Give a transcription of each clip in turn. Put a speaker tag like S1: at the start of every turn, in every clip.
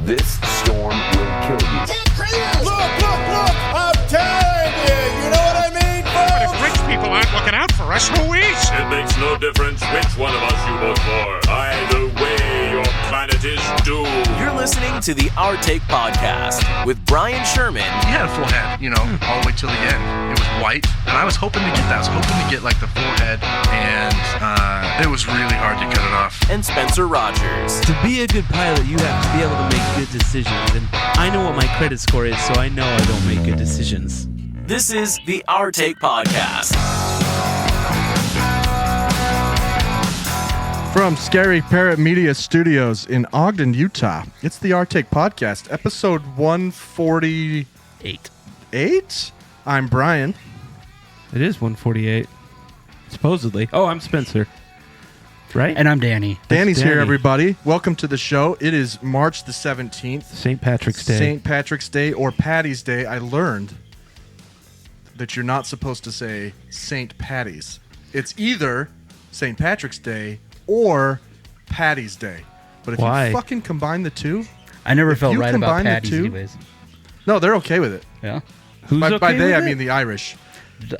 S1: This storm will kill you.
S2: Look! I'm telling you! You know what I mean,
S3: But
S2: folks?
S3: if rich people aren't looking out for us, who is?
S4: It makes no difference which one of us you vote for. Either way, your planet is doomed.
S5: You're listening to the Our Take Podcast with Brian Sherman.
S6: He had a full head, all the way till the end. It was white, and I was hoping to get that. I was hoping to get, like, the full head, and it was really hard to cut it off.
S5: And Spencer Rogers.
S7: To be a good pilot, you have to be able to make good decisions, and I know what my credit score is, so I know I don't make good decisions.
S5: This is the Our Take Podcast.
S8: From Scary Parrot Media Studios in Ogden, Utah, it's the Our Take Podcast, episode 148. I'm Brian.
S7: It is 148. Supposedly. Oh, I'm Spencer. Right?
S9: And I'm Danny.
S8: Danny's
S7: Danny.
S8: here, everybody. Welcome to the show. It is March the 17th.
S7: St. Patrick's Day.
S8: St. Patrick's Day or Patty's Day. I learned that you're not supposed to say St. Patty's. It's either St. Patrick's Day or Patty's Day. But if
S7: Why?
S8: you fucking combine the two...
S9: I never
S8: If
S9: felt
S8: you
S9: right about
S8: combine the
S9: patties
S8: two-
S9: anyways.
S8: No, they're okay with it.
S9: Yeah?
S7: Who's
S8: By
S7: okay
S8: they,
S7: with
S8: I
S7: it?
S8: mean the Irish.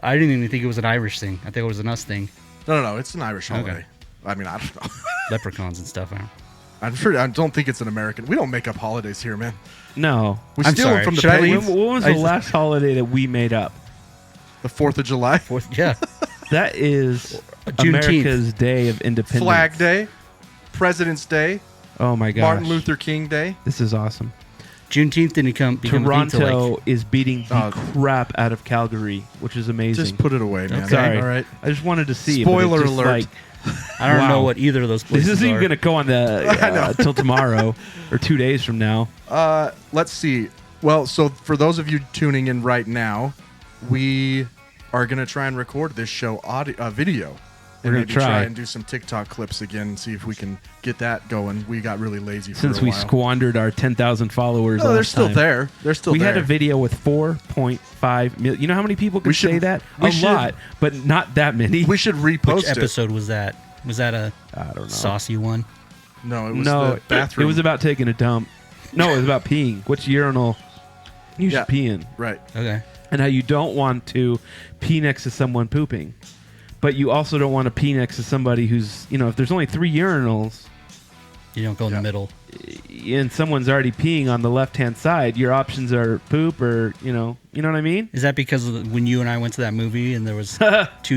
S9: I didn't even think it was an Irish thing. I think it was an us thing.
S8: No, it's an Irish holiday.
S9: Okay.
S8: I mean, I don't know.
S9: Leprechauns and stuff.
S8: I'm sure. I don't think it's an American. We don't make up holidays here, man.
S7: No.
S8: We
S9: I'm
S8: steal them
S9: sorry.
S8: from the
S9: Should I
S8: penguins.
S9: leave?
S7: When was the last holiday that we made up?
S8: The 4th of July.
S9: Yeah.
S7: That is
S9: Juneteenth.
S7: America's Day of Independence.
S8: Flag Day. President's Day.
S7: Oh my gosh.
S8: Martin Luther King Day.
S7: This is awesome.
S9: Juneteenth didn't become a thing till,
S7: Toronto
S9: like,
S7: is beating the
S8: Oh.
S7: crap out of Calgary, which is amazing.
S8: Just put it away, man.
S7: Sorry.
S8: All right.
S7: I just wanted to see.
S8: Spoiler
S7: but it's just
S8: alert.
S7: Like,
S9: I don't
S7: Wow.
S9: know what either of those places
S7: this isn't even
S9: are.
S7: going to go on the till tomorrow or 2 days from now.
S8: Let's see. Well, so for those of you tuning in right now, we are going to try and record this show video.
S7: We're
S8: And
S7: gonna
S8: maybe
S7: try.
S8: and do some TikTok clips again and see if we can get that going. We got really lazy for
S7: Since
S8: a
S7: we
S8: while.
S7: squandered our 10,000 followers.
S8: No, they're
S7: last
S8: still
S7: time.
S8: there. They're still
S7: We
S8: there.
S7: had a video with 4.5 million. You know how many people could
S8: We should-
S7: say that?
S8: we
S7: A
S8: should-
S7: lot, but not that many.
S8: We should repost
S9: Which
S8: it.
S9: episode was that? Was that a
S7: I don't know.
S9: saucy one?
S8: No, it was
S7: No,
S8: the bathroom.
S7: it was about taking a dump. No, it was about peeing. Which urinal you should
S8: Yeah.
S7: pee in.
S8: Right.
S9: Okay.
S7: And how you don't want to pee next to someone pooping. But you also don't want to pee next to somebody who's, if there's only 3 urinals
S9: You don't go in the middle.
S7: and someone's already peeing on the left-hand side, your options are poop or, you know what I mean?
S9: Is that because of when you and I went to that movie and there was 2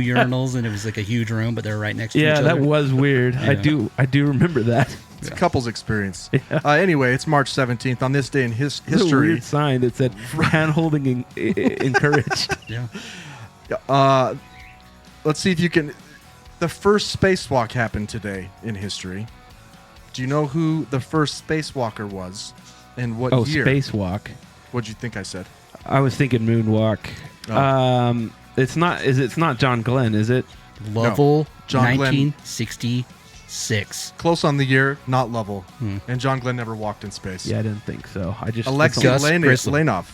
S9: urinals and it was like a huge room, but they were right next to each
S7: Yeah,
S9: other?
S7: that was weird.
S9: Yeah.
S7: I do remember that.
S8: It's a couple's experience. Anyway, it's March 17th. On this day in
S7: There's a
S8: history,
S7: weird sign that said hand-holding encouraged.
S9: Yeah.
S8: let's see if you can... The first spacewalk happened today in history. Do you know who the first spacewalker was and what year?
S7: Spacewalk.
S8: What'd you think I said?
S7: I was thinking moonwalk.
S8: Oh.
S7: It's not John Glenn, is it?
S9: Lovell,
S8: John Glenn.
S9: 1966.
S8: Close on the year, not Lovell. And John Glenn never walked in space.
S7: Yeah, I didn't think so. I just
S8: Alexei
S9: Gus Grissom.
S8: Leonov.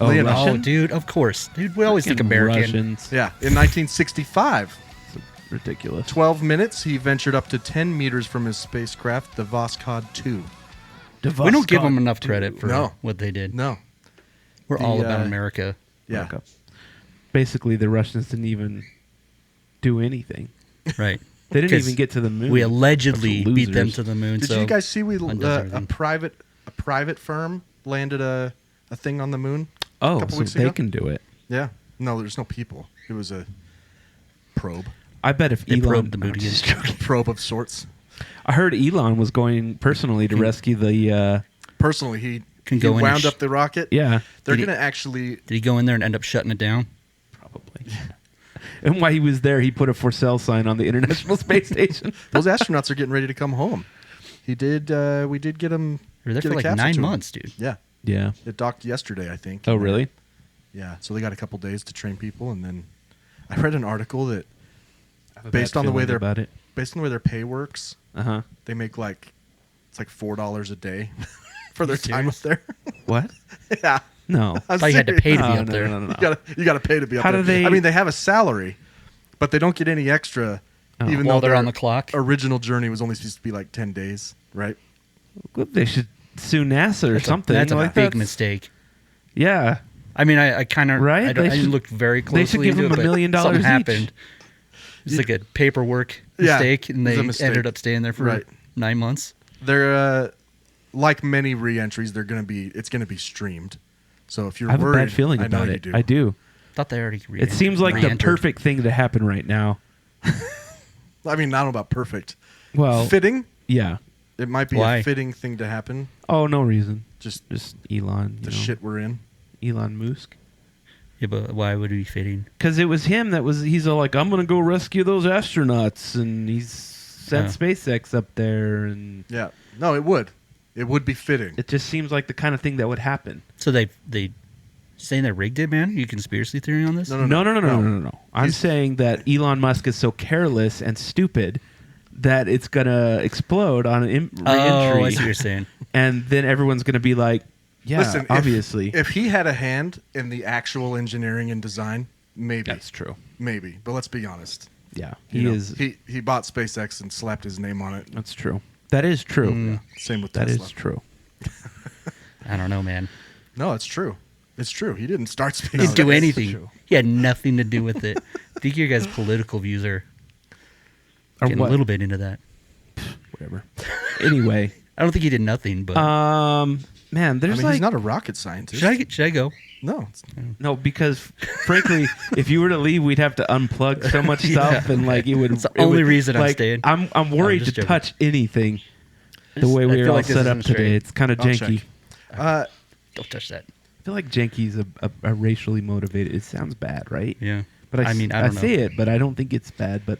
S7: Oh,
S8: Leonov.
S7: Russian?
S9: Oh, dude, of course. Dude, we always think
S7: Fucking
S9: American.
S7: Russians.
S8: Yeah, in 1965.
S7: Ridiculous.
S8: 12 minutes, he ventured up to 10 meters from his spacecraft, the Voskhod 2.
S9: We don't give them enough credit for
S8: No.
S9: what they did.
S8: No.
S9: We're all about America.
S8: Yeah.
S7: Okay. Basically, the Russians didn't even do anything.
S9: Right.
S7: They didn't
S9: 'Cause
S7: even get to the moon.
S9: We allegedly
S7: Bunch of
S9: beat them
S7: losers.
S9: to the moon.
S8: Did
S9: so
S8: you guys see
S9: undoes
S8: a
S9: everything.
S8: private firm landed a thing on the moon?
S7: Oh,
S8: couple
S7: so
S8: weeks
S7: they
S8: ago?
S7: can do it.
S8: Yeah. No, there's no people. It was a probe.
S7: I bet if
S9: They
S7: Elon...
S9: probed the
S7: No,
S9: booty.
S7: just joking.
S8: Probe of sorts.
S7: I heard Elon was going personally to rescue the...
S8: Personally, he
S9: Can go in and
S8: wound up the rocket.
S7: yeah,
S8: They're
S9: Did he-
S8: going to actually...
S9: Did he go in there and end up shutting it down?
S7: probably. And while he was there, he put a for sale sign on the International Space Station.
S8: Those astronauts are getting ready to come home. We did get them...
S9: They were there
S8: get
S9: for
S8: a
S9: like
S8: capsule
S9: 9
S8: to 'em.
S9: months, dude.
S8: Yeah.
S7: Yeah.
S8: It docked yesterday, I think.
S7: Oh, really?
S8: Yeah. So they got a couple days to train people, and then I read an article that
S7: I have a
S8: based
S7: bad
S8: on the way
S7: feeling about it.
S8: based on the way their pay works,
S7: Uh-huh.
S8: they make it's like $4 a day for their time up there.
S7: What?
S8: Yeah.
S7: No.
S8: I'm
S9: I thought you had to
S8: serious.
S9: pay to be
S7: No,
S9: up
S7: no,
S9: there.
S7: no, no, no.
S8: You gotta pay to be up
S7: How
S8: there.
S7: do they-
S8: I mean, they have a salary, but they don't get any extra.
S7: Oh.
S8: Even
S9: While
S8: though
S9: they're
S8: their
S9: on the clock?
S8: Original journey was only supposed to be like 10 days, right?
S7: They should sue NASA or
S9: That's
S7: something.
S9: That's a
S7: like
S9: big
S7: that's-
S9: mistake.
S7: Yeah.
S9: I mean, I kind of
S7: Right?
S9: I
S7: They
S9: didn't
S7: should-
S9: look very
S7: they
S9: closely
S7: should give
S9: into
S7: them
S9: it,
S7: $1 million
S9: but something
S7: each.
S9: happened. It's like a paperwork
S8: Yeah,
S9: mistake, and
S8: it was
S9: they
S8: a mistake.
S9: ended up staying there for
S8: Right.
S9: 9 months.
S8: They're like many re-entries. It's gonna be streamed. So if you're
S7: I have
S8: worried,
S7: a bad feeling
S8: I know
S7: about
S8: you
S7: it.
S8: do.
S7: I do.
S9: Thought they already.
S7: It seems like the perfect thing to happen right now.
S8: I mean, I don't know about perfect.
S7: Well,
S8: Fitting.
S7: yeah.
S8: It might be
S9: Why?
S8: a fitting thing to happen.
S7: Oh, no reason.
S8: Just
S7: Just Elon.
S8: the shit we're in.
S7: Elon Musk.
S9: Yeah, but why would it be fitting?
S7: Because it was him that was. He's all like, I'm gonna go rescue those astronauts, and he's sent
S9: Yeah.
S7: SpaceX up there, and
S8: Yeah. No, it would. It would be fitting.
S7: it just seems like the kind of thing that would happen.
S9: So they saying they rigged it, man? You conspiracy theory on this?
S7: No. I'm
S8: He's-
S7: saying that Elon Musk is so careless and stupid that it's gonna explode on an
S9: Oh,
S7: re-entry,
S9: I see what you're saying.
S7: and then everyone's gonna be like, yeah,
S8: Listen,
S7: obviously.
S8: if he had a hand in the actual engineering and design, maybe.
S7: That's true.
S8: Maybe. But let's be honest.
S7: Yeah,
S8: You
S7: he
S8: know,
S7: is.
S8: He bought SpaceX and slapped his name on it.
S7: That's true. That is true.
S8: Same with
S7: That
S8: Tesla.
S7: is true.
S9: I don't know, man.
S8: No, it's true. It's true. He didn't start SpaceX.
S9: He didn't do
S7: that's
S9: anything.
S7: true.
S9: He had nothing to do with it. I think your guys' political views are
S7: Or
S9: getting
S7: what?
S9: a little bit into that.
S7: Whatever. Anyway,
S9: I don't think he did nothing, but
S7: man,
S8: I
S7: there's
S8: mean,
S7: like
S8: he's not a rocket scientist.
S9: should I go?
S8: No. it's-
S7: no, because frankly, if you were to leave, we'd have to unplug so much stuff, and like it would.
S9: It's the
S7: it
S9: only
S7: would-
S9: reason I'm
S7: like,
S9: staying.
S7: I'm worried
S9: just
S7: to
S9: joking.
S7: touch anything the way
S9: I
S7: we
S9: feel
S7: are all
S9: like this
S7: set up
S9: isn't
S7: today.
S9: straight.
S7: It's kind of
S8: I'll
S7: janky.
S8: check.
S9: Don't touch that.
S7: I feel like janky's a racially motivated. It sounds bad, right?
S9: Yeah.
S7: But I
S9: mean, I
S7: I
S9: don't know.
S7: say it, but I don't think it's bad. But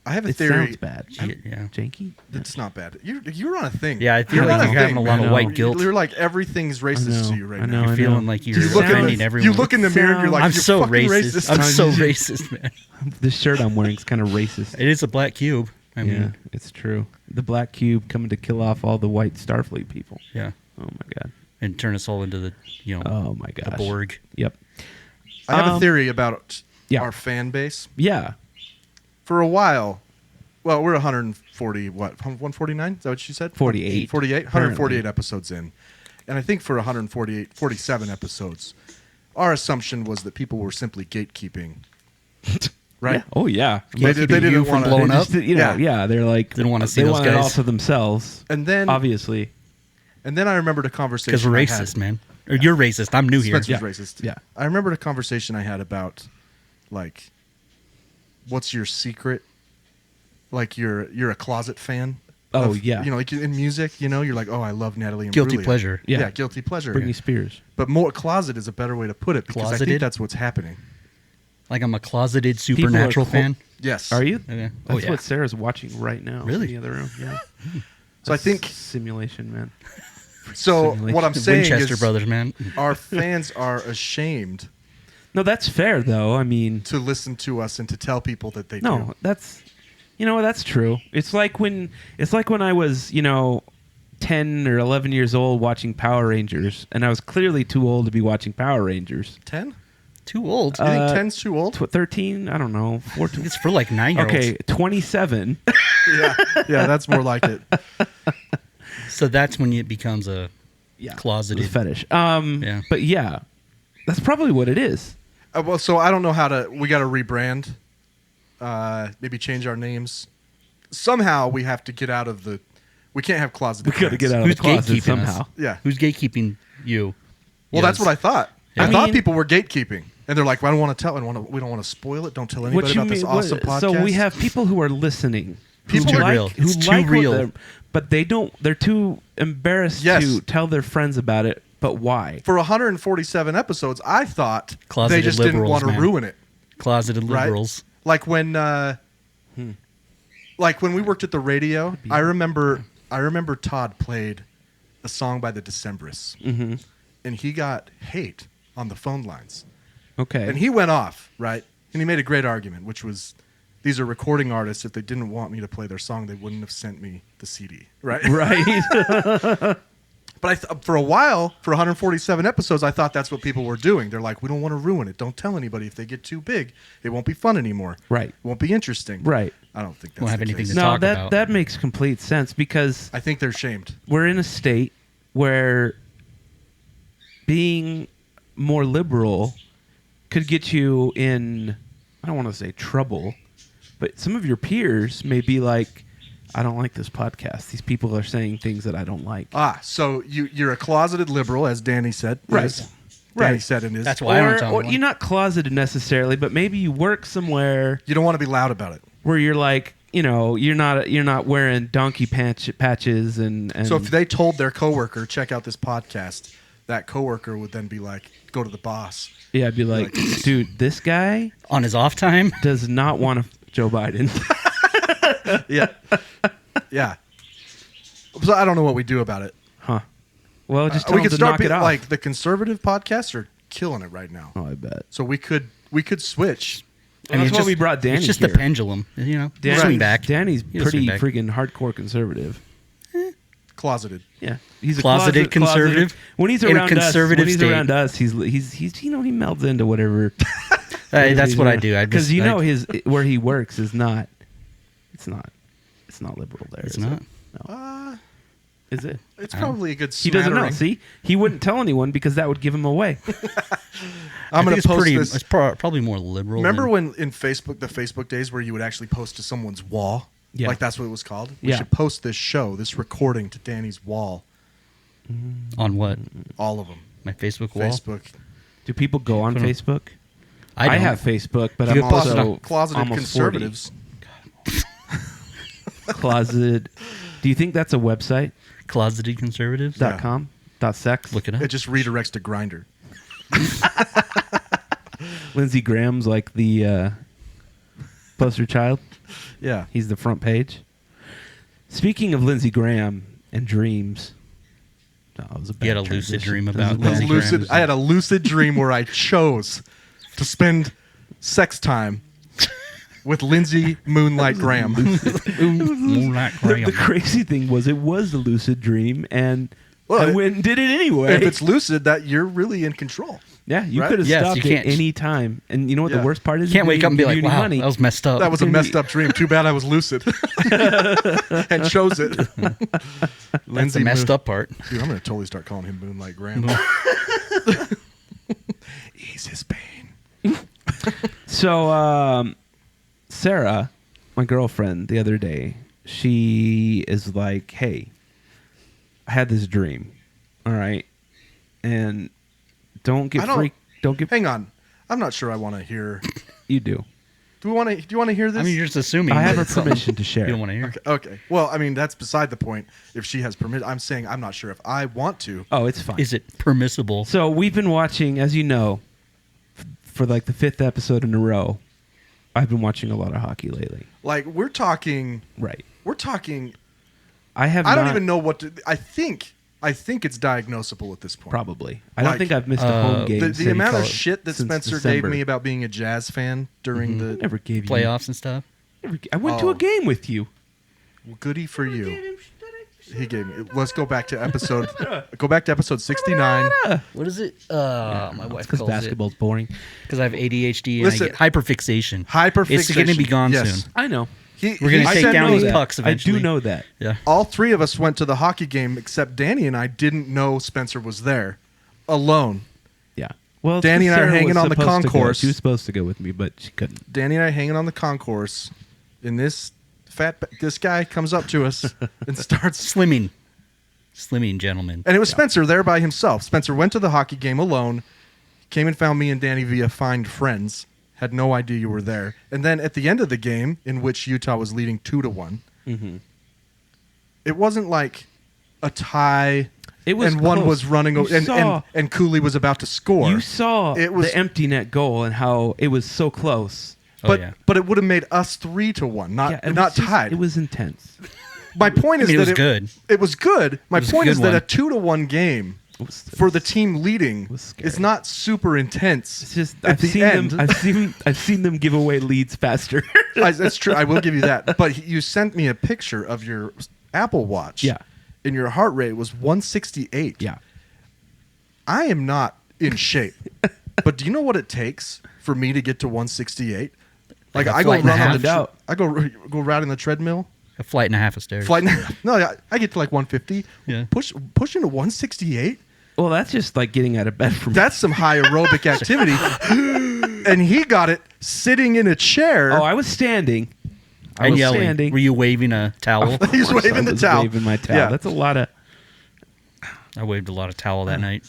S8: I have a
S7: it
S8: theory.
S7: sounds bad.
S9: Yeah.
S7: Janky.
S8: It's not bad. You're on a thing.
S9: Yeah, I feel
S8: You're
S9: like
S8: on
S9: you're having a
S8: thing,
S9: lot
S8: man.
S9: of white guilt.
S8: You're like everything's racist to you right
S7: I
S8: now.
S7: know.
S9: You're feeling like you're
S8: You look,
S9: offending everyone.
S8: you look in the mirror and you're like,
S9: I'm
S8: you're
S9: so
S8: fucking
S9: racist. I'm so
S7: I'm-
S9: racist, man.
S7: This shirt I'm wearing is kind of racist.
S9: It is a black cube. I
S7: Yeah,
S9: mean,
S7: it's true. The black cube coming to kill off all the white Starfleet people.
S9: yeah,
S7: Oh my god.
S9: and turn us all into the
S7: Oh my
S9: the
S7: gosh.
S9: Borg.
S7: Yep.
S8: I have a theory about
S7: yeah.
S8: our fan base.
S7: Yeah.
S8: For a while, well, we're 140, what, 149? Is that what you said?
S7: 48.
S8: 48? 148 episodes in. And I think for 47 episodes, our assumption was that people were simply gatekeeping. Right?
S7: Yeah. Oh yeah.
S8: They didn't
S9: you from
S8: want
S9: blowing
S7: They
S9: up?
S7: just, you know, yeah, they're like
S9: Didn't wanna see
S7: they
S9: those
S7: want it all
S9: guys.
S7: to themselves.
S8: And then,
S7: Obviously.
S8: and then I remembered a conversation
S9: Because we're
S8: I
S9: racist,
S8: had.
S9: man. Or you're racist. I'm new here.
S8: Spencer's racist.
S7: Yeah.
S8: I remembered a conversation I had about, like, what's your secret? Like, you're a closet fan.
S7: Oh, yeah.
S8: You know, like in music, you know, you're like, oh, I love Natalie and
S9: Guilty
S8: Imbruglia.
S9: pleasure.
S7: Yeah.
S8: Yeah, guilty pleasure.
S7: Britney Spears.
S8: But more closet is a better way to put it because I think
S9: Closeted?
S8: that's what's happening.
S9: Like I'm a closeted
S7: People are
S9: supernatural
S7: clo-
S9: fan.
S8: Yes.
S7: Are you?
S9: Okay.
S7: That's
S9: Oh, yeah.
S7: what Sarah's watching right now.
S9: Really?
S7: In the other room. Yeah.
S8: So I think
S7: simulation, man.
S8: so.
S7: Simulation.
S8: What I'm
S9: The
S8: saying
S9: Winchester
S8: is,
S9: brothers, man.
S8: our fans are ashamed
S7: No, that's fair though. I mean,
S8: to listen to us and to tell people that they
S7: no,
S8: do.
S7: that's that's true. It's like when I was, 10 or 11 years old watching Power Rangers, and I was clearly too old to be watching Power Rangers.
S8: 10?
S9: Too old.
S8: Do you think 10's too old?
S7: 13? I don't know. 14.
S9: It's for like 9-year-olds.
S7: Okay, 27.
S8: yeah, that's more like it.
S9: So that's when it becomes a
S7: Yeah,
S9: closeted.
S7: fetish.
S9: Yeah.
S7: But yeah, that's probably what it is.
S8: Well, so I don't know how to. We got to rebrand. Maybe change our names. Somehow we have to get out of the. We can't have closeted.
S7: We got to
S8: fans.
S7: get out of
S9: Who's
S7: the closet
S9: gatekeeping
S7: somehow.
S9: us?
S8: Yeah.
S9: Who's gatekeeping you?
S8: Well, that's what I thought.
S9: Yeah.
S8: I
S7: I
S8: thought
S7: mean-
S8: people were gatekeeping, and they're like, "Well, I don't want to tell. We don't want to spoil it. Don't tell anybody
S7: What you
S8: about this
S7: mean?
S8: awesome podcast."
S7: So we have people who are listening.
S8: People
S7: who
S9: too
S7: like,
S9: real.
S7: Who
S9: It's too
S7: like what
S9: real.
S7: they're- but they don't. They're too embarrassed
S8: Yes.
S7: to tell their friends about it. But why?
S8: for 147 episodes. I thought they
S9: Closeted
S8: just didn't
S9: liberals,
S8: want to
S9: man.
S8: ruin it.
S9: Closeted
S8: Right?
S9: liberals.
S8: Like when, like when we worked at the radio, I remember Todd played a song by the Decemberists, and he got hate on the phone lines,
S7: Okay.
S8: and he went off, right? And he made a great argument, which was, these are recording artists. If they didn't want me to play their song, they wouldn't have sent me the CD, right?
S7: right.
S8: But for a while, for 147 episodes, I thought that's what people were doing. They're like, we don't want to ruin it. Don't tell anybody. If they get too big, it won't be fun anymore.
S7: Right.
S8: It won't be interesting.
S7: Right.
S8: I don't think that's
S9: Won't have
S8: the
S9: anything
S8: case.
S9: to
S7: No,
S9: talk
S7: that
S9: about.
S7: that makes complete sense because
S8: I think they're shamed.
S7: we're in a state where being more liberal could get you in, I don't want to say trouble, but some of your peers may be like, I don't like this podcast. These people are saying things that I don't like.
S8: So you're a closeted liberal, as Danny said.
S7: Right.
S8: Yes. Danny said in his.
S9: That's why I don't tell
S7: Or
S9: anyone.
S7: you're not closeted necessarily, but maybe you work somewhere
S8: You don't want to be loud about it.
S7: where you're like, you're not wearing donkey patches and
S8: So if they told their coworker, check out this podcast, that coworker would then be like, go to the boss.
S7: yeah, I'd be like, dude, this guy
S9: On his off time,
S7: does not want Joe Biden.
S8: Yeah. Yeah. So I don't know what we do about it.
S7: Huh. Well, just tell
S8: We
S7: him
S8: could
S7: to
S8: start
S7: knock it off.
S8: like the conservative podcasts are killing it right now.
S7: Oh, I bet.
S8: So we could switch.
S7: Well, that's
S9: it's
S7: why we brought Danny
S9: It's just
S7: here.
S9: the pendulum, swing back.
S7: Danny's
S9: He'll
S7: pretty
S9: swing back.
S7: freaking hardcore conservative.
S8: Closeted.
S7: Yeah, he's a
S9: Closeted conservative?
S7: When he's
S9: In a
S7: around
S9: conservative
S7: us,
S9: state.
S7: he's he melds into whatever.
S9: Hey, that's what I do.
S7: Because his where he works is not. It's not liberal there.
S9: It's
S7: is
S9: not?
S7: It? No. Is it?
S8: It's probably a good
S7: He doesn't know.
S8: smattering.
S7: See, he wouldn't tell anyone because that would give him away.
S8: I'm going to post this.
S9: It's probably more liberal.
S8: Remember
S9: than,
S8: when in Facebook, the Facebook days where you would actually post to someone's wall?
S7: Yeah.
S8: Like that's what it was called? We
S7: Yeah.
S8: should post this recording to Danny's wall.
S9: on what?
S8: All of them.
S9: My Facebook wall.
S8: Facebook.
S7: Do people go on
S9: Put 'em-
S7: Facebook?
S9: I don't.
S7: have Facebook, but
S9: You
S7: I'm
S9: post it
S7: also
S8: Closeted
S7: almost
S8: conservatives.
S7: 40. Closeted. Do you think that's a website?
S9: Closeted conservatives.
S7: .com? .sex?
S9: Look it up.
S8: It just redirects to Grindr.
S7: Lindsey Graham's like the poster child.
S8: Yeah.
S7: He's the front page. Speaking of Lindsey Graham and dreams. No, it was a bad
S9: You had a lucid
S7: transition.
S9: dream
S7: It was
S9: about
S7: a bad
S9: Lindsey
S8: Lucid.
S7: transition.
S8: I had a lucid dream where I chose to spend sex time with Lindsay Moonlight Graham.
S9: Moonlight Graham.
S7: The crazy thing was it was a lucid dream, and
S8: Well,
S7: I went and did it anyway.
S8: If it's lucid, that you're really in control.
S7: yeah, you
S8: right?
S7: could have
S9: Yes,
S7: stopped
S9: you
S7: at
S9: can't-
S7: any time. And you know what
S8: Yeah.
S7: the worst part is?
S9: You can't wake up and be like,
S7: Give you any
S9: "Wow,
S7: money.
S9: that was messed up."
S8: That was a
S7: Gonna
S8: messed
S7: be-
S8: up dream. Too bad I was lucid and chose it.
S9: That's the messed up part.
S8: Dude, I'm going to totally start calling him Moonlight Graham. Ease his pain.
S7: So, Sarah, my girlfriend, the other day, she is like, "Hey, I had this dream. All right, and don't get
S8: I don't-
S7: freaked. Don't get.
S8: Hang on. I'm not sure I want to hear.
S7: You do.
S8: Do you want to hear this?
S9: I mean, you're just assuming.
S7: I have
S9: that
S7: her
S9: it's something
S7: permission to share.
S9: You don't want to hear.
S8: Okay. Well, I mean, that's beside the point. If she has permission, I'm saying I'm not sure if I want to.
S7: Oh, it's fine.
S9: Is it permissible?
S7: So we've been watching, as you know, for like the 5th episode in a row. I've been watching a lot of hockey lately.
S8: Like we're talking.
S7: Right.
S8: We're talking.
S7: I have.
S8: I don't
S7: not-
S8: even know what to. I think it's diagnosable at this point.
S7: Probably. I don't
S8: Like,
S7: think I've missed a home game.
S8: The amount of
S7: since
S8: shit that Spencer
S7: December.
S8: gave me about being a Jazz fan during
S7: I
S8: the
S7: never gave you
S9: Playoffs and stuff.
S7: I went to
S8: Oh.
S7: a game with you.
S8: goody for you. He gave me. Let's go back to episode. Go back to episode 69.
S9: What is it? My wife
S7: Because
S9: calls
S7: basketball's boring.
S9: Because I have ADHD and
S8: Listen,
S9: I get hyperfixation.
S8: Hyperfixation.
S9: It's going to be gone
S8: Yes.
S9: soon.
S7: I know.
S9: We're gonna
S7: I
S9: take
S7: do
S9: down
S7: know
S9: these
S7: that.
S9: pucks eventually.
S7: I do know that.
S9: Yeah.
S8: All three of us went to the hockey game except Danny and I didn't know Spencer was there, alone.
S7: Yeah. Well, it's
S8: Danny
S7: 'cause
S8: and I are
S7: Sarah
S8: hanging
S7: was
S8: on the
S7: supposed to go.
S8: concourse.
S7: She was supposed to go with me, but she couldn't.
S8: Danny and I hanging on the concourse, and this guy comes up to us and starts.
S9: Slimming, gentlemen.
S8: And it was Spencer there by himself. Spencer went to the hockey game alone, came and found me and Danny via Find Friends. Had no idea you were there. And then at the end of the game, in which Utah was leading 2-1, it wasn't like a tie.
S7: It was
S8: and one
S7: close.
S8: was running
S7: You
S8: over,
S7: saw-
S8: and Cooley was about to score.
S7: You saw
S8: It was-
S7: the empty net goal and how it was so close.
S8: but
S9: yeah.
S8: but it would have made us 3-1,
S7: Yeah,
S8: not
S7: it
S8: not
S7: was just-
S8: tied.
S7: It was intense.
S8: My point is
S9: I mean,
S8: that
S9: it was good.
S8: It was good. My
S9: was a
S8: point
S9: good
S8: is that
S9: one.
S8: a 2-1 game
S7: It was,
S8: for the team leading
S7: was scary.
S8: is not super intense.
S7: It's just
S8: at
S7: I've
S8: the
S7: seen
S8: end.
S7: them. I've seen them give away leads faster.
S8: That's true. I will give you that. But you sent me a picture of your Apple Watch.
S7: Yeah.
S8: And your heart rate was 168.
S7: yeah.
S8: I am not in shape. But do you know what it takes for me to get to 168? Like
S9: Like a
S8: I go
S9: flight and a
S8: run on
S9: half.
S8: the
S7: Out.
S8: I go ride on the treadmill
S9: A flight and a half of stairs.
S8: No, I get to like 150.
S9: Yeah.
S8: Pushing to 168.
S7: Well, that's just like getting out of bed from.
S8: That's some high aerobic activity. And he got it sitting in a chair.
S7: Oh, I was standing. I
S9: And
S7: was
S9: yelling.
S7: standing.
S9: Were you waving a towel?
S8: He's
S7: Of course
S8: waving
S7: I
S8: the
S7: was
S8: towel.
S7: Waving my towel.
S8: Yeah.
S7: That's a lot of.
S9: I waved a lot of towel that night.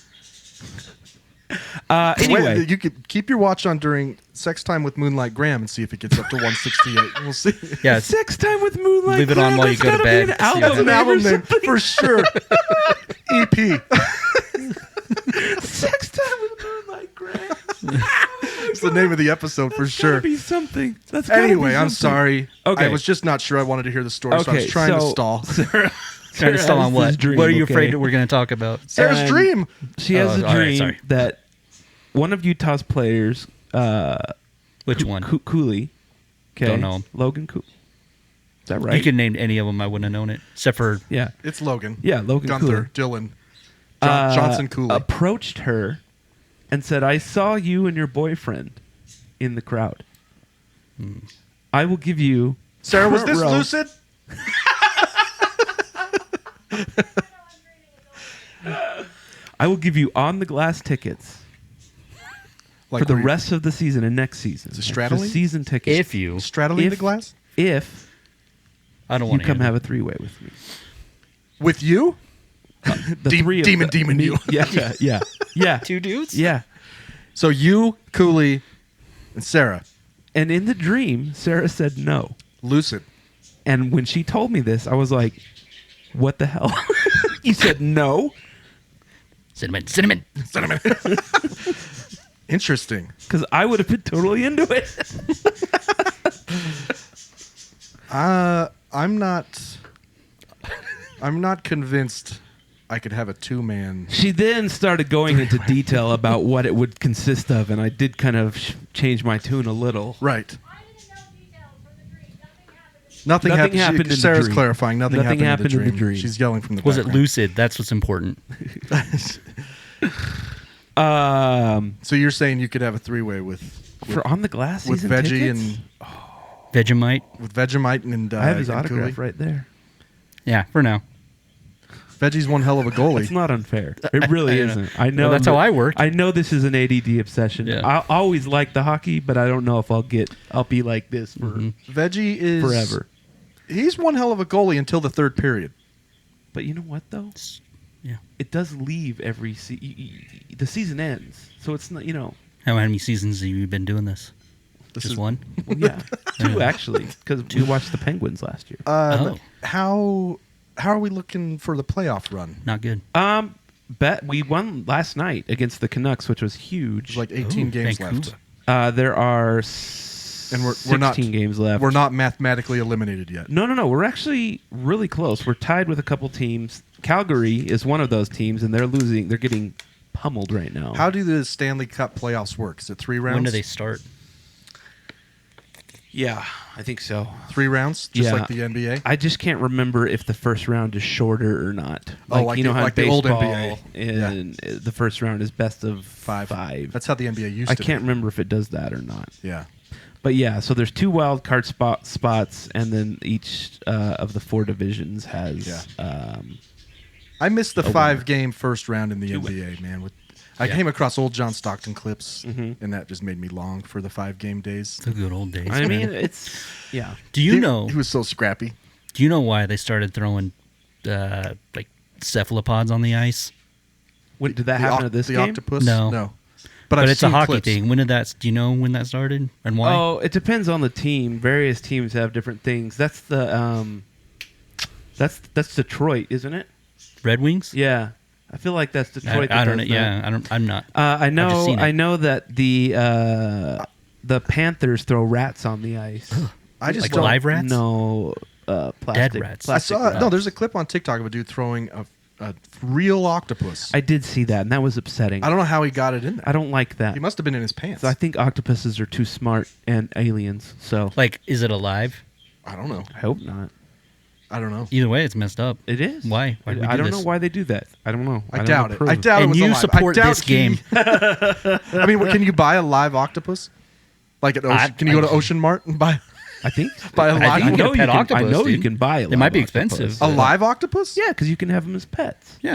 S7: Anyway,
S8: Wait, you could keep your watch on during sex time with Moonlight Graham and see if it gets up to 168. We'll see.
S9: Yeah, it's,
S7: sex time with Moonlight.
S9: Leave it on
S7: Graham,
S9: while you
S7: that's
S9: go to
S7: gotta
S9: bed.
S7: Be an
S9: See
S8: That's an album
S7: or
S8: name
S7: something.
S8: for sure. EP.
S7: Sex time with Moonlight Graham.
S8: It's the name of the episode for
S7: That's
S8: sure.
S7: gotta be something. That's gotta
S8: Anyway,
S7: be
S8: I'm
S7: something.
S8: sorry.
S7: Okay.
S8: I was just not sure. I wanted to hear the story, so I was trying to stall.
S7: Sarah
S9: trying to stall
S7: has
S9: on what?
S7: this dream,
S9: What are you
S7: okay?
S9: afraid that we're going to talk about?
S8: Sarah's
S7: And
S8: dream.
S7: She has
S9: Oh,
S7: a
S9: all right,
S7: dream
S9: sorry.
S7: that one of Utah's players,
S9: Which one?
S7: Cooley, okay,
S9: Don't know him.
S7: Logan Cooley. Is that right?
S9: You could name any of them. I wouldn't have known it, except for
S7: Yeah,
S8: It's Logan.
S7: yeah, Logan
S8: Gunther, Dylan, Johnson Cooley.
S7: approached her and said, "I saw you and your boyfriend in the crowd. I will give you
S8: Sarah, was
S7: front
S8: this
S7: row."
S8: lucid?
S7: I will give you on the glass tickets for the
S8: were you
S7: rest of the season and next season.
S8: Is it
S7: Like,
S8: straddling?
S7: just season tickets.
S9: if you.
S8: straddling the
S7: if-
S8: glass
S7: If
S9: I don't
S7: you
S9: want to
S7: come have a three-way with me.
S8: with you?
S7: The three of
S8: demon
S7: me-
S8: you.
S7: Yeah.
S9: two dudes.
S7: Yeah.
S8: So you, Cooley, and Sarah,
S7: And in the dream, Sarah said no.
S8: lucid.
S7: And when she told me this, I was like, what the hell? You said no?
S9: Cinnamon, cinnamon.
S8: Interesting.
S7: Because I would have been totally into it.
S8: I'm not convinced I could have a two-man.
S7: She then started going into detail about what it would consist of, and I did kind of change my tune a little.
S8: Right.
S7: Nothing
S8: Nothing happened.
S7: happened in the
S8: Sarah's
S7: dream.
S8: clarifying. Nothing happened in the dream. She's yelling from the
S9: Was it
S8: background.
S9: lucid? That's what's important.
S8: So you're saying you could have a three-way with
S7: For On the Glass
S8: with
S7: season
S8: Veggie
S7: tickets?
S8: and
S9: Vegemite.
S8: with Vegemite and
S7: I have his
S8: and
S7: autograph
S8: Cooley?
S7: right there.
S9: Yeah, for now.
S8: Veggie's one hell of a goalie.
S7: It's not unfair. It really
S9: I know.
S7: isn't. I know
S9: Well, that's how I work.
S7: I know this is an ADD obsession.
S9: Yeah.
S7: I always like the hockey, but I don't know if I'll be like this for
S8: Veggie is
S7: forever.
S8: He's one hell of a goalie until the third period.
S7: But you know what though?
S9: Yeah.
S7: It does leave every the season ends, so it's not
S9: How many seasons have you been doing this?
S8: This
S9: Just
S8: is-
S9: one?
S7: well, yeah, two actually, because we watched the Penguins last year.
S9: Oh.
S8: How are we looking for the playoff run?
S9: Not good.
S7: Bet we won last night against the Canucks, which was huge.
S8: There's like 18 games
S9: Vancouver.
S8: left,
S7: There are
S8: and we're
S7: 16
S8: not
S7: games left.
S8: We're not mathematically eliminated yet.
S7: No. We're actually really close. We're tied with a couple teams. Calgary is one of those teams, and they're losing. They're getting pummeled right now.
S8: How do the Stanley Cup playoffs work? Is it 3 rounds?
S9: When do they start?
S7: Yeah, I think so.
S8: 3 rounds, just
S7: Yeah.
S8: like the NBA.
S7: I just can't remember if the first round is shorter or not.
S8: Oh, like
S7: you know
S8: the-
S7: how
S8: like the
S7: baseball
S8: old NBA.
S7: and the first round is best of
S8: 5.
S7: five.
S8: That's how the NBA used
S7: I
S8: to.
S7: can't remember if it does that or not.
S8: Yeah.
S7: But yeah, so there's 2 wild card spots, and then each of the 4 divisions has.
S8: I missed the
S7: winner.
S8: 5-game first round in the
S7: Two
S8: NBA, man. I came across old John Stockton clips, and that just made me long for the 5-game days.
S9: The good old days.
S7: I mean,
S9: man.
S7: it's yeah.
S9: Do you know?
S8: He was so scrappy.
S9: Do you know why they started throwing like cephalopods on the ice?
S7: Did that happen at this
S8: the
S7: game?
S8: octopus?
S9: No.
S8: No.
S9: But
S8: I've
S9: it's a
S8: seen
S9: hockey
S8: clips.
S9: thing. When did that? Do you know when that started and why?
S7: Oh, it depends on the team. Various teams have different things. That's the that's Detroit, isn't it?
S9: Red Wings.
S7: Yeah, I feel like that's Detroit.
S9: I
S7: that
S9: don't know.
S7: does that.
S9: Yeah, I'm not.
S7: I
S9: I've just seen it.
S7: know that the Panthers throw rats on the ice.
S8: I just
S9: Like
S8: don't.
S9: live rats?
S7: No, plastic.
S9: rats.
S8: I
S7: Plastic
S8: saw
S7: rats.
S8: no. There's a clip on TikTok of a dude throwing a real octopus.
S7: I did see that, and that was upsetting.
S8: I don't know how he got it in there.
S7: I don't like that.
S8: He must have been in his pants.
S7: So I think octopuses are too smart and aliens. So
S9: Like, is it alive?
S8: I don't know.
S7: I hope not.
S8: I don't know.
S9: Either way, it's messed up.
S7: It is.
S9: Why? Why do we
S7: I
S9: do
S7: don't
S9: this?
S7: know why they do that. I don't know.
S8: I
S7: don't
S8: doubt it.
S7: approve.
S8: I doubt it
S9: And
S8: was
S9: you
S8: alive.
S9: support
S8: I doubt
S9: this game.
S8: I mean, can you buy a live octopus? Like at Ocean,
S9: I-
S8: can you go to Ocean Mart and buy?
S7: I think
S8: Buy a
S9: I
S8: live
S9: think you
S7: know
S9: can pet
S7: you can.
S9: octopus,
S7: I know you
S9: dude.
S7: can buy a.
S9: They might
S7: live
S9: be
S7: octopus.
S9: expensive.
S8: a live octopus?
S7: Yeah, because you can have them as pets.
S9: Yeah.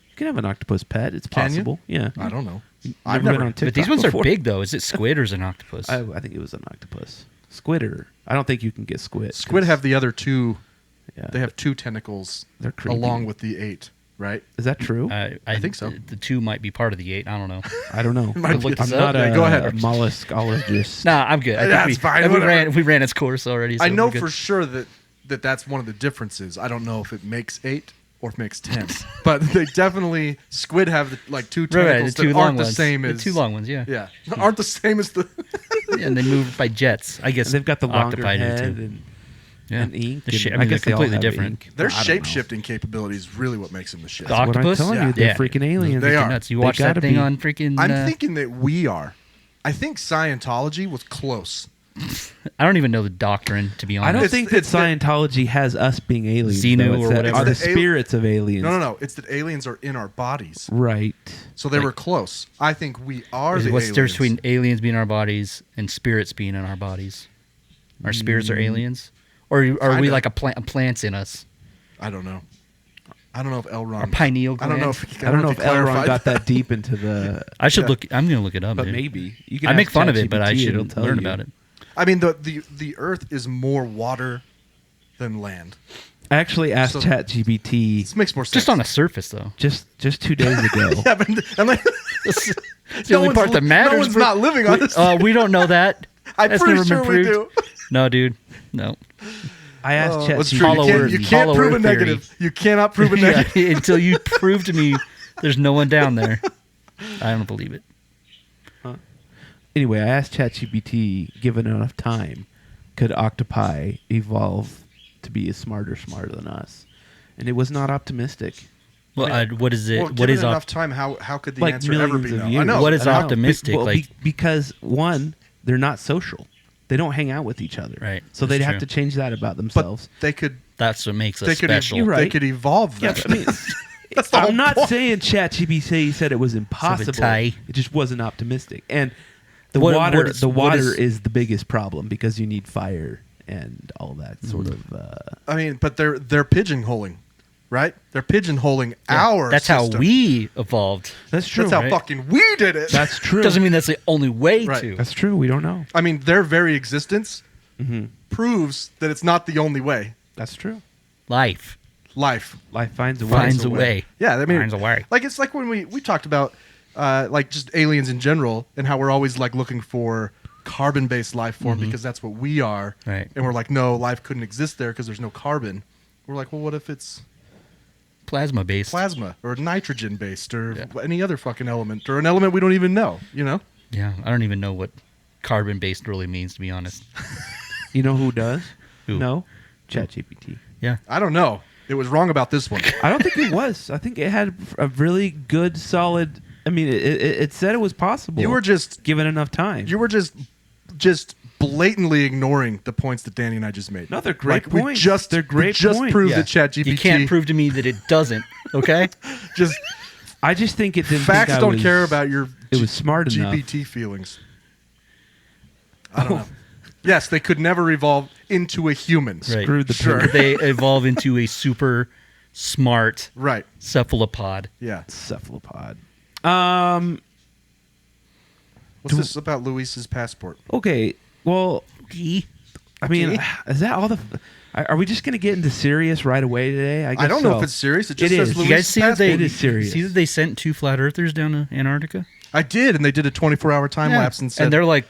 S7: You can have an octopus pet. It's
S8: Can you?
S7: possible. Yeah.
S8: I don't know.
S7: I've
S8: I've
S7: never
S8: never.
S7: been on TikTok
S9: But these ones
S7: before.
S9: are big, though. Is it squid or is it an octopus?
S7: I think it was an octopus. Squid I don't think you can get squid.
S8: Squid
S7: 'cause-
S8: have the other two.
S7: Yeah.
S8: They have 2 tentacles
S7: They're creepy.
S8: along with the 8, right?
S7: Is that true?
S9: I
S8: think so.
S9: The 2 might be part of the 8. I don't know.
S7: I don't know.
S8: Might be.
S7: I'm not
S8: Yeah,
S7: a
S8: go ahead.
S7: molluscologist.
S9: Nah, I'm good. I think
S8: That's fine, whatever.
S9: we ran its course already. So
S8: I know
S9: we're good.
S8: for sure that that's one of the differences. I don't know if it makes 8 or if it makes 10, but they definitely squid have like 2
S9: Right,
S8: tentacles
S9: the 2
S8: that
S9: long
S8: aren't the
S9: ones.
S8: same
S9: The
S8: as
S9: 2 long ones, yeah.
S8: Yeah, aren't the same as the.
S9: And they move by jets. I guess
S7: And they've got the longer
S9: octopi do,
S7: head
S9: too.
S7: and,
S9: Yeah.
S7: and ink.
S9: The shit-
S7: and
S9: I mean,
S7: guess
S9: they're
S7: they all
S9: completely
S7: have
S9: different.
S7: ink.
S8: Their
S7: I don't
S8: shape
S7: know.
S8: shifting capability is really what makes them the shit.
S9: The
S7: That's what I'm
S9: octopus?
S7: telling
S8: Yeah.
S7: you. They're
S9: Yeah.
S7: freaking aliens.
S8: They are.
S9: Nuts. You
S7: They
S9: watch that
S7: gotta
S9: thing
S7: be.
S9: on freaking.
S8: I'm thinking that we are. I think Scientology was close.
S9: I don't even know the doctrine, to be honest.
S7: I don't
S8: It's-
S7: think that
S8: it's the-
S7: Scientology has us being aliens.
S9: Xenu
S7: though. It's
S9: or
S7: that-
S9: whatever.
S7: Are the
S8: It's the
S7: spirits of aliens.
S8: No. It's that aliens are in our bodies,
S7: Right.
S8: so they
S9: Like-
S8: were close. I think we are the
S9: What's the difference
S8: aliens.
S9: between aliens being in our bodies and spirits being in our bodies? Our spirits are aliens? Or are we
S8: Kinda.
S9: like a plants in us?
S8: I don't know. I don't know if Elron.
S9: Our pineal
S8: I don't know
S9: gland?
S8: if.
S7: I don't know if
S8: he clarified
S7: Elron got that deep into the.
S9: I should
S8: Yeah.
S9: look. I'm going to look it up.
S7: But
S9: dude.
S7: maybe you can.
S9: I
S7: ask
S9: make fun of it, but I
S7: ChatGPT,
S9: should
S7: it'll tell
S9: learn
S7: you.
S9: about it.
S8: I mean, the Earth is more water than land.
S7: I actually asked
S8: So-
S7: ChatGPT
S8: This makes more sense.
S9: Just on a surface, though.
S7: just 2 days ago.
S8: Yeah, but I'm like,
S9: It's the
S8: no
S9: only
S8: one's
S9: part that
S8: li-
S9: matters.
S8: No one's
S9: bro.
S8: not living on this.
S9: We don't know that.
S8: I'm
S9: That's
S8: pretty
S9: never
S8: sure
S9: been
S8: we
S9: proved.
S8: do.
S9: No, dude. No.
S7: I asked
S8: That's
S7: ChatGPT.
S8: true.
S9: Hollow Earth.
S8: You can't
S9: Hollow
S8: prove a
S9: Earth theory.
S8: negative. You cannot prove a
S9: Yeah,
S8: negative.
S9: until you prove to me there's no one down there. I don't believe it.
S7: Anyway, I asked ChatGPT, given enough time, could octopi evolve to be smarter than us? And it was not optimistic.
S9: Well, what is it?
S8: Well,
S9: what
S8: given
S9: is
S8: enough time, how could the
S7: Like
S8: answer ever be
S7: millions of
S8: no?
S7: years.
S8: I know.
S9: What is
S8: I know.
S9: optimistic?
S7: Because one, they're not social. They don't hang out with each other.
S9: Right.
S7: So
S9: That's
S7: they'd have
S9: true.
S7: to change that about
S8: But
S7: themselves.
S8: they could.
S9: That's what makes us
S8: They could.
S9: special.
S7: You're right.
S8: They could evolve
S7: Yeah,
S8: that.
S7: I mean,
S8: That's the whole
S7: I'm not
S8: point.
S7: saying ChatGPT said it was impossible.
S9: Sabotage.
S7: It just wasn't optimistic. And the
S9: What
S7: water,
S9: is-
S7: the
S9: what
S7: water
S9: is-
S7: is the biggest problem because you need fire and all that sort of.
S8: I mean, but they're pigeonholing, right? They're pigeonholing our.
S9: That's
S8: system.
S9: how we evolved.
S7: That's true.
S8: That's how
S9: right?
S8: fucking we did it.
S7: That's true.
S9: Doesn't mean that's the only way
S8: Right.
S9: to.
S7: That's true. We don't know.
S8: I mean, their very existence
S7: Mm-hmm.
S8: proves that it's not the only way.
S7: That's true.
S9: Life
S8: Life.
S7: Life finds a way.
S9: finds a way.
S8: Yeah, I mean,
S9: Finds a way.
S8: like it's like when we talked about like just aliens in general and how we're always like looking for carbon-based life form because that's what we are.
S9: Right.
S8: And we're like, no, life couldn't exist there because there's no carbon. We're like, well, what if it's
S9: Plasma based.
S8: plasma or nitrogen-based or
S9: Yeah.
S8: any other fucking element or an element we don't even know? You know?
S9: Yeah, I don't even know what carbon based really means, to be honest.
S7: You know who does?
S9: Who?
S7: No, ChatGPT.
S9: Yeah.
S8: I don't know. It was wrong about this one.
S7: I don't think it was. I think it had a really good, solid. I mean, it said it was possible.
S8: You were just
S7: given enough time.
S8: you were just blatantly ignoring the points that Danny and I just made.
S7: No, they're great
S8: We
S7: points.
S8: just
S7: They're great
S8: we just
S7: points.
S8: proved
S9: Yeah.
S8: that ChatGPT.
S9: You can't prove to me that it doesn't, okay?
S8: just
S7: I just think it didn't.
S8: facts
S7: think I
S8: don't
S7: was-
S8: care about your
S7: It was smart enough.
S8: GPT feelings. I don't know. Yes, they could never evolve into a human.
S9: Right.
S7: Screwed the
S8: Sure.
S7: pig.
S9: They evolve into a super smart
S8: Right.
S9: cephalopod.
S8: Yeah.
S7: Cephalopod.
S8: What's this about Luis's passport?
S7: Okay. Well, I mean, is that all the? Are we just going to get into serious right away today? I guess
S8: I don't know
S7: so.
S8: if it's serious. It just
S7: It
S8: says
S7: is.
S9: You
S8: Luis's
S9: guys see that
S8: passport.
S9: they
S7: It is serious.
S9: see that they sent 2 flat earthers down to Antarctica?
S8: I did, and they did a 24-hour time lapse and said
S9: they're like,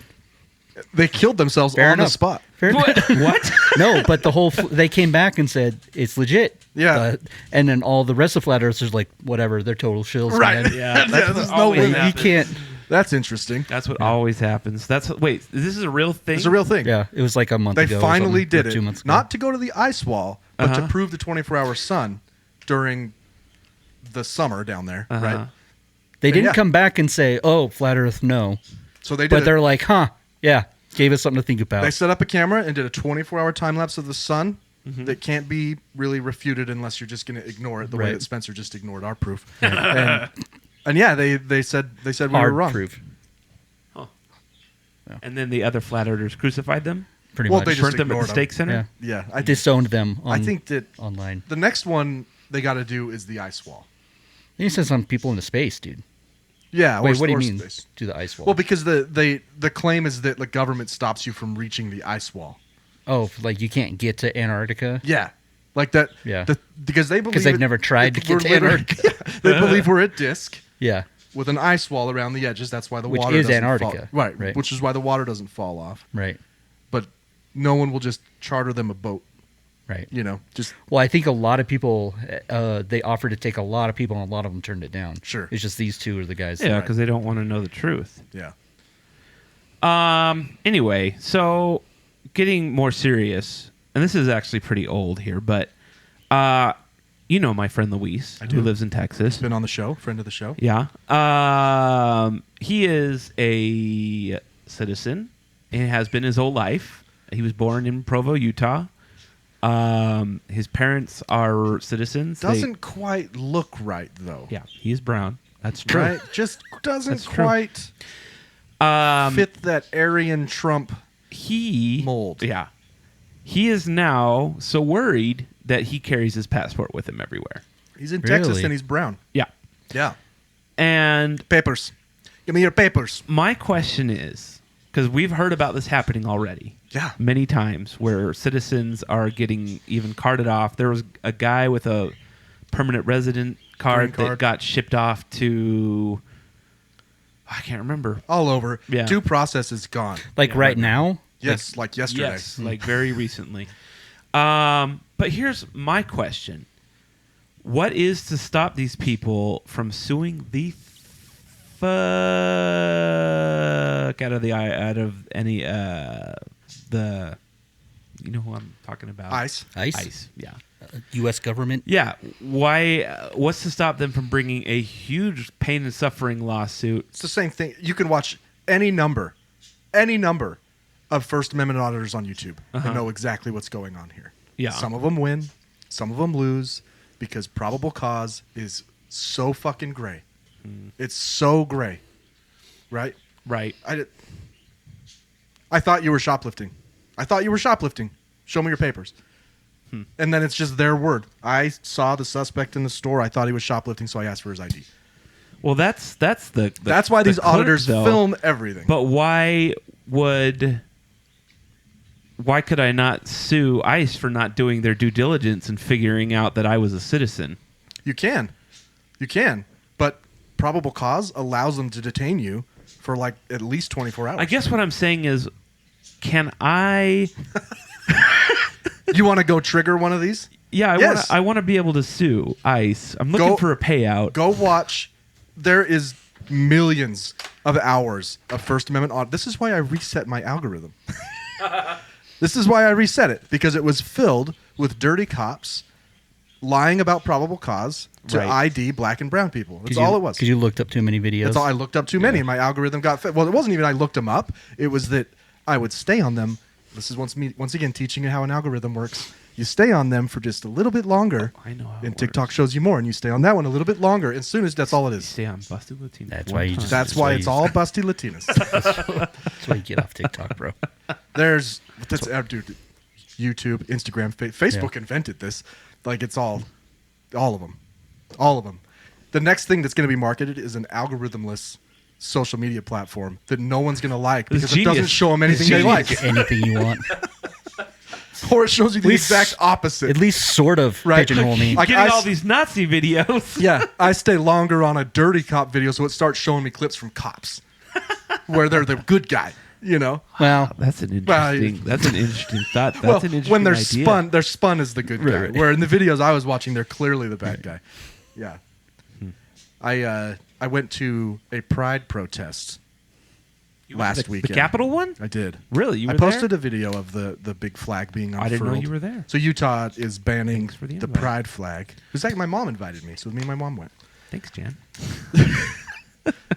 S8: they killed themselves
S9: fair
S8: on the
S9: enough.
S8: spot.
S9: Fair
S7: What?
S9: No, but the whole they came back and said it's legit.
S8: Yeah.
S9: And then all the rest of flat earthers like whatever, they're total shills.
S8: Right.
S9: Man.
S7: Yeah, that's
S8: there's
S7: what
S8: no
S7: always
S8: way
S9: You
S7: happens.
S9: can't.
S8: That's interesting.
S7: That's what always happens. That's wait. This is a real thing.
S8: It's a real thing.
S9: Yeah, it was like a month
S8: They
S9: ago. or
S8: finally
S9: something, or
S8: did
S9: 2
S8: it.
S9: months ago.
S8: Not to go to the ice wall, but to
S7: Uh-huh.
S8: prove the 24-hour sun during the summer down there,
S7: Uh-huh.
S8: right?
S9: They didn't
S8: yeah.
S9: come back and say, "Oh, flat Earth, no."
S8: So they did.
S9: But they're like, "Huh, yeah, gave us something to think about."
S8: They set up a camera and did a 24-hour time lapse of the sun that can't be really refuted unless you're just going to ignore it the way
S9: Right.
S8: that Spencer just ignored our proof. and yeah, they said we were
S9: Hard
S8: wrong.
S9: proof.
S7: And then the other flat earthers crucified them.
S9: pretty
S8: Well,
S9: much.
S8: they just
S7: Burnt them at
S8: ignored
S7: the steak center.
S8: Yeah,
S9: Disowned them.
S8: I think that
S9: online.
S8: the next one they got to do is the ice wall.
S9: He says some people into space, dude.
S8: Yeah.
S9: Wait, what do you
S8: or
S9: mean?
S8: space.
S9: Do the ice wall?
S8: Well, because the claim is that the government stops you from reaching the ice wall.
S9: oh, like you can't get to Antarctica.
S8: Yeah, like that.
S9: Yeah.
S8: Because they believe
S9: Because they've
S8: it-
S9: never tried to
S8: we're
S9: get to
S8: literally-
S9: Antarctica.
S8: They believe we're at disk
S9: Yeah.
S8: with an ice wall around the edges. That's why the
S9: Which
S8: water
S9: is
S8: doesn't
S9: Antarctica,
S8: fall. Right.
S9: right.
S8: Which is why the water doesn't fall off.
S9: Right.
S8: But no one will just charter them a boat.
S9: Right.
S8: You know, just
S9: Well, I think a lot of people they offered to take a lot of people, and a lot of them turned it down.
S8: Sure.
S9: It's just these two are the guys.
S7: Yeah, because they don't want to know the truth.
S8: yeah.
S7: Anyway, so getting more serious, and this is actually pretty old here, but you know my friend Luis,
S8: do.
S7: who lives in Texas.
S8: Been on the show, friend of the show.
S7: Yeah. He is a citizen and has been his whole life. He was born in Provo, Utah. His parents are citizens. They-
S8: Doesn't quite look right though.
S7: yeah, he is brown. That's true.
S8: Right? Just doesn't
S7: That's true.
S8: quite fit that Aryan Trump.
S7: He
S8: Mold.
S7: Yeah. He is now so worried that he carries his passport with him everywhere.
S8: He's in Texas
S9: Really?
S8: and he's brown.
S7: Yeah.
S8: Yeah.
S7: And
S8: Papers. Give me your papers.
S7: my question is, because we've heard about this happening already.
S8: Yeah.
S7: Many times where citizens are getting even carted off. There was a guy with a permanent resident card,
S8: Green card.
S7: that got shipped off to, I can't remember.
S8: All over.
S7: Yeah.
S8: Due process is gone.
S9: Like right now.
S8: Yes, like yesterday.
S7: Yes, like very recently. But here's my question. What is to stop these people from suing the fuck out of any the, you know who I'm talking about?
S8: Ice.
S7: Ice, yeah.
S9: U.S. government.
S7: Yeah, why what's to stop them from bringing a huge pain and suffering lawsuit?
S8: It's the same thing. You can watch any number of First Amendment auditors on YouTube and know exactly what's going on here.
S7: Yeah.
S8: Some of them win, some of them lose, because probable cause is so fucking gray. It's so gray, right?
S7: Right.
S8: I thought you were shoplifting. Show me your papers. And then it's just their word. I saw the suspect in the store. I thought he was shoplifting, so I asked for his ID.
S7: Well, that's the
S8: That's why
S7: the
S8: these
S7: clerk,
S8: auditors
S7: though.
S8: film everything.
S7: But why could I not sue ICE for not doing their due diligence and figuring out that I was a citizen?
S8: You can. But probable cause allows them to detain you for like at least 24 hours.
S7: I guess what I'm saying is, can I?
S8: You want to go trigger one of these?
S7: Yeah,
S8: Yes.
S7: I want to be able to sue ICE. I'm looking
S8: Go-
S7: for a payout.
S8: Go watch. There is millions of hours of First Amendment audit. This is why I reset my algorithm. This is why I reset it, because it was filled with dirty cops lying about probable cause to
S7: Right.
S8: ID black and brown people. That's all it was.
S9: Because you looked up too many videos.
S8: That's all. I looked up too many. My algorithm got fed. Well, it wasn't even I looked them up. It was that I would stay on them. This is once again teaching you how an algorithm works. You stay on them for just a little bit longer.
S7: I know how
S8: And
S7: it
S8: TikTok
S7: works.
S8: shows you more, and you stay on that one a little bit longer. And soon as that's all it is.
S7: Stay on Busted Latino.
S9: That's
S7: one
S9: why you
S7: time.
S9: just-
S8: That's why it's all busty Latinas.
S9: That's why you get off TikTok, bro.
S8: There's dude, YouTube, Instagram, Facebook invented this. Like it's all of them. The next thing that's going to be marketed is an algorithmless social media platform that no one's going to like because it doesn't
S7: genius.
S8: show them anything
S7: It's
S8: they
S7: genius.
S8: like,
S9: Anything you want.
S8: or it shows you the
S9: least-
S8: exact opposite.
S9: At least sort of
S8: Right.
S9: pigeonhole me.
S8: Like,
S7: Getting
S8: I
S7: all
S8: s-
S7: these Nazi videos.
S8: Yeah, I stay longer on a dirty cop video, so it starts showing me clips from cops where they're the good guy. You know,
S9: Well,
S7: That's an
S8: Well,
S7: interesting. That's an interesting thought. That's
S8: well,
S7: an interesting
S8: when they're
S7: idea.
S8: spun as the good guy.
S7: Right.
S8: Where in the videos I was watching, they're clearly the bad guy. Yeah, I went to a pride protest last weekend.
S7: The Capitol one?
S8: I did.
S7: Really? You
S8: I
S7: were
S8: posted
S7: there?
S8: a video of the big flag being unfurled.
S7: I didn't know you were there.
S8: So Utah is banning
S7: Thanks for the
S8: the
S7: invite.
S8: pride flag. It was like my mom invited me, so me and my mom went.
S7: Thanks, Jan.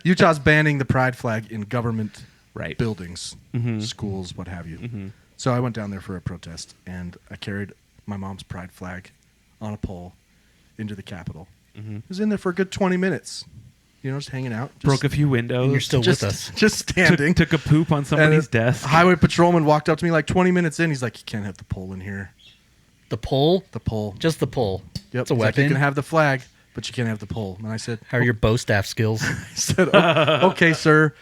S8: Utah's banning the pride flag in government
S7: Right.
S8: buildings, schools, what have you. So I went down there for a protest, and I carried my mom's pride flag on a pole into the Capitol. It was in there for a good 20 minutes. just hanging out. Just,
S7: Broke a few windows.
S9: And you're still
S8: just,
S9: with us.
S8: Just standing.
S7: Took a poop on somebody's
S8: And
S7: desk.
S8: Highway patrolman walked up to me like 20 minutes in. He's like, "You can't have the pole in here."
S9: The pole?
S8: The pole.
S9: Just the pole.
S8: Yep.
S9: It's a
S8: He's like,
S9: weapon.
S8: you can have the flag, but you can't have the pole. And I said,
S9: How are your bow staff skills?
S8: I said, okay, sir.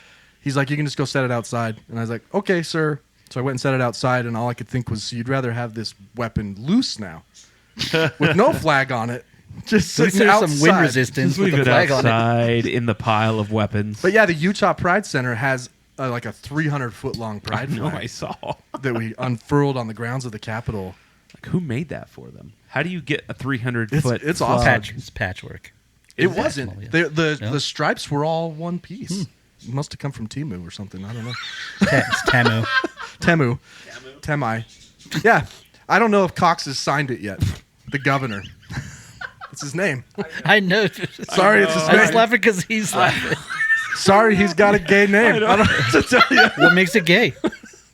S8: He's like, you can just go set it outside. And I was like, okay, sir. So I went and set it outside, and all I could think was, you'd rather have this weapon loose now with no flag on it, just
S9: At least
S8: sitting
S9: there's
S8: outside.
S9: some wind resistance
S7: Just
S9: with
S7: leave
S9: the
S7: it
S9: flag on it.
S7: outside in the pile of weapons.
S8: But yeah, the Utah Pride Center has like a 300-foot-long
S7: I
S8: pride
S7: know,
S8: flag
S7: I saw.
S8: that we unfurled on the grounds of the Capitol.
S7: Like, who made that for them? How do you get a 300-foot?
S8: It's awesome.
S9: It's patchwork.
S8: It
S9: Is
S8: wasn't.
S9: that-
S8: The
S9: No?
S8: the stripes were all one piece. It must have come from Temu or something. I don't know.
S9: It's Tamu.
S8: Temu. Temai. Yeah. I don't know if Cox has signed it yet. The governor. It's his name.
S9: I know.
S8: Sorry, it's his
S9: I was
S8: name.
S9: laughing because he's laughing.
S8: Sorry, he's got a gay name. I don't know what to tell you.
S9: What makes it gay?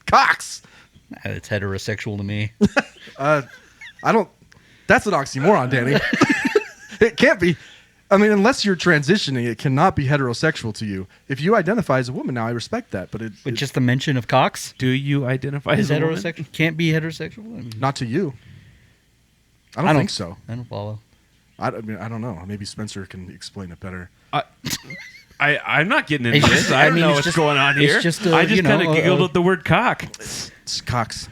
S8: Cox.
S9: It's heterosexual to me.
S8: I don't. That's an oxymoron, Danny. It can't be. I mean, unless you're transitioning, it cannot be heterosexual to you. If you identify as a woman now, I respect that, but
S9: With just the mention of Cox?
S7: Do you identify
S9: Is
S7: as a woman?
S9: heterosexual? Can't be heterosexual? I mean,
S8: not to you. I don't think so.
S9: I don't follow.
S8: I mean, I don't know. Maybe Spencer can explain it better.
S7: I'm not getting into
S9: It's
S7: this.
S9: just-
S7: I don't
S9: mean,
S7: know
S9: it's
S7: what's
S9: just-
S7: going on
S9: it's
S7: here.
S9: just
S7: I just kind of giggled
S9: a-
S7: at the word cock.
S8: It's Cox.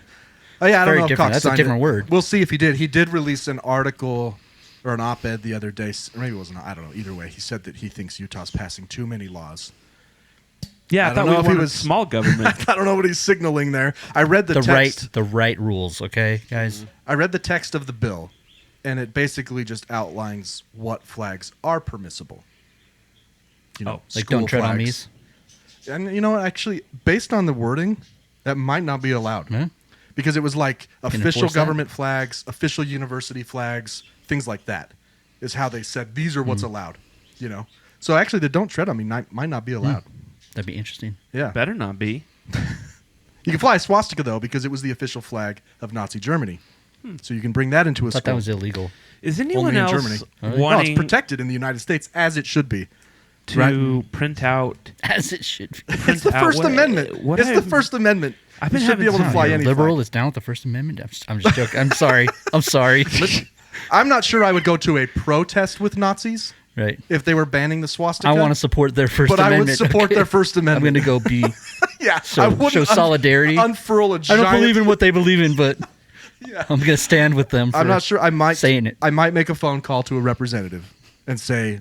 S8: Oh yeah, I don't
S9: Very
S8: know if
S9: different.
S8: Cox
S9: That's a
S8: signed
S9: different
S8: it.
S9: word.
S8: We'll see if he did. He did release an article or an op-ed the other day. Or maybe it wasn't. I don't know. Either way, he said that he thinks Utah's passing too many laws.
S7: Yeah, I
S8: I
S7: thought
S8: don't
S7: we
S8: know if he
S7: wanted
S8: was-
S7: small government.
S8: I don't know what he's signaling there. I read the text.
S9: the right rules, okay, guys?
S8: I read the text of the bill, and it basically just outlines what flags are permissible. You know,
S9: Like
S8: school
S9: don't tread on
S8: flags.
S9: me's.
S8: And you know what? Actually, based on the wording, that might not be allowed.
S9: Huh?
S8: Because it was like official
S9: enforce that?
S8: government flags, official university flags, things like that, is how they said these are what's allowed. You know, so actually, the "Don't Tread on Me" might not be allowed.
S9: That'd be interesting.
S8: Yeah,
S7: Better not be.
S8: you can fly a swastika though because it was the official flag of Nazi Germany. So you can bring that into a
S9: I thought
S8: school.
S9: that was illegal.
S7: Is anyone
S8: Only in
S7: else
S8: Germany. No, it's
S7: wanting
S8: protected in the United States as it should be.
S7: to
S8: Right.
S7: print out?
S9: As it should be.
S8: It's the
S7: out
S8: First
S7: what-
S8: Amendment.
S7: what
S8: It's the
S7: I've-
S8: First Amendment.
S7: I've been
S8: you should be
S7: having
S8: able to
S7: time.
S8: fly
S9: You're
S8: any
S9: liberal
S8: flag.
S9: that's down with the First Amendment. I'm just joking. I'm sorry. I'm sorry.
S8: I'm not sure I would go to a protest with Nazis
S9: Right.
S8: if they were banning the swastika.
S9: I want to support their First
S8: but
S9: Amendment.
S8: I would support
S9: okay?
S8: their First
S9: I'm
S8: Amendment.
S9: going to go be.
S8: Yeah,
S9: show-
S8: I wouldn't
S9: show solidarity.
S8: Unfurl a
S9: I
S8: giant.
S9: don't believe in what they believe in, but I'm going to stand with them. For
S8: I'm not sure. I might
S9: saying it.
S8: I might make a phone call to a representative and say,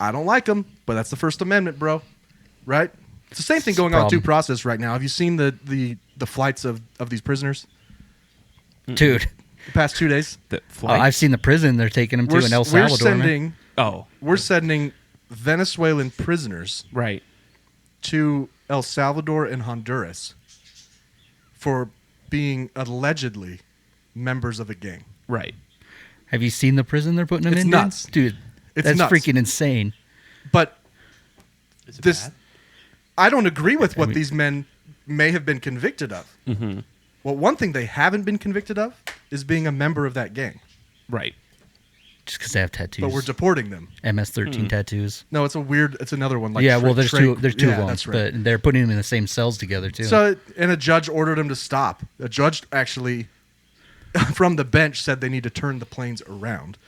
S8: I don't like them, but that's the First Amendment, bro. Right? It's the same thing going on with
S9: problem.
S8: due process right now. Have you seen the flights of these prisoners
S9: Dude,
S8: the past 2 days?
S7: The flight?
S9: I've seen the prison they're taking them to in El Salvador. man.
S8: We're sending Venezuelan prisoners
S7: Right.
S8: to El Salvador and Honduras for being allegedly members of a gang.
S7: Right.
S9: Have you seen the prison they're putting them
S8: It's
S9: in?
S8: nuts.
S9: Dude.
S8: It's
S9: That's
S8: nuts.
S9: freaking insane.
S8: But
S7: Is it
S8: this,
S7: bad?
S8: I don't agree with what
S9: mean-
S8: these men may have been convicted of.
S7: Mm-hmm.
S8: Well, one thing they haven't been convicted of is being a member of that gang.
S7: Right.
S9: Just because they have tattoos.
S8: But we're deporting them.
S9: MS-13 tattoos.
S8: No, it's it's another one. Like
S9: Yeah, well, there's two.
S8: Trey-
S9: There's two
S8: yeah,
S9: of them,
S8: That's right.
S9: but they're putting them in the same cells together too.
S8: So, and a judge ordered him to stop. A judge actually, from the bench, said they need to turn the planes around.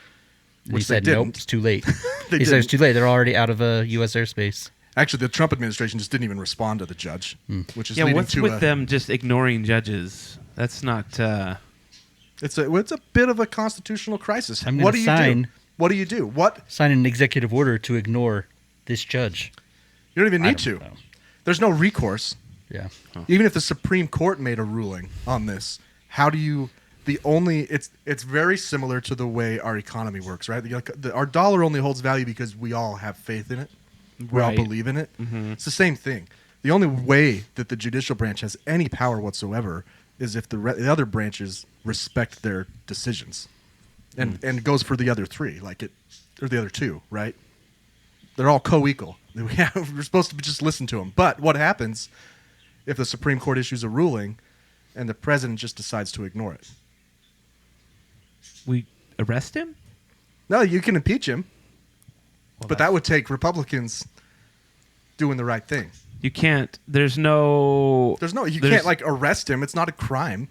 S9: And he
S8: which they
S9: said, "Nope,
S8: didn't.
S9: it's too late."
S8: They
S9: He said it's
S8: didn't.
S9: too late. They're already out of U.S. airspace.
S8: Actually, the Trump administration just didn't even respond to the judge, which is
S7: Yeah,
S8: leading
S7: what's
S8: to
S7: with them just ignoring judges? That's not...
S8: It's a bit of a constitutional crisis.
S9: I'm
S8: What
S9: gonna
S8: do you
S9: sign-
S8: do? What do you do? What
S9: Sign an executive order to ignore this judge.
S8: you don't even
S9: I
S8: need
S9: don't
S8: to.
S9: know.
S8: There's no recourse.
S9: Yeah.
S8: Even if the Supreme Court made a ruling on this, how do you? It's very similar to the way our economy works, right? Our dollar only holds value because we all have faith in it. We all
S7: Right.
S8: believe in it. It's the same thing. The only way that the judicial branch has any power whatsoever is if the other branches respect their decisions, and it goes for the other three, or the other two, right? They're all co-equal. We're supposed to just listen to them. But what happens if the Supreme Court issues a ruling and the president just decides to ignore it?
S7: We arrest him?
S8: No, you can impeach him, but that would take Republicans doing the right thing.
S7: You can't. There's no.
S8: You can't like arrest him. It's not a crime.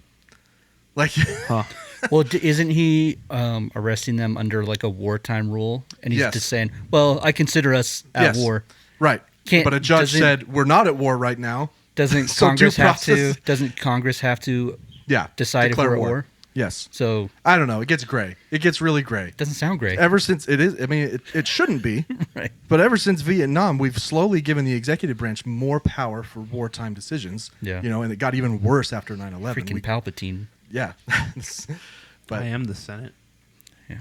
S8: Like,
S9: Well, isn't he arresting them under like a wartime rule? And he's
S8: Yes.
S9: just saying, "Well, I consider us at
S8: yes,
S9: war."
S8: right?
S9: Can't-
S8: But a judge
S9: doesn't-
S8: said we're not at war right now.
S9: Doesn't
S8: So
S9: Congress
S8: due
S9: have to?
S8: process-
S9: Doesn't Congress have to
S8: Yeah,
S9: decide if
S8: declare
S9: we're at war?
S8: Yes.
S9: So
S8: I don't know. It gets gray. It gets really gray.
S9: it doesn't sound great.
S8: Ever since it is, I mean, it shouldn't be.
S9: Right.
S8: But ever since Vietnam, we've slowly given the executive branch more power for wartime decisions.
S9: Yeah.
S8: You know, and it got even worse after 9/11.
S9: Freaking Palpatine.
S8: Yeah. But
S7: I am the Senate.
S9: Yeah.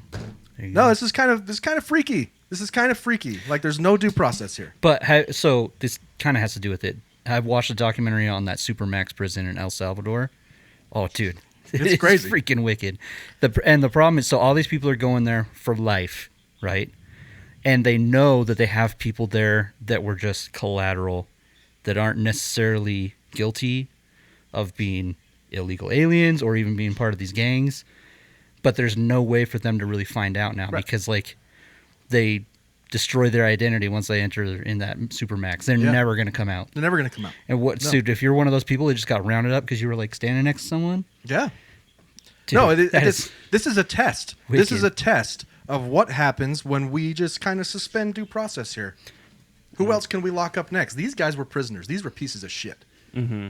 S9: There you
S8: no,
S9: go.
S8: this is kind of freaky. This is kind of freaky. Like, there's no due process here.
S9: But so this kind of has to do with it. I've watched a documentary on that Supermax prison in El Salvador. Oh, dude,
S8: It's crazy.
S9: freaking wicked. And the problem is, so all these people are going there for life, right? And they know that they have people there that were just collateral, that aren't necessarily guilty of being illegal aliens or even being part of these gangs. But there's no way for them to really find out now because, like, they destroy their identity once they enter in that Supermax. They're never going to come out.
S8: They're never going to come out.
S9: And what, dude, if you're one of those people that just got rounded up because you were, like, standing next to someone?
S8: Yeah.
S9: Dude,
S8: No,
S9: this
S8: this is a test. This is
S9: wicked.
S8: a test of what happens when we just kind of suspend due process here. Who else can we lock up next? These guys were prisoners. These were pieces of shit. Mm-hmm.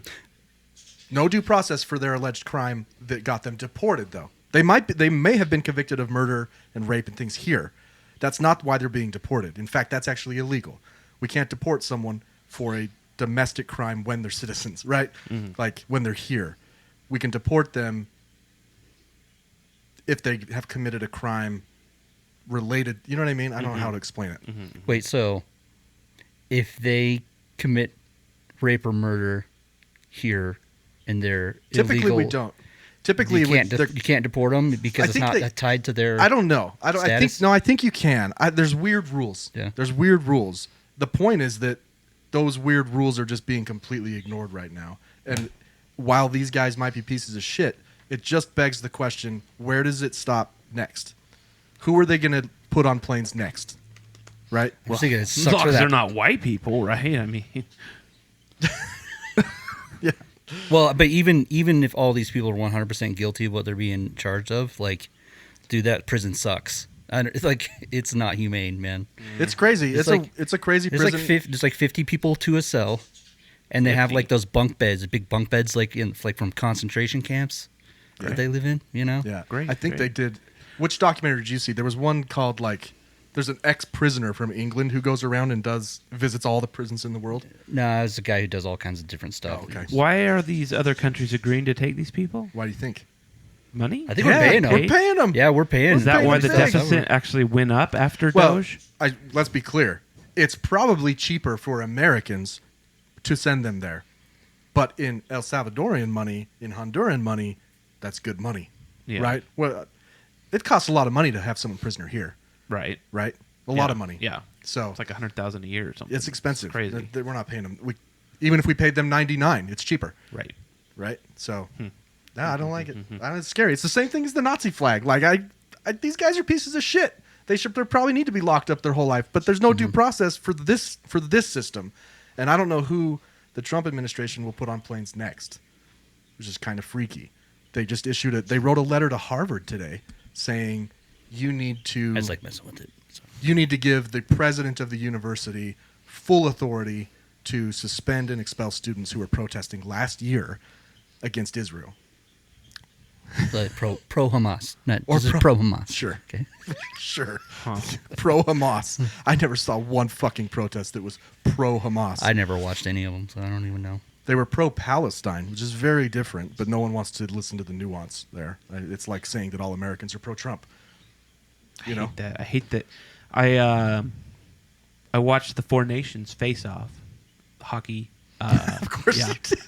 S8: No due process for their alleged crime that got them deported, though. They may have been convicted of murder and rape and things here. That's not why they're being deported. In fact, that's actually illegal. We can't deport someone for a domestic crime when they're citizens, right? Mm-hmm. Like when they're here. We can deport them if they have committed a crime related. You know what I mean? I don't know how to explain it.
S7: Mm-hmm.
S9: Wait, so if they commit rape or murder here and they're
S8: Typically,
S9: illegal,
S8: we don't. Typically,
S9: you can't deport them because
S8: I
S9: it's
S8: think
S9: not tied to their.
S8: I don't know. I think
S9: status?
S8: no. I think you can. There's weird rules.
S9: Yeah.
S8: There's weird rules. The point is that those weird rules are just being completely ignored right now. And while these guys might be pieces of shit, it just begs the question: where does it stop next? Who are they going to put on planes next? Right?
S9: I was thinking it
S7: As
S9: sucks
S7: long
S9: for
S7: as
S9: that.
S7: they're not white people, right? I mean,
S8: Yeah.
S9: Well, but even if all these people are 100% guilty of what they're being charged of, like, dude, that prison sucks. It's not humane, man.
S8: It's crazy. It's a crazy
S9: There's
S8: prison.
S9: there's like 50 people to a cell, and they have like those bunk beds, big bunk beds, like from concentration camps that they live in. You know?
S8: Yeah,
S7: Great,
S8: I think
S7: great.
S8: they did. Which documentary did you see? There was one called like. There's an ex-prisoner from England who goes around and visits all the prisons in the world.
S9: No, it's a guy who does all kinds of different stuff.
S8: Oh, okay.
S7: why are these other countries agreeing to take these people?
S8: Why do you think?
S7: Money?
S9: I think we're paying them.
S8: We're paying them.
S9: Yeah, we're paying.
S7: Is that
S8: paying
S7: why the
S8: them.
S7: deficit actually went up after
S8: Well,
S7: Doge?
S8: let's be clear. It's probably cheaper for Americans to send them there, but in El Salvadorian money, in Honduran money, that's good money,
S7: Yeah.
S8: right? Well, it costs a lot of money to have someone prisoner here,
S7: Right.
S8: right? A lot of money.
S7: Yeah.
S8: So
S7: It's like $100,000 a year or something.
S8: it's expensive.
S7: Crazy.
S8: We're not paying them. Even if we paid them $99, it's cheaper.
S7: Right.
S8: Right? So, I don't like it. It's scary. It's the same thing as the Nazi flag. Like, these guys are pieces of shit. They probably need to be locked up their whole life, but there's no due process for this system. And I don't know who the Trump administration will put on planes next, which is kind of freaky. They just they wrote a letter to Harvard today saying you need to
S9: I just like messing with it. So.
S8: you need to give the president of the university full authority to suspend and expel students who were protesting last year against Israel.
S9: Like pro Hamas.
S8: Or
S9: This is pro Hamas.
S8: Sure.
S9: Okay.
S8: Sure. Pro Hamas. I never saw one fucking protest that was pro Hamas.
S9: I never watched any of them, so I don't even know.
S8: They were pro Palestine, which is very different, but no one wants to listen to the nuance there. It's like saying that all Americans are pro Trump. You know?
S7: I hate that. I watched the Four Nations face off hockey.
S8: Of course
S7: yeah.
S8: you did.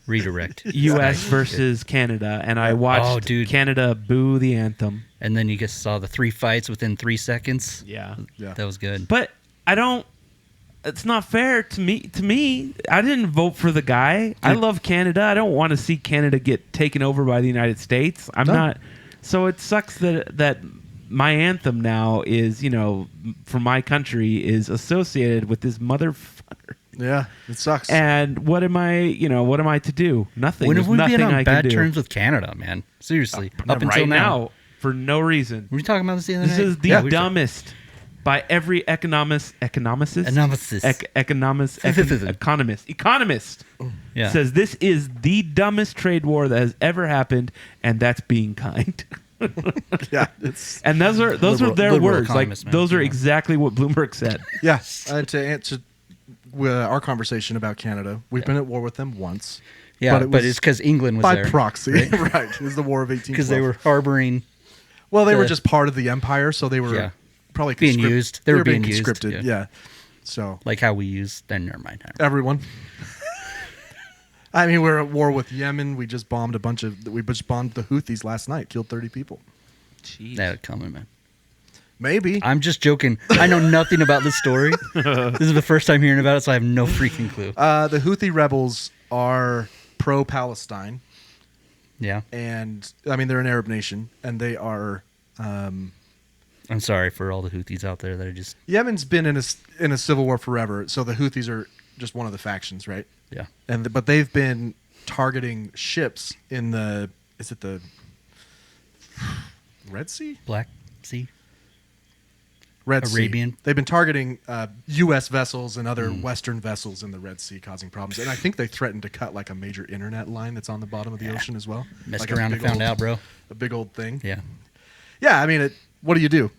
S9: Redirect.
S7: U.S. versus Canada, and I watched Canada boo the anthem.
S9: And then you just saw the 3 fights within 3 seconds.
S7: Yeah.
S8: Yeah.
S9: That was good.
S7: But I don't. It's not fair to me. I didn't vote for the guy. I love Canada. I don't want to see Canada get taken over by the United States. I'm not. So it sucks that my anthem now is, for my country is associated with this motherfucker.
S8: Yeah, it sucks.
S7: And what am I to do? Nothing.
S9: When have
S7: There's
S9: we
S7: nothing
S9: been on
S7: I can
S9: bad
S7: do.
S9: terms with Canada, man? Seriously, up
S7: Right
S9: until now.
S7: for no reason.
S9: Were we talking about this the other
S7: This
S9: night?
S7: is the
S9: Yeah, we were
S7: dumbest by every economist. Economist
S9: Yeah.
S7: says this is the dumbest trade war that has ever happened, and that's being kind.
S8: Yeah, it's
S7: And those are
S9: Liberal-
S7: their
S9: liberal
S7: words. Like
S9: economists, man.
S7: those are
S9: Yeah.
S7: exactly what Bloomberg said.
S8: yeah. To answer our conversation about Canada, we've been at war with them once.
S9: Yeah,
S8: but
S9: but it's because England was
S8: by
S9: there.
S8: proxy, right? It was the War of 1812.
S9: Because they were harboring.
S8: well, they were
S9: the-
S8: just part of the empire, so they were
S9: Yeah.
S8: probably
S9: Being used. They were being used,
S8: conscripted.
S9: yeah.
S8: Yeah. So
S9: Like how we use. Then never mind.
S8: everyone. I mean, we're at war with Yemen. We just bombed the Houthis last night. Killed 30 people.
S7: Jeez.
S9: That coming, man.
S8: Maybe.
S9: I'm just joking. I know nothing about this story. This is the first time hearing about it, so I have no freaking clue.
S8: The Houthi rebels are pro-Palestine,
S9: Yeah.
S8: and I mean they're an Arab nation, and they are.
S9: I'm sorry for all the Houthis out there that are just.
S8: Yemen's been in a civil war forever, so the Houthis are just one of the factions, right?
S9: Yeah.
S8: But they've been targeting ships in the Red Sea?
S9: Black Sea.
S8: Red
S9: Arabian.
S8: Sea. They've been targeting U.S. vessels and other Western vessels in the Red Sea, causing problems. And I think they threatened to cut like a major internet line that's on the bottom of the ocean as well.
S9: Messed
S8: Like a
S9: around and
S8: big
S9: found
S8: old-
S9: out, bro.
S8: A big old thing.
S9: Yeah.
S8: Yeah, I mean, what do you do?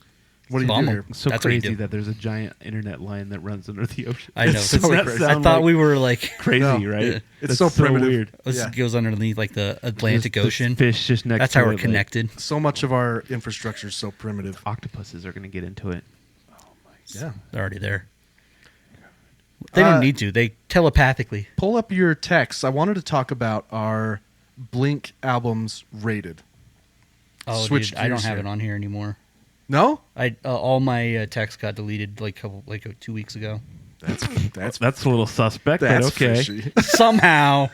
S8: What do you
S9: Bomb
S8: do
S9: 'em.
S8: here?
S7: It's so
S9: That's what you
S7: crazy
S9: do.
S7: that there's a giant internet line that runs under the ocean.
S9: I know.
S8: It's so
S7: Doesn't that
S8: crazy.
S9: I
S7: sound
S9: thought
S7: like
S9: we were like.
S7: crazy,
S8: No.
S7: right?
S9: Yeah.
S8: It's
S7: That's
S8: so primitive.
S7: weird.
S9: This
S8: Yeah.
S9: goes underneath like the Atlantic
S7: Just
S9: Ocean.
S7: fish just next
S9: That's
S7: to
S9: how we're
S7: it, like,
S9: connected.
S8: So much of our infrastructure is so primitive.
S7: octopuses are going to get into it.
S8: Yeah.
S9: They're already there. They don't need to. They telepathically.
S8: Pull up your texts. I wanted to talk about our Blink albums rated.
S9: Oh,
S8: Switch
S9: dude, I don't
S8: gears
S9: have
S8: here.
S9: it on here anymore.
S8: No?
S9: I all my texts got deleted like 2 weeks ago.
S8: That's
S7: A little suspect, but okay.
S8: fishy.
S9: Somehow.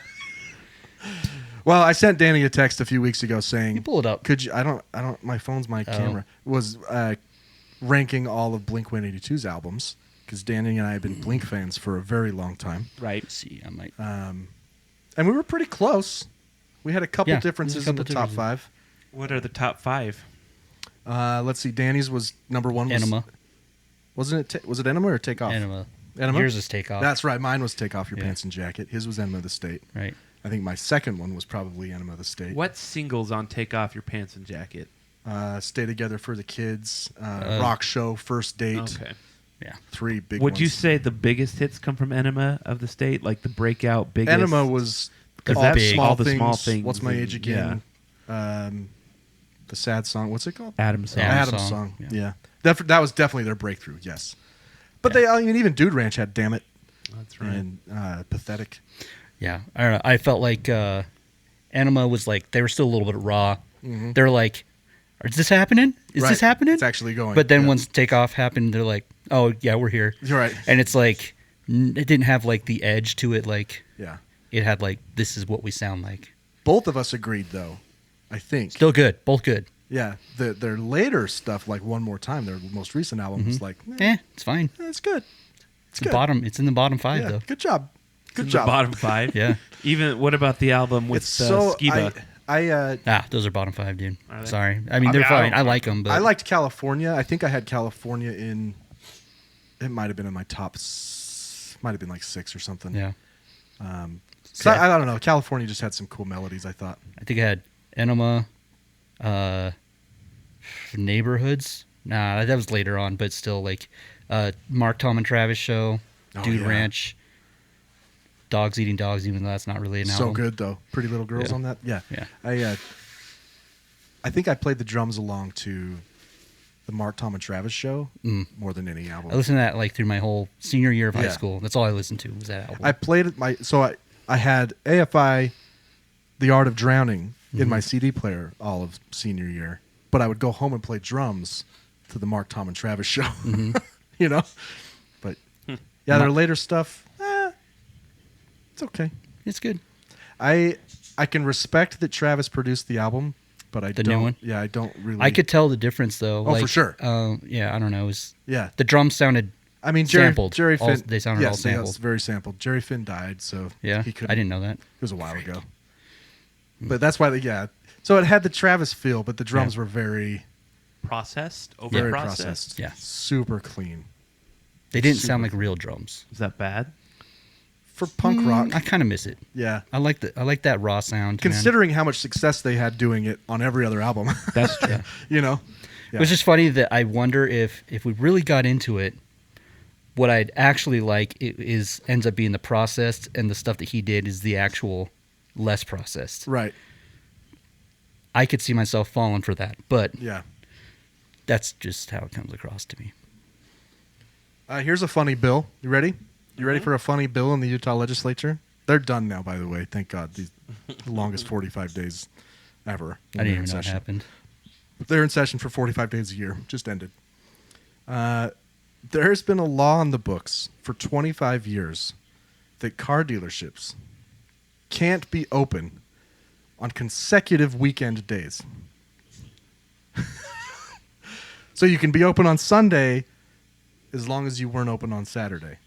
S8: Well, I sent Danny a text a few weeks ago saying,
S9: You pull it up.
S8: Could you? I don't. My phone's my camera. Was ranking all of Blink 182's albums because Danny and I have been Blink fans for a very long time,
S7: Right.
S9: Let's see, I might.
S8: and we were pretty close. We had a couple
S9: Yeah,
S8: differences
S9: there's a
S8: in the
S9: couple
S8: top
S9: differences.
S8: five.
S7: What are the top 5?
S8: Let's see. Danny's was number one.
S9: Enema.
S8: Wasn't it? Was it Enema or Takeoff?
S9: Enema.
S8: Enema?
S9: Yours is Takeoff.
S8: That's right. Mine was Take Off Your
S9: Yeah.
S8: Pants and Jacket. His was Enema of the State.
S9: right.
S8: I think my second one was probably Enema of the State.
S7: What singles on Take Off Your Pants and Jacket?
S8: Stay Together for the Kids, Rock Show, First Date.
S7: Okay.
S9: Yeah.
S8: 3 big
S7: Would
S8: ones.
S7: you say the biggest hits come from Enema of the State? Like the breakout biggest?
S8: Enema was
S7: 'Cause
S8: all
S7: that's
S8: the
S7: big.
S8: small
S7: All the
S8: things.
S7: small things
S8: What's My
S7: and-
S8: Age Again? The sad song. What's it called?
S7: Adam's song.
S9: Adam's
S8: Adam's
S9: Song,
S8: song.
S9: yeah.
S8: Yeah. That was definitely their breakthrough. Yes. But they, I mean, even Dude Ranch had Damn It
S7: That's right.
S8: and Pathetic.
S9: Yeah. I don't know. I felt like Enema was like, they were still a little bit raw. They were like, is this happening? Is
S8: Right.
S9: this happening?
S8: It's actually going.
S9: But then
S8: Yeah.
S9: once Takeoff happened, they're like, oh, yeah, we're here.
S8: You're right.
S9: And it's like, it didn't have like the edge to it. Like,
S8: Yeah.
S9: it had like, this is what we sound like.
S8: Both of us agreed, though. I think.
S9: Still good. Both good.
S8: Yeah. Their later stuff, like One More Time, their most recent album, was like,
S9: It's fine.
S8: it's good. It's
S9: The
S8: good.
S9: bottom. It's in the bottom 5
S8: Yeah.
S9: though.
S8: Good job. Good
S7: In
S8: job.
S7: the bottom 5.
S9: Yeah.
S7: Even what about the album with
S8: It's so.
S7: Skiba?
S9: Those are bottom 5, dude.
S7: Are they?
S9: Sorry. I mean, they're
S7: I
S9: fine.
S7: don't-
S9: I like them, but
S8: I liked California. I think I had California in. It might have been in my top. Might have been like 6 or something.
S9: yeah.
S8: So I don't know. California just had some cool melodies. I thought.
S9: I think I had Enema, Neighborhoods. Nah, that was later on, but still like Mark, Tom, and Travis show,
S8: Oh,
S9: Dude
S8: yeah.
S9: Ranch, Dogs Eating Dogs, even though that's not really an
S8: So
S9: album.
S8: good though. Pretty Little Girls
S9: Yeah.
S8: on that. Yeah.
S9: Yeah.
S8: I think I played the drums along to the Mark, Tom, and Travis show more than any album.
S9: I listened to that like through my whole senior year of high
S8: Yeah.
S9: school. That's all I listened to was that album.
S8: I played it. I had AFI, The Art of Drowning, in my CD player all of senior year. But I would go home and play drums to the Mark, Tom, and Travis show. You know. But yeah, their later stuff, it's okay.
S9: It's good.
S8: I can respect that Travis produced the album, but I
S9: The
S8: don't.
S9: new one?
S8: Yeah, I don't really.
S9: I could tell the difference though.
S8: Oh, for sure.
S9: Yeah, I don't know. It was,
S8: Yeah.
S9: the drums sounded.
S8: I mean, Jerry
S9: sampled.
S8: Jerry
S9: All-
S8: Finn.
S9: they sounded all
S8: yes,
S9: sampled.
S8: Yes, very sampled. Jerry Finn died, so
S9: Yeah,
S8: he couldn't.
S9: I didn't know that.
S8: It was a while ago. But that's why, So it had the Travis feel, but the drums were very,
S7: Processed?
S8: very
S7: Over
S8: processed.
S9: Yeah.
S8: Super clean.
S9: They didn't sound like real drums.
S7: Is that bad?
S8: For punk rock,
S9: I kind of miss it.
S8: yeah.
S9: I like that raw sound. man.
S8: Considering how much success they had doing it on every other album,
S7: That's true.
S8: you know?
S9: It was just funny that I wonder if we really got into it, what I'd actually like ends up being the processed, and the stuff that he did is the actual less processed.
S8: Right.
S9: I could see myself falling for that, but
S8: Yeah.
S9: that's just how it comes across to me.
S8: Here's a funny bill. You ready? You ready for a funny bill in the Utah legislature? They're done now, by the way. Thank God. The longest 45 days ever.
S9: I didn't even know what happened.
S8: They're in session for 45 days a year. Just ended. There's been a law on the books for 25 years that car dealerships can't be open on consecutive weekend days. So you can be open on Sunday as long as you weren't open on Saturday.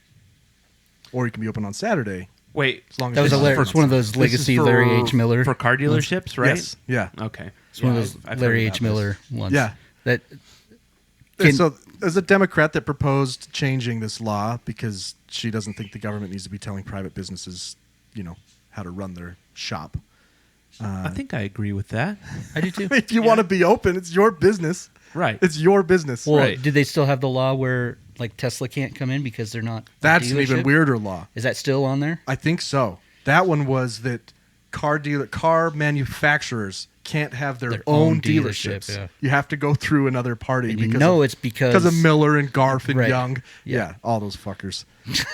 S8: Or you can be open on Saturday
S7: Wait,
S8: as long as
S9: That was
S8: you're not
S9: it's one of
S8: open on
S9: those
S7: this is
S9: legacy
S7: for-
S9: Larry H. Miller.
S7: for car dealerships, right?
S8: Yes. Yeah.
S7: Okay.
S9: It's one of those
S7: I've
S9: Larry
S7: heard
S9: H.
S7: about
S9: Miller ones.
S8: Yeah.
S9: That
S8: And
S9: Can-
S8: so there's a Democrat that proposed changing this law because she doesn't think the government needs to be telling private businesses, how to run their shop.
S7: I think I agree with that.
S9: I do too.
S8: If you want to be open, it's your business.
S7: Right.
S8: It's your business.
S9: Well,
S7: Right.
S9: did they still have the law where like Tesla can't come in because they're not? a
S8: That's an even
S9: dealership?
S8: weirder law.
S9: Is that still on there?
S8: I think so. That one was that car manufacturers can't have their own dealerships.
S9: yeah.
S8: You have to go through another party
S9: And you
S8: because
S9: know
S8: of,
S9: it's because
S8: of Miller and Garf and
S9: Right.
S8: Young.
S9: Yeah.
S8: Yeah, all those fuckers.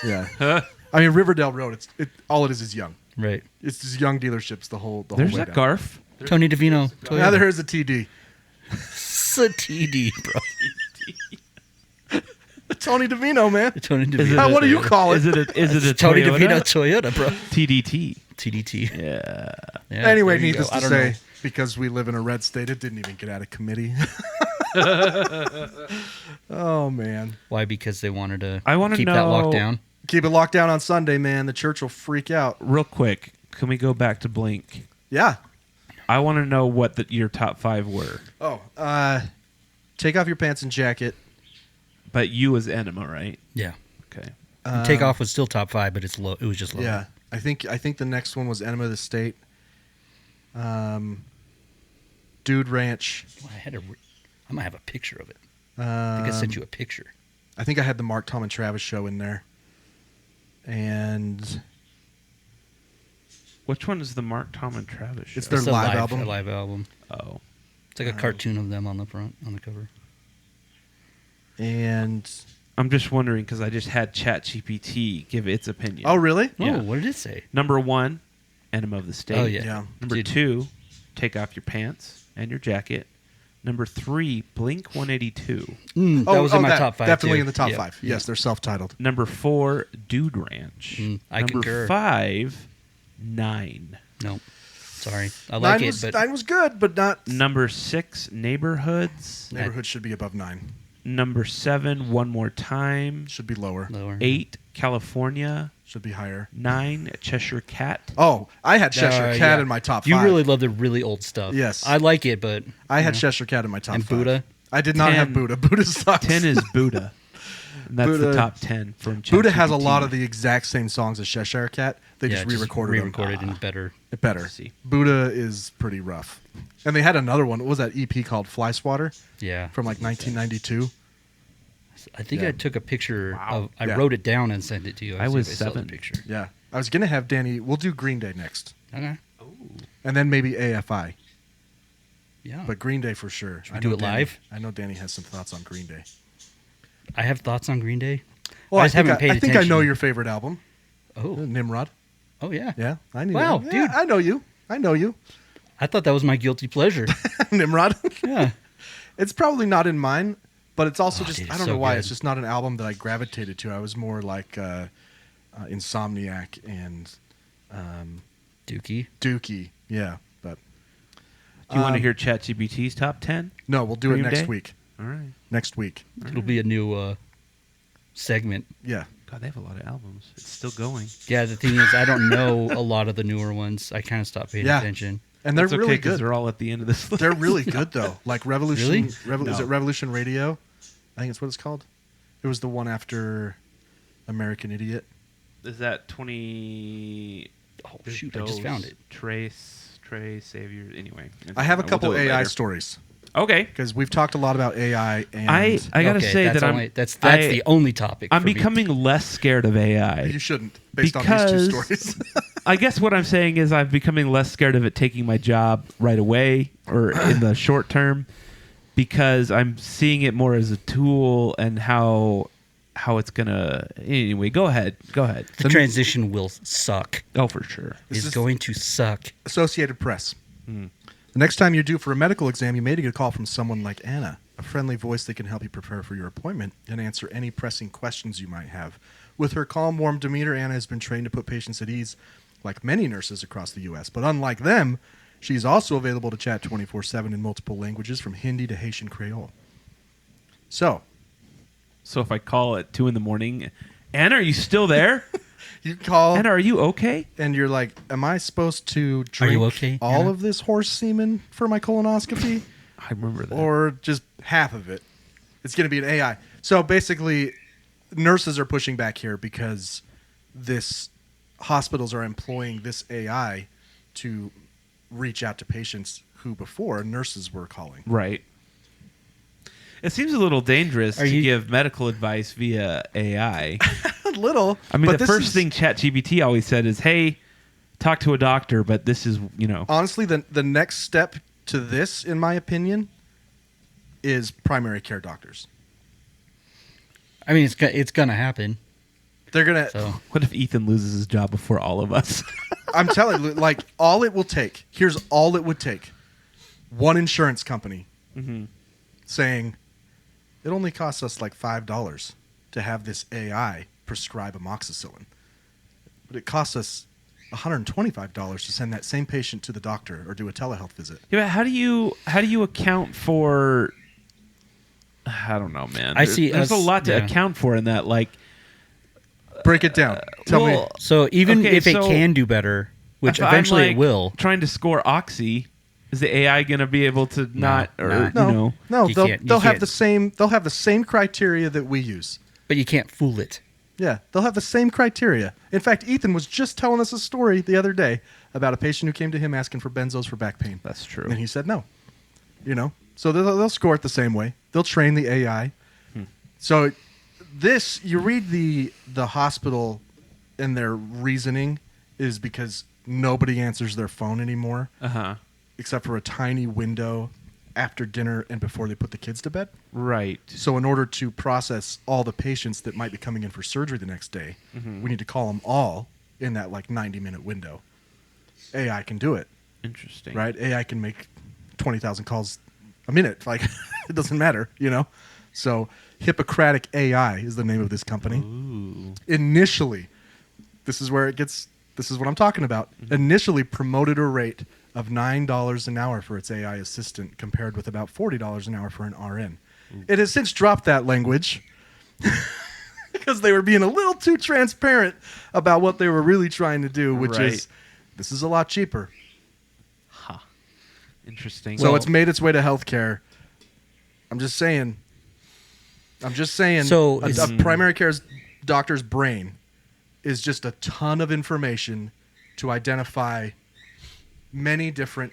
S8: Yeah. I mean, Riverdale Road. All it is young.
S9: right.
S8: It's just young dealerships the whole
S7: There's
S8: way
S7: a
S8: down.
S7: Garf.
S9: Tony DeVino.
S8: Now there is a TD.
S9: It's a TD, bro.
S8: Tony DeVino, man.
S9: Tony
S7: Is
S9: DeVino.
S7: it
S8: What do you call it?
S7: Is it a
S9: Tony
S7: Toyota?
S9: DeVino Toyota, bro.
S7: TDT.
S9: TDT.
S7: Yeah.
S9: Yeah,
S8: Anyway,
S9: there you
S8: needless
S9: go. I
S8: to
S9: don't know.
S8: say, because we live in a red state, it didn't even get out of committee. Oh, man.
S9: Why? Because they wanted to
S7: I wanna
S9: keep that
S7: know-
S9: locked down.
S8: Keep it locked down on Sunday, man. The church will freak out.
S7: Real quick, can we go back to Blink?
S8: Yeah.
S7: I want to know what your top 5 were.
S8: Oh, take off your pants and jacket.
S7: But you as Enema, right?
S9: Yeah.
S7: Okay.
S9: Takeoff was still top 5, but it's low. It was just low.
S8: Yeah. I think the next one was Enema of the State. Dude Ranch.
S9: Well, I might have a picture of it. I think I sent you a picture.
S8: I think I had the Mark, Tom, and Travis show in there. And
S7: Which one is the Mark, Tom, and Travis show?
S8: It's their
S9: It's a
S8: live album.
S9: Their live album.
S7: Oh.
S9: It's like a cartoon of them on the front, on the cover.
S8: And
S7: I'm just wondering because I just had ChatGPT give its opinion.
S8: oh, really?
S7: Yeah.
S9: Oh, what did it say?
S7: Number 1, Enema of the State.
S9: Oh, yeah.
S8: Yeah.
S7: Number
S9: Dude.
S7: 2, Take Off Your Pants and Your Jacket. Number 3, Blink 182.
S9: That was in my top 5.
S8: Definitely
S9: too.
S8: in the top
S9: Yeah.
S8: 5. Yes, they're self-titled.
S7: Number 4, Dude Ranch.
S9: I
S7: Number
S9: concur.
S7: 5, 9.
S9: No, sorry. I like it, but
S8: 9 was good, but not.
S7: Number 6, Neighborhoods.
S8: Neighborhood should be above 9.
S7: Number 7, One More Time.
S8: Should be lower.
S9: lower.
S7: 8, California.
S8: Should be higher.
S7: 9, Cheshire Cat.
S8: Oh, I had Cheshire Cat
S9: yeah.
S8: in my top 5.
S9: You really love the really old stuff.
S8: Yes.
S9: I like it, but
S8: I had Cheshire Cat in my top
S9: And
S8: 5.
S9: Buddha?
S8: I did not
S7: 10.
S8: have Buddha. Buddha sucks.
S7: 10 is Buddha. And that's
S8: Buddha-
S7: the top 10 from
S8: Buddha has a
S7: ChatGPT.
S8: lot of the exact same songs as Cheshire Cat. They just re-recorded them.
S9: re-recorded in better.
S8: Better.
S7: Let's see.
S8: Buddha is pretty rough. And they had another one. What was that EP called? Fly Swatter
S9: Yeah.
S8: from like 1992.
S9: I think
S8: Yeah.
S9: I took a picture of. I
S8: Yeah.
S9: wrote it down and sent it to you.
S7: I
S9: See
S7: was
S9: if saw the
S7: 7.
S9: Picture.
S8: Yeah. I was going to have Danny. We'll do Green Day next.
S9: Okay.
S8: And then maybe AFI.
S9: Yeah.
S8: But Green Day for sure.
S9: we do it live?
S8: I know Danny has some thoughts on Green Day.
S9: I have thoughts on Green Day.
S8: Well,
S9: I just haven't paid
S8: I think I know
S9: attention.
S8: your favorite album.
S9: Oh.
S8: Nimrod.
S9: Oh yeah.
S8: Yeah, I knew.
S9: Wow,
S8: that.
S9: dude.
S8: Yeah, I know you. I know you.
S9: I thought that was my guilty pleasure.
S8: Nimrod.
S9: Yeah.
S8: It's probably not in mine, but it's also
S9: Oh,
S8: just
S9: dude,
S8: I
S9: it's
S8: don't
S9: so
S8: know why.
S9: good.
S8: It's just not an album that I gravitated to. I was more like Insomniac and
S9: Dookie.
S8: Dookie. Yeah, but
S7: Do you want to hear ChatGPT's top 10?
S8: No, we'll do it
S7: Dream
S8: next
S7: Day?
S8: week.
S7: All right.
S8: Next week.
S9: It'll be a new segment.
S8: Yeah.
S7: God, they have a lot of albums. It's still going.
S9: Yeah, the thing is, I don't know a lot of the newer ones. I kind of stopped paying
S8: Yeah.
S9: attention.
S8: And they're
S7: That's okay,
S8: really
S7: 'cause
S8: good.
S7: they're all at the end of this list.
S8: They're really good though. Like Revolution.
S9: Really?
S8: Is
S7: No.
S8: it Revolution Radio? I think it's what it's called. It was the one after American Idiot.
S7: Is that 20...
S9: Oh, shoot, I just found it.
S7: Trey Savior. Anyway.
S8: I have a
S7: We'll
S8: couple
S7: do it
S8: AI
S7: later.
S8: stories
S7: Okay.
S8: because we've talked a lot about AI. And
S7: I gotta
S9: Okay,
S7: say
S9: that's
S7: that
S9: only, that's the only topic.
S7: I'm
S9: for me.
S7: becoming less scared of AI.
S8: you shouldn't, based on these two stories.
S7: I guess what I'm saying is I'm becoming less scared of it taking my job right away or in the short term because I'm seeing it more as a tool and how it's gonna. Anyway, go ahead.
S9: The transition will suck.
S7: Oh, for sure.
S8: This
S9: It's
S8: is-
S9: going to suck.
S8: Associated Press. The next time you're due for a medical exam, you may get a call from someone like Anna, a friendly voice that can help you prepare for your appointment and answer any pressing questions you might have. With her calm, warm demeanor, Anna has been trained to put patients at ease, like many nurses across the U.S. But unlike them, she's also available to chat 24/7 in multiple languages, from Hindi to Haitian Creole. So
S7: if I call at 2 a.m, Anna, are you still there?
S8: you call
S7: Anna, are you okay?
S8: and you're like, am I supposed to
S9: Are
S8: drink
S9: you okay,
S8: all
S9: Anna?
S8: of this horse semen for my colonoscopy?
S7: I remember that.
S8: Or just half of it? It's going to be an AI. So basically, nurses are pushing back here because hospitals are employing this AI to reach out to patients who before nurses were calling.
S7: Right. It seems a little dangerous
S9: Are
S7: to
S9: you-
S7: give medical advice via AI.
S8: A little.
S7: I mean,
S8: but
S7: the
S8: this
S7: first
S8: is-
S7: thing ChatGPT always said is, "Hey, talk to a doctor." But this is,
S8: honestly, the next step to this, in my opinion, is primary care doctors.
S9: I mean, it's gonna happen.
S8: They're gonna.
S9: So
S7: what if Ethan loses his job before all of us?
S8: I'm telling you, like, all it will take. Here's all it would take: one insurance company saying it only costs us like $5 to have this AI prescribe amoxicillin, but it costs us $125 to send that same patient to the doctor or do a telehealth visit.
S7: Yeah, but how do you account for? I don't know, man.
S9: I see
S7: There's a
S9: us-
S7: lot to
S9: yeah.
S7: account for in that. Like,
S8: Break it down. Tell me.
S7: well,
S9: So even
S7: Okay,
S9: if it
S7: so
S9: can do better, which
S7: if I'm,
S9: eventually
S7: like,
S9: it will,
S7: Trying to score Oxy, is the AI going to be able to not? Or
S9: nah.
S8: No,
S9: You
S8: they'll
S9: can't- you
S8: they'll have
S9: can't.
S8: the same. They'll have the same criteria that we use.
S9: but you can't fool it.
S8: Yeah, they'll have the same criteria. In fact, Ethan was just telling us a story the other day about a patient who came to him asking for benzos for back pain.
S7: That's true.
S8: And he said no. So they'll score it the same way. They'll train the AI. So this, you read the hospital and their reasoning is because nobody answers their phone anymore except for a tiny window after dinner and before they put the kids to bed.
S7: Right.
S8: So in order to process all the patients that might be coming in for surgery the next day, we need to call them all in that like 90-minute window. AI can do it,
S7: Interesting.
S8: right? AI can make 20,000 calls a minute. Like, it doesn't matter, So Hippocratic AI is the name of this company.
S7: Ooh.
S8: Initially, this is what I'm talking about. Initially promoted a rate of $9 an hour for its AI assistant, compared with about $40 an hour for an RN. It has since dropped that language because they were being a little too transparent about what they were really trying to do, which
S7: Right.
S8: is, this is a lot cheaper.
S7: Interesting.
S8: So it's made its way to healthcare. I'm just saying.
S9: So
S8: a primary care doctor's brain is just a ton of information to identify many different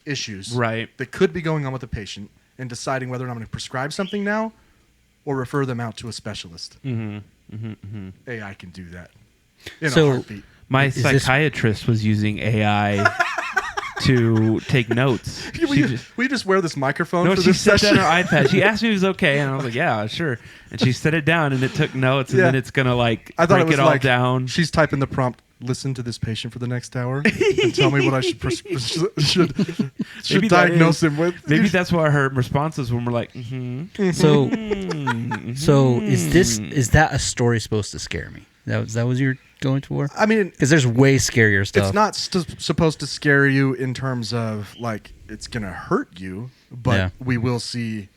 S8: issues
S7: Right.
S8: that could be going on with the patient and deciding whether or not I'm going to prescribe something now or refer them out to a specialist. AI can do that in a
S9: So-
S8: heartbeat.
S7: My
S9: Is this-
S7: psychiatrist was using AI to take notes.
S8: We just wear this microphone
S7: No,
S8: for
S7: she
S8: this
S7: set
S8: session.
S7: down her iPad. She asked me if it was okay, and I was like, "Yeah, sure." And she set it down, and it took notes, and
S8: Yeah.
S7: then it's gonna like
S8: I thought
S7: break
S8: it was
S7: all
S8: like
S7: down.
S8: She's typing the prompt. Listen to this patient for the next hour and tell me what I should
S7: Maybe that
S8: diagnose
S7: is-
S8: him with.
S7: Maybe that's why her responses when we're like,
S9: So is that a story supposed to scare me? That was you're going for?
S8: I mean,
S9: Because there's way scarier stuff.
S8: it's not supposed to scare you in terms of like it's gonna hurt you, but
S9: Yeah.
S8: we will see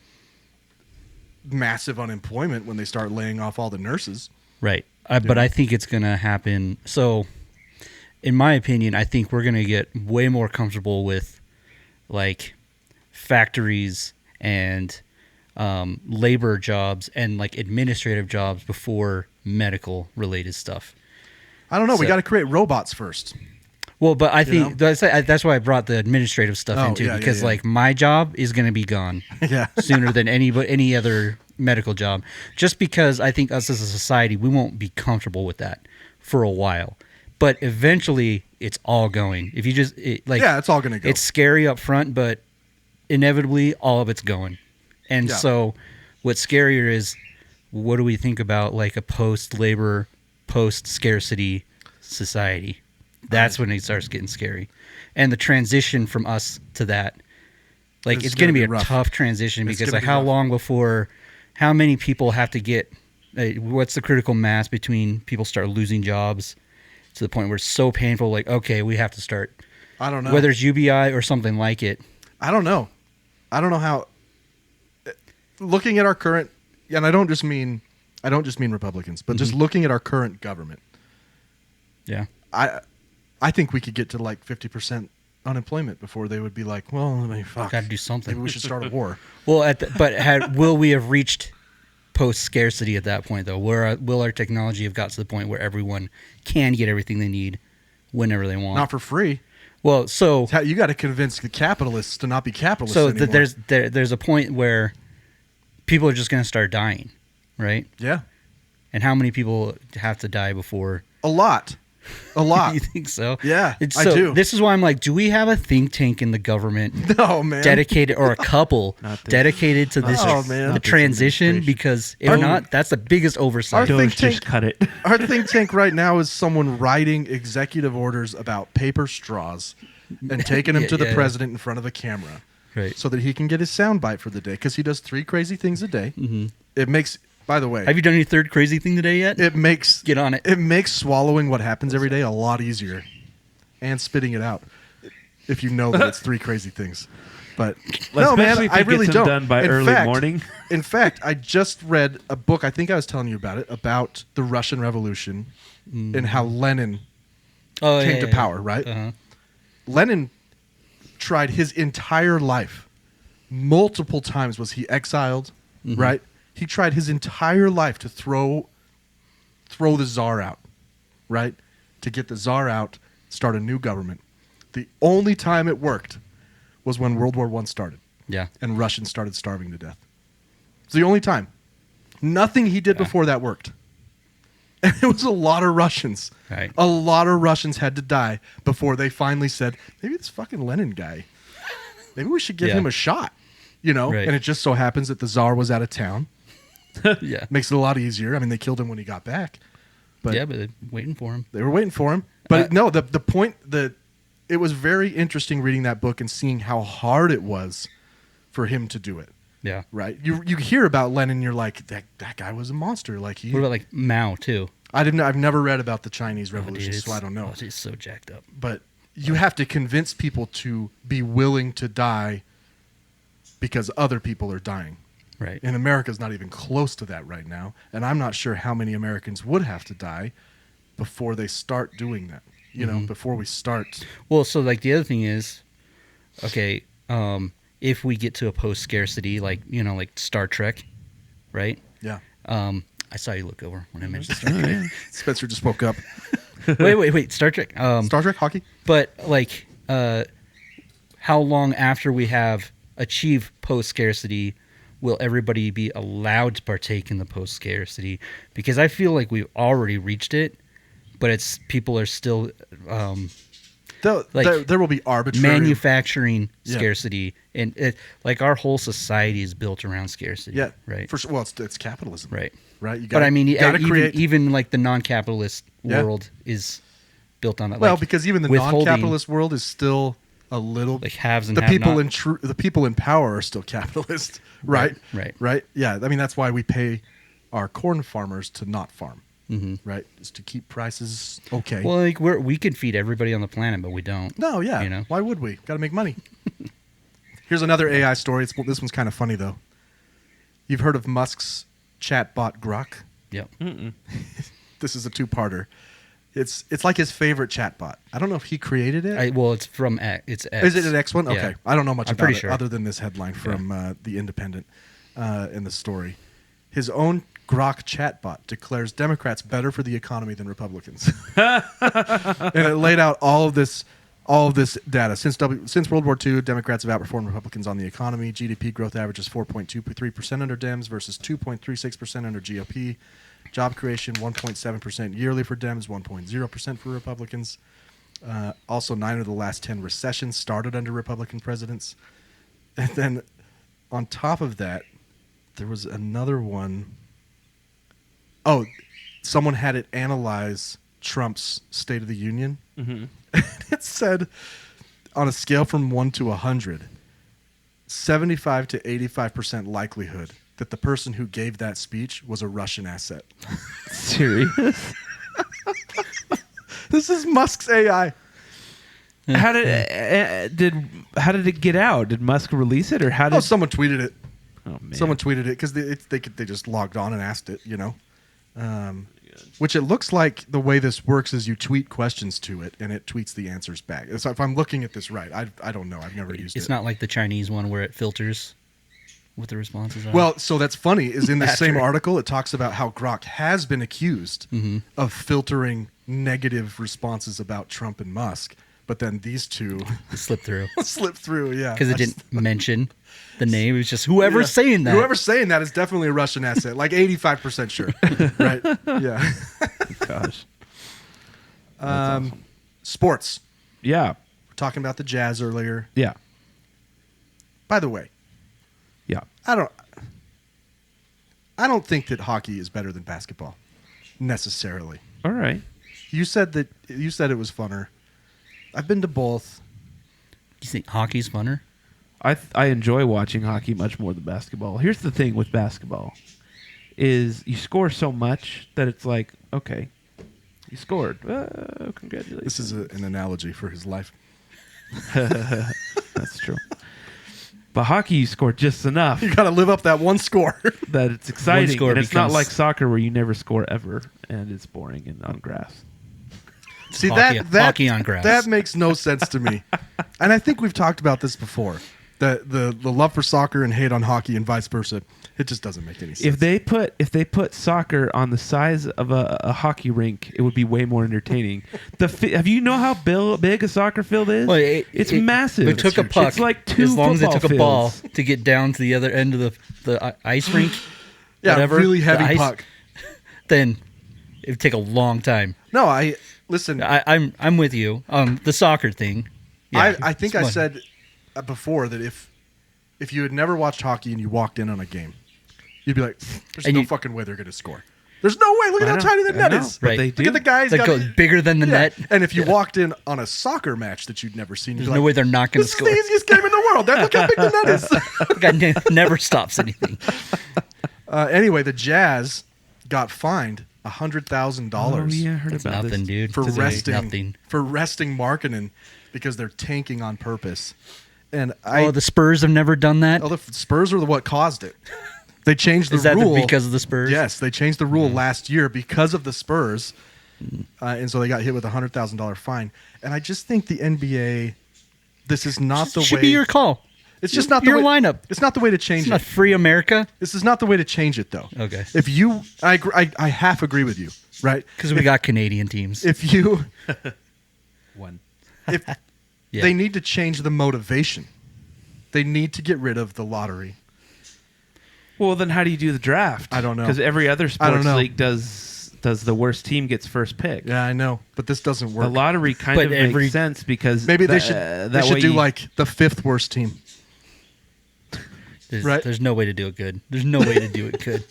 S8: massive unemployment when they start laying off all the nurses.
S9: Right. But I think it's going to happen. So, in my opinion, I think we're going to get way more comfortable with like factories and labor jobs and like administrative jobs before medical related stuff.
S8: I don't know. We
S9: So-
S8: got to create robots first.
S9: Well, but I think
S8: know?
S9: that's why I brought the administrative stuff
S8: Oh,
S9: into
S8: yeah,
S9: because
S8: yeah.
S9: like my job is going to be gone
S8: Yeah.
S9: sooner than any other medical job. Just because I think us as a society we won't be comfortable with that for a while, but eventually it's all going. If you just
S8: Yeah, it's all gonna go.
S9: It's scary up front, but inevitably all of it's going. And
S8: Yeah.
S9: so, what's scarier is what do we think about like a post-labor, post-scarcity society? That's when it starts getting scary. And the transition from us to that, like
S8: It's
S9: it's going to
S8: gonna
S9: be a
S8: be rough.
S9: tough transition
S8: It's
S9: because
S8: gonna
S9: like
S8: be
S9: how
S8: rough.
S9: long before, how many people have to get, what's the critical mass between people start losing jobs to the point where it's so painful, like, okay, we have to start,
S8: I don't know.
S9: whether it's UBI or something like it.
S8: I don't know. I don't know how. Looking at our current, and I don't just mean Republicans, but just looking at our current government,
S9: Yeah.
S8: I think we could get to like 50% unemployment before they would be like, well, I mean, fuck,
S9: Got to do something.
S8: maybe we should start a war.
S9: Well, will we have reached post scarcity at that point though? Will our technology have got to the point where everyone can get everything they need whenever they want?
S8: Not for free.
S9: Well, so
S8: You got to convince the capitalists to not be capitalists
S9: so
S8: anymore.
S9: there's a point where people are just going to start dying, right?
S8: Yeah,
S9: And how many people have to die before?
S8: a lot.
S9: You think so?
S8: Yeah,
S9: It's
S8: I
S9: so,
S8: do.
S9: This is why I'm like, do we have a think tank in the government
S8: No, man.
S9: dedicated, or a couple
S7: Not this.
S9: dedicated to this
S8: Oh, man.
S9: the
S8: Not this
S9: transition?
S7: administration.
S9: Because if
S8: Our-
S9: not, that's the biggest oversight.
S8: Our
S7: Doge
S8: think tank-
S7: just cut it.
S8: Our think tank right now is someone writing executive orders about paper straws and taking them
S9: Yeah,
S8: to the
S9: yeah.
S8: president in front of a camera.
S9: Right.
S8: So that he can get his soundbite for the day because he does 3 crazy things a day. Mm-hmm. It makes, by the way,
S9: Have you done your third crazy thing today yet?
S8: it makes
S9: Get on it.
S8: It makes swallowing what happens every day a lot easier, and spitting it out if you know that it's 3 crazy things. But no, man,
S7: Especially if
S8: I
S7: it
S8: really
S7: gets them
S8: don't.
S7: done by
S8: In
S7: early
S8: fact-
S7: morning.
S8: In fact, I just read a book. I think I was telling you about it, about the Russian Revolution and how Lenin
S9: Oh,
S8: came
S9: yeah,
S8: to
S9: yeah,
S8: power.
S9: yeah.
S8: Right?
S9: Uh-huh.
S8: Lenin tried his entire life, multiple times was he exiled, right? He tried his entire life to throw the Tsar out, right? To get the Tsar out, start a new government. The only time it worked was when World War I started
S9: Yeah.
S8: and Russians started starving to death. It's the only time. Nothing he did before that worked. And it was a lot of Russians.
S9: Right.
S8: A lot of Russians had to die before they finally said, maybe this fucking Lenin guy, maybe we should give
S9: Yeah.
S8: him a shot. You know?
S9: Right.
S8: And it just so happens that the Tsar was out of town.
S9: Yeah.
S8: Makes it a lot easier. I mean, they killed him when he got back. But
S9: Yeah, but they're waiting for him.
S8: they were waiting for him. But no, the point that it was very interesting reading that book and seeing how hard it was for him to do it.
S9: Yeah.
S8: Right? You hear about Lenin, you're like, that guy was a monster. Like he
S9: What about like Mao too?
S8: I've never read about the Chinese
S9: Oh,
S8: Revolution,
S9: dude,
S8: so I don't know.
S9: It's so jacked up.
S8: But you have to convince people to be willing to die because other people are dying.
S9: Right.
S8: And America's not even close to that right now. And I'm not sure how many Americans would have to die before they start doing that. You know, before we start.
S9: Well, so like the other thing is, okay, if we get to a post scarcity, like like Star Trek, right?
S8: Yeah.
S9: I saw you look over when I mentioned Star Trek.
S8: Spencer just woke up.
S9: wait, Star Trek.
S8: Star Trek hockey?
S9: But like, how long after we have achieved post scarcity will everybody be allowed to partake in the post scarcity? Because I feel like we've already reached it, but it's people are still like
S8: There will be arbitrary.
S9: manufacturing
S8: Yeah.
S9: scarcity, and like our whole society is built around scarcity.
S8: Yeah.
S9: Right.
S8: For sure. Well, it's capitalism.
S9: Right.
S8: Right. You
S9: But I mean,
S8: gotta
S9: even,
S8: create.
S9: even like the non-capitalist
S8: Yeah.
S9: world is built on that.
S8: Well,
S9: like,
S8: because even the
S9: withholding,
S8: non-capitalist world is still a little
S9: like haves and
S8: the people
S9: have-not.
S8: the people in power are still capitalist, right?
S9: Right.
S8: Right. Yeah. I mean, that's why we pay our corn farmers to not farm. right? Is to keep prices okay.
S9: Well, like we could feed everybody on the planet, but we don't.
S8: No, yeah.
S9: You know?
S8: Why would we? Got to make money. Here's another AI story. This one's kind of funny though. You've heard of Musk's chatbot Grok?
S9: Yep.
S8: This is a two-parter. It's like his favorite chatbot. I don't know if he created it.
S9: Well, it's from X. It's X.
S8: Is it an X one?
S9: Yeah.
S8: Okay. I don't know much
S9: I'm
S8: about
S9: pretty
S8: it
S9: sure.
S8: other than this headline from The Independent in the story. His own Grok chatbot declares Democrats better for the economy than Republicans. And it laid out all of this data. Since World War II, Democrats have outperformed Republicans on the economy. GDP growth averages 4.23% under Dems versus 2.36% under GOP. Job creation, 1.7% yearly for Dems, 1.0% for Republicans. Also, 9 of the last 10 recessions started under Republican presidents. And then on top of that, there was another one. Oh, someone had it analyze Trump's State of the Union. It said, on a scale from 1 to 100, 75 to 85% likelihood that the person who gave that speech was a Russian asset.
S7: Serious?
S8: This is Musk's AI.
S7: How did it get out? Did Musk release it, or how did?
S8: Oh, someone tweeted it.
S7: Oh man!
S8: Someone tweeted it because they just logged on and asked it, you know. Which it looks like the way this works is you tweet questions to it and it tweets the answers back. So if I'm looking at this right, I don't know. I've never used it.
S9: It's not like the Chinese one where it filters what the responses are.
S8: Well, so that's funny. Is in the same
S9: After.
S8: article, it talks about how Grok has been accused of filtering negative responses about Trump and Musk, but then these two
S9: it slipped through
S8: slipped through. Yeah,
S9: because it didn't mention the name. It was just whoever's saying that.
S8: Whoever's saying that is definitely a Russian asset. Like 85% sure. Right? Yeah.
S7: Gosh.
S8: Sports.
S7: Yeah.
S8: We're talking about the Jazz earlier.
S7: Yeah.
S8: By the way,
S7: Yeah.
S8: I don't think that hockey is better than basketball necessarily.
S7: All right.
S8: You said it was funner. I've been to both.
S9: You think hockey's funner?
S7: I enjoy watching hockey much more than basketball. Here's the thing with basketball is you score so much that it's like, okay, you scored. Congratulations.
S8: This is an analogy for his life.
S7: That's true. But hockey, you score just enough
S8: You got to live up that one score.
S7: that it's exciting.
S9: score
S7: And it's not
S9: becomes-
S7: like soccer where you never score ever and it's boring and on grass.
S8: See,
S9: Hockey-
S8: that
S9: hockey on grass.
S8: That makes no sense to me. And I think we've talked about this before. The love for soccer and hate on hockey and vice versa. It just doesn't make any sense.
S7: If they put soccer on the size of a hockey rink, it would be way more entertaining. Have you know how big a soccer field is?
S9: Well,
S7: it's massive.
S9: It took a puck.
S7: It's like two
S9: as long as it
S7: football
S9: took a ball
S7: fields.
S9: to get down to the other end of the ice rink.
S8: yeah,
S9: whatever,
S8: really
S9: the
S8: heavy
S9: ice,
S8: puck.
S9: Then it would take a long time.
S8: No, listen.
S9: I'm with you. The soccer thing. Yeah,
S8: I think
S9: it's
S8: I
S9: fun.
S8: said before that if you had never watched hockey and you walked in on a game, you'd be like, "There's
S9: And
S8: no
S9: you-
S8: fucking way they're going to score. There's no way. Look at
S7: I
S8: how
S7: know,
S8: tiny the
S7: I
S8: net
S7: know,
S8: is.
S7: but
S9: Right.
S7: they
S8: Look
S7: do.
S8: at the guys
S9: that
S8: got
S9: goes bigger than the net.
S8: And if you walked in on a soccer match that you'd never seen, you'd
S9: There's
S8: be
S9: no
S8: like,
S9: way they're not going to
S8: this
S9: score.
S8: is the easiest game in the world. Look how big the net is.
S9: The guy never stops anything.
S8: Anyway, the Jazz got fined $100,000
S7: Oh yeah, I heard
S9: It's
S7: about
S9: nothing,
S7: this.
S9: dude.
S8: for
S9: Today,
S8: resting
S9: Nothing.
S8: for resting Markkanen because they're tanking on purpose. And
S9: The Spurs have never done that.
S8: the Spurs are what caused it. They changed the
S9: Is that
S8: rule
S9: because of the Spurs?
S8: Yes, they changed the rule last year because of the Spurs, and so they got hit with a $100,000 fine. And I just think the NBA, this is not the
S9: Should
S8: way.
S9: be your call.
S8: It's just not
S9: your
S8: the way,
S9: lineup.
S8: It's not the way to change
S9: It's
S8: it.
S9: not free America
S8: This is not the way to change it, though.
S9: Okay.
S8: If you, I half agree with you, right?
S9: because we got Canadian teams.
S8: If you,
S7: One.
S8: if
S9: Yeah.
S8: they need to change the motivation, they need to get rid of the lottery.
S7: Well, then how do you do the draft?
S8: I don't know.
S7: Because every other
S8: I don't
S7: sports
S8: know.
S7: league does the worst team gets first pick.
S8: Yeah, I know, but this doesn't work.
S7: The lottery kind
S9: But
S7: of
S9: every-
S7: makes sense because
S8: Maybe they
S7: that-
S8: should
S7: that
S8: they should
S7: way
S8: do
S7: you-
S8: like the 5th worst team. right.
S9: There's no way to do it good. There's no way to do it good.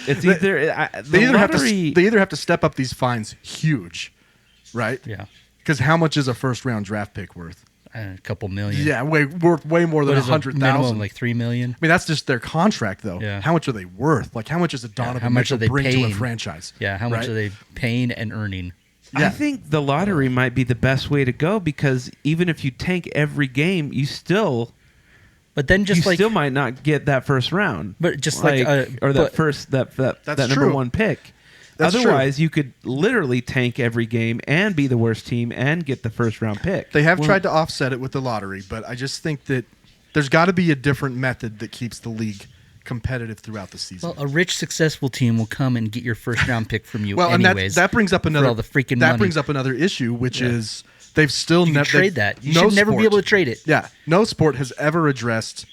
S7: it's either
S8: They either
S7: lottery,
S8: have to step up these fines huge, right?
S9: Yeah.
S8: Because how much is a first round draft pick worth?
S9: A couple million.
S8: Yeah, worth way more than
S9: What is a
S8: 100,000.
S9: minimum, like $3 million?
S8: I mean, that's just their contract, though.
S9: Yeah.
S8: How much are they worth? Like, how much does a Donovan
S9: how much
S8: Mitchell
S9: are they
S8: bring to a
S9: paying?
S8: franchise?
S9: Yeah, how much
S8: right?
S9: are they paying and earning?
S7: I think the lottery might be the best way to go because even if you tank every game, you still
S9: But then just
S7: still might not get that first round.
S9: But just
S7: or that
S9: but-
S7: first that
S8: That's
S7: number
S8: true.
S7: one pick.
S8: That's
S7: Otherwise, you could literally tank every game and be the worst team and get the first round pick.
S8: They have tried to offset it with the lottery, but I just think that there's got to be a different method that keeps the league competitive throughout the season.
S9: Well, a rich, successful team will come and get your first round pick from you.
S8: Well,
S9: anyways,
S8: and that brings up another
S9: all the freaking
S8: that
S9: money.
S8: brings up another issue, which is they've still
S9: You can
S8: never
S9: trade that. You should never be able to trade it.
S8: Yeah, no sport has ever addressed.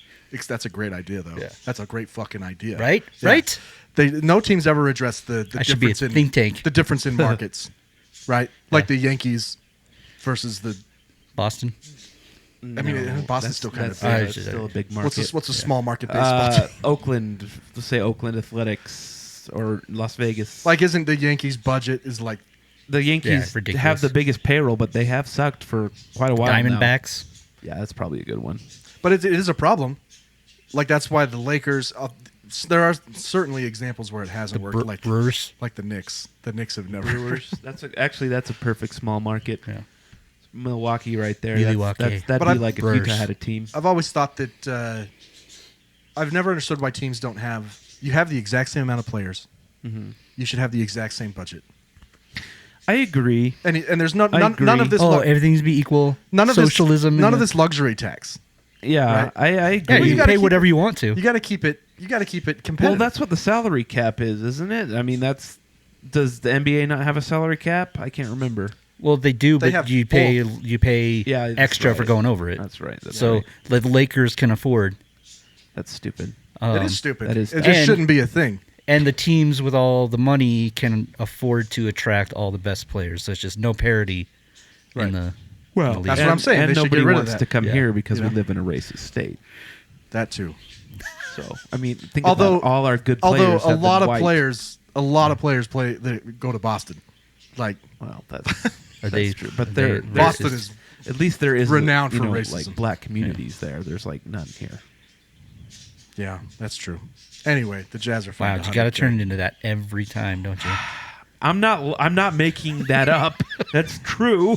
S8: That's a great idea, though.
S9: Yeah.
S8: That's a great fucking idea.
S9: Right?
S8: Yeah.
S9: Right?
S8: No team's ever addressed the
S9: I should be a
S8: difference in
S9: think tank.
S8: the difference in markets, right? Like the Yankees versus the.
S9: Boston.
S8: I mean, Boston's still kind of.
S7: that's still a big market.
S8: What's a small market baseball team?
S7: Oakland, let's say Oakland Athletics or Las Vegas.
S8: Like, isn't the Yankees' budget is like
S7: the Yankees
S9: ridiculous.
S7: have the biggest payroll, but they have sucked for quite a while now.
S9: Diamondbacks.
S7: Yeah, that's probably a good one.
S8: But it is a problem. Like, that's why the Lakers. There are certainly examples where it hasn't worked. Like
S9: Brewers.
S8: like the Knicks. The Knicks have never.
S7: Brewers. That's a perfect small market.
S9: Yeah.
S7: Milwaukee right there.
S9: Milwaukee.
S7: That'd
S8: But
S7: be like if
S9: Brewers.
S7: Utah had a team.
S8: I've always thought that I've never understood why teams don't have. You have the exact same amount of players.
S7: Mm-hmm.
S8: You should have the exact same budget.
S7: I agree.
S8: And there's none
S7: agree.
S8: of this.
S9: Everything needs to be equal.
S8: none of
S9: socialism.
S8: This, none
S9: and
S8: of this luxury tax.
S7: Yeah,
S8: Right.
S7: I agree.
S9: Yeah, you
S8: you gotta
S9: pay
S8: keep
S9: whatever
S8: it-
S9: you want to.
S8: You got to keep it. You got to keep it
S7: Well,
S8: competitive.
S7: that's what the salary cap is, isn't it? I mean, does the NBA not have a salary cap? I can't remember.
S9: Well, they do,
S8: They
S9: but
S8: have
S9: you pay
S7: Yeah, that's
S9: extra for
S7: right.
S9: going over it.
S7: That's right. That's
S9: So
S7: right.
S9: the Lakers can afford.
S7: That's stupid.
S8: it is stupid.
S7: that is-
S8: It just
S9: and-
S8: shouldn't be a thing.
S9: And the teams with all the money can afford to attract all the best players. So it's just no parity in the
S7: Well,
S9: in the league.
S8: That's what I'm saying.
S7: And
S8: They should
S7: nobody
S8: get rid of
S7: wants
S8: that.
S7: to come
S9: Yeah.
S7: here because
S8: You
S7: we
S8: know?
S7: live in a racist state.
S8: That too.
S7: So, I mean, think
S8: Although
S7: about all our good
S8: although
S7: players.
S8: a
S7: have
S8: lot
S7: been
S8: of
S7: white.
S8: players play that go to Boston. Like
S7: Well, that's
S9: Are they
S7: true. But
S9: are
S7: they're
S9: they
S8: Boston
S9: racist?
S8: is
S7: at least there is
S8: renowned
S7: you
S8: for
S7: know,
S8: racism.
S7: like black communities there. There's like none here.
S8: yeah, that's true. Anyway, the Jazz are fine.
S9: Wow, you got to turn it into that every time, don't you?
S7: I'm not making that up. That's true.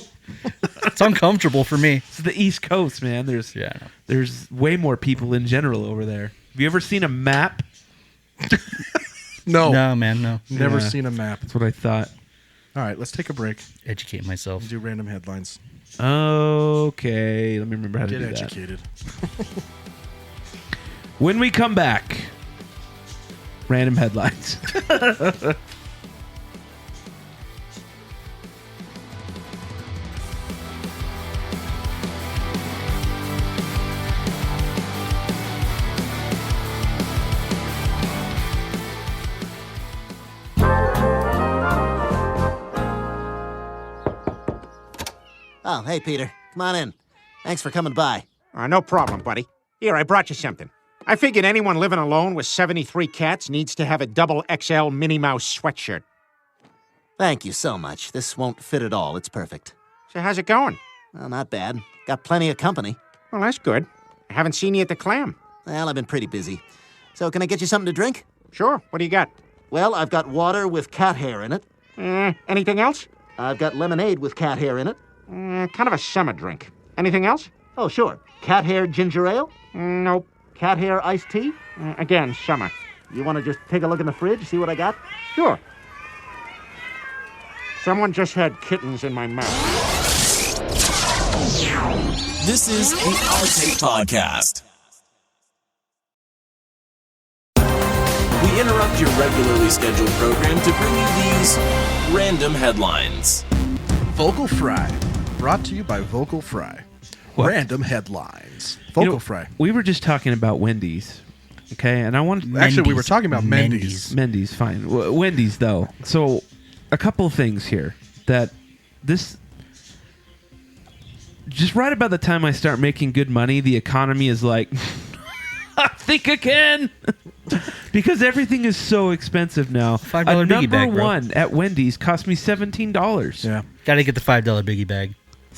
S9: It's uncomfortable for me.
S7: It's the East Coast, man. There's
S9: Yeah, I know.
S7: there's way more people in general over there. Have you ever seen a map?
S8: No,
S9: No, man, no.
S8: never
S7: Yeah.
S8: seen a map.
S7: That's what I thought.
S8: All right, let's take a break
S9: Educate myself.
S8: and do random headlines.
S7: Okay, let me remember how to
S8: Get
S7: do that.
S8: educated.
S7: When we come back, random headlines.
S10: Oh, hey, Peter. Come on in. Thanks for coming by.
S3: No problem, buddy. Here, I brought you something. I figured anyone living alone with 73 cats needs to have a double XL Minnie Mouse sweatshirt.
S10: Thank you so much. This won't fit at all. It's perfect.
S3: So how's it going?
S10: Well, not bad. Got plenty of company.
S3: Well, that's good. I haven't seen you at the Clam.
S10: Well, I've been pretty busy. So can I get you something to drink?
S3: Sure, what do you got?
S10: Well, I've got water with cat hair in it.
S3: Anything else?
S10: I've got lemonade with cat hair in it.
S3: Kind of a summer drink. Anything else?
S10: Oh, sure. Cat hair ginger ale?
S3: Nope.
S10: Cat hair iced tea?
S3: Again, summer.
S10: You want to just take a look in the fridge, see what I got?
S3: Sure. Someone just had kittens in my mouth.
S5: This is the Our Take Podcast. We interrupt your regularly scheduled program to bring you these random headlines.
S8: Vocal Fry, brought to you by Vocal Fry.
S7: What?
S8: Random headlines.
S7: You
S8: Vocal
S7: know,
S8: Fry.
S7: We were just talking about Wendy's, okay? And I wanted
S8: Actually, we were talking about Mendy's.
S7: Mendy's, fine. Wendy's, though. So, a couple of things here that this. Just right about the time I start making good money, the economy is like, I think again. Because everything is so expensive now.
S9: $5
S7: A
S9: biggie
S7: number
S9: bag, bro.
S7: one at Wendy's cost me $17.
S8: Yeah.
S9: Got to get the $5 biggie bag.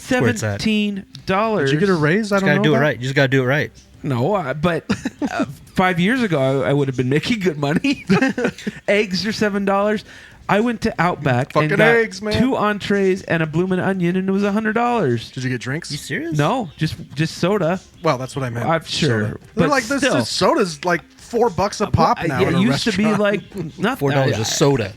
S9: where it's at.
S7: $17.
S8: Did you get a raise? I
S9: You
S8: don't
S9: gotta
S8: know.
S9: do it
S8: about?
S9: right. You just gotta do it right.
S7: No, but 5 years ago, I would have been making good money. Eggs are $7. I went to Outback
S8: Fucking
S7: and got
S8: eggs, man.
S7: 2 entrees and a bloomin' onion, and it was $100.
S8: Did you get drinks?
S9: You serious?
S7: No, just soda.
S8: Well, that's what I meant.
S7: I'm sure,
S8: Soda.
S7: but
S8: They're like this.
S7: still.
S8: This soda's like $4 a pop now.
S7: Yeah,
S8: in
S7: it
S8: a
S7: used to be
S8: restaurant.
S7: like nothing.
S9: $4 a soda.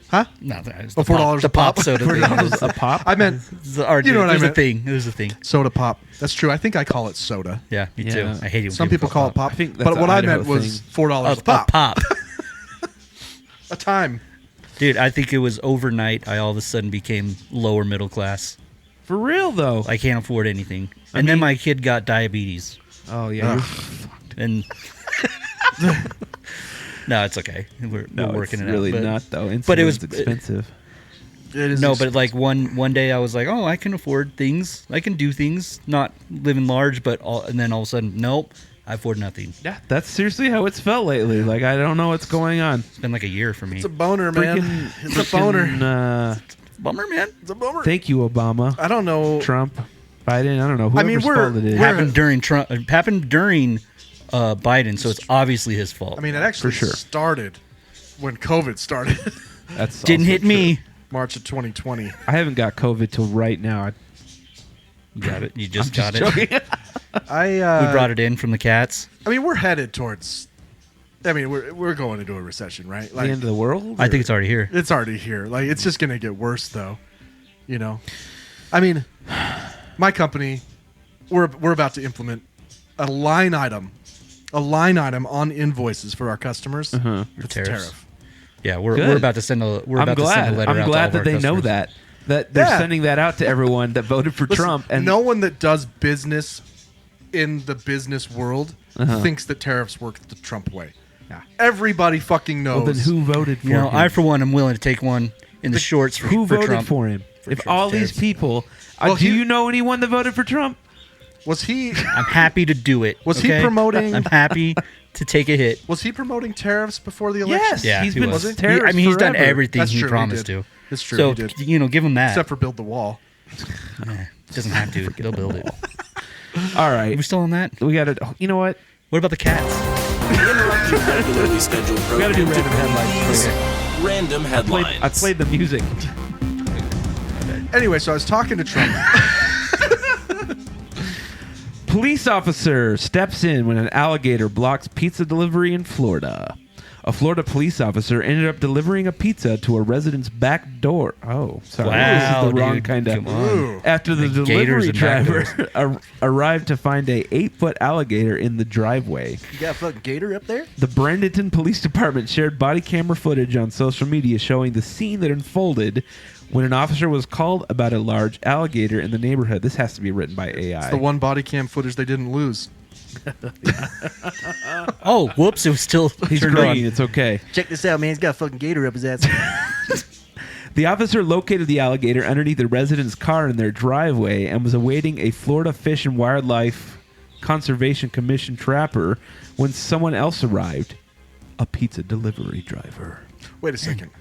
S8: Huh?
S9: No, it's
S8: Oh, $4
S9: the
S8: a pop?
S9: soda thing.
S7: $4 a pop.
S8: I meant
S9: You know
S8: You know what I
S9: There's a
S8: meant.
S9: thing. There's a thing.
S8: soda pop. That's true. I think I call it soda.
S9: Yeah, me
S7: Yeah.
S9: too. I hate it. When
S8: Some people call it pop.
S7: I think that's
S8: But
S7: a
S8: what I
S7: Idaho
S8: meant was
S7: thing.
S8: $4 a
S9: a
S8: pop.
S9: pop.
S8: A time.
S9: Dude, I think it was overnight. I all of a sudden became lower middle class.
S7: For real though.
S9: I can't afford anything. And then my kid got diabetes.
S7: Oh yeah.
S9: And no, it's okay. We're working
S7: it's
S9: it
S7: really
S9: out.
S7: not though.
S9: but it was
S7: Insulin's expensive.
S8: It is
S9: No, but like one day I was like, oh, I can afford things. I can do things. Not living large, but and then all of a sudden, nope, I afford nothing.
S7: Yeah, that's seriously how it's felt lately. Like I don't know what's going on.
S9: It's been like a year for me.
S8: It's a boner, man. It's a boner.
S9: Bummer, man.
S8: It's a bummer.
S7: Thank you, Obama,
S8: I don't know.
S7: Trump, Biden. I don't know. Whoever's fault it is.
S9: Happened during Trump. Happened during Biden, so it's obviously his fault.
S8: I mean, it actually
S7: For sure.
S8: started when COVID started.
S7: That's
S9: didn't
S7: also
S9: hit
S7: true.
S9: me.
S8: March of 2020.
S7: I haven't got COVID till right now.
S9: You got it. You just
S7: I'm
S9: got
S7: just
S9: it.
S7: joking.
S9: We brought it in from the cats.
S8: I mean, we're headed towards. I mean, we're going into a recession, right?
S7: The end of the world.
S9: I think it's already here.
S8: It's already here. Like, it's just gonna get worse, though. You know, I mean, my company, we're about to implement a line item on invoices for our customers. It's a
S9: Tariffs.
S8: tariff.
S9: Yeah, we're
S7: Good.
S9: about to send a. We're
S7: I'm
S9: about to send a
S7: glad.
S9: letter out
S7: I'm
S9: to all
S7: glad
S9: of
S7: that
S9: our
S7: they know
S9: customers.
S7: that they're
S8: Yeah.
S7: sending that out to everyone that voted for
S8: Listen,
S7: Trump. And
S8: no one that does business in the business world thinks that tariffs work the Trump way.
S7: Yeah.
S8: Everybody fucking knows.
S7: well, then who voted for
S9: You know,
S7: him?
S9: I for one am willing to take one in the shorts for
S7: who
S9: for
S7: voted
S9: Trump.
S7: for him? If
S9: Trump's
S7: all these
S9: tariffs.
S7: people,
S8: Well,
S7: do
S8: he-
S7: you know anyone that voted for Trump?
S8: Was he
S9: I'm happy to do it.
S8: Was he
S9: okay?
S8: promoting-
S9: I'm happy to take a hit.
S8: promoting tariffs before the election?
S7: Yes.
S9: Yeah,
S7: he's
S9: he
S7: been
S9: was.
S7: a terrorist
S9: I mean, he's done
S7: forever.
S9: everything
S8: That's
S9: he
S8: true, he
S9: promised
S8: did.
S9: to.
S8: It's true,
S9: So
S8: he did.
S9: you know, give him that.
S8: Except for build the wall.
S9: Doesn't have to. They'll build it.
S7: All
S9: Are
S7: right,
S9: we still on that?
S7: we got to. You know what?
S9: What about the cats?
S5: We interrupt your regularly scheduled program
S7: do
S5: to
S7: random
S5: bring
S7: headlines.
S5: these random headlines.
S7: I played the music.
S8: Anyway, so I was talking to Trump.
S7: Police officer steps in when an alligator blocks pizza delivery in Florida. A Florida police officer ended up delivering a pizza to a resident's back door. Oh, sorry.
S9: Wow,
S7: this is the wrong
S9: dude.
S7: kind of.
S9: Come on.
S7: After the
S9: Like gators
S7: delivery
S9: and back
S7: driver arrived to find a 8-foot alligator in the driveway.
S10: You got a fucking gator up there?
S7: The Bradenton Police Department shared body camera footage on social media showing the scene that unfolded when an officer was called about a large alligator in the neighborhood. This has to be written by AI.
S8: It's the one body cam footage they didn't lose.
S9: Oh, whoops! It was still
S7: He's
S9: turned
S7: green.
S9: on.
S7: It's okay.
S10: Check this out, man. He's got a fucking gator up his ass.
S7: The officer located the alligator underneath a resident's car in their driveway and was awaiting a Florida Fish and Wildlife Conservation Commission trapper when someone else arrived. A pizza delivery driver.
S8: Wait a second.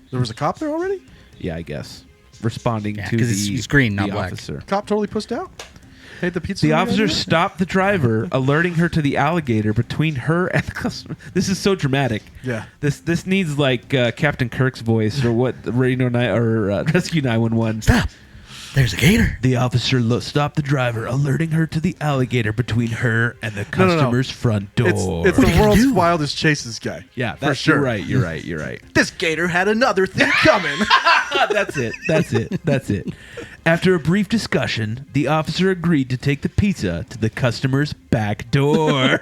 S8: There was a cop there already?
S7: Yeah, I guess. Responding
S9: Yeah,
S7: to
S9: 'cause
S7: the,
S9: it's green, not
S7: the
S9: black.
S7: officer.
S8: Cop totally pussed out? Paid the pizza?
S7: The
S8: money
S7: officer
S8: over there?
S7: stopped the driver, alerting her to the alligator between her and the customer. This is so dramatic.
S8: Yeah.
S7: This needs like Captain Kirk's voice or what Rescue 911.
S9: Stop! There's a gator.
S7: The officer stopped the driver, alerting her to the alligator between her and the
S8: No, no, no.
S7: customer's front door.
S8: It's the world's wildest chases guy.
S7: yeah,
S8: for
S7: that's
S8: sure.
S7: You're right. You're right.
S10: This gator had another thing coming.
S7: That's it. After a brief discussion, the officer agreed to take the pizza to the customer's back door.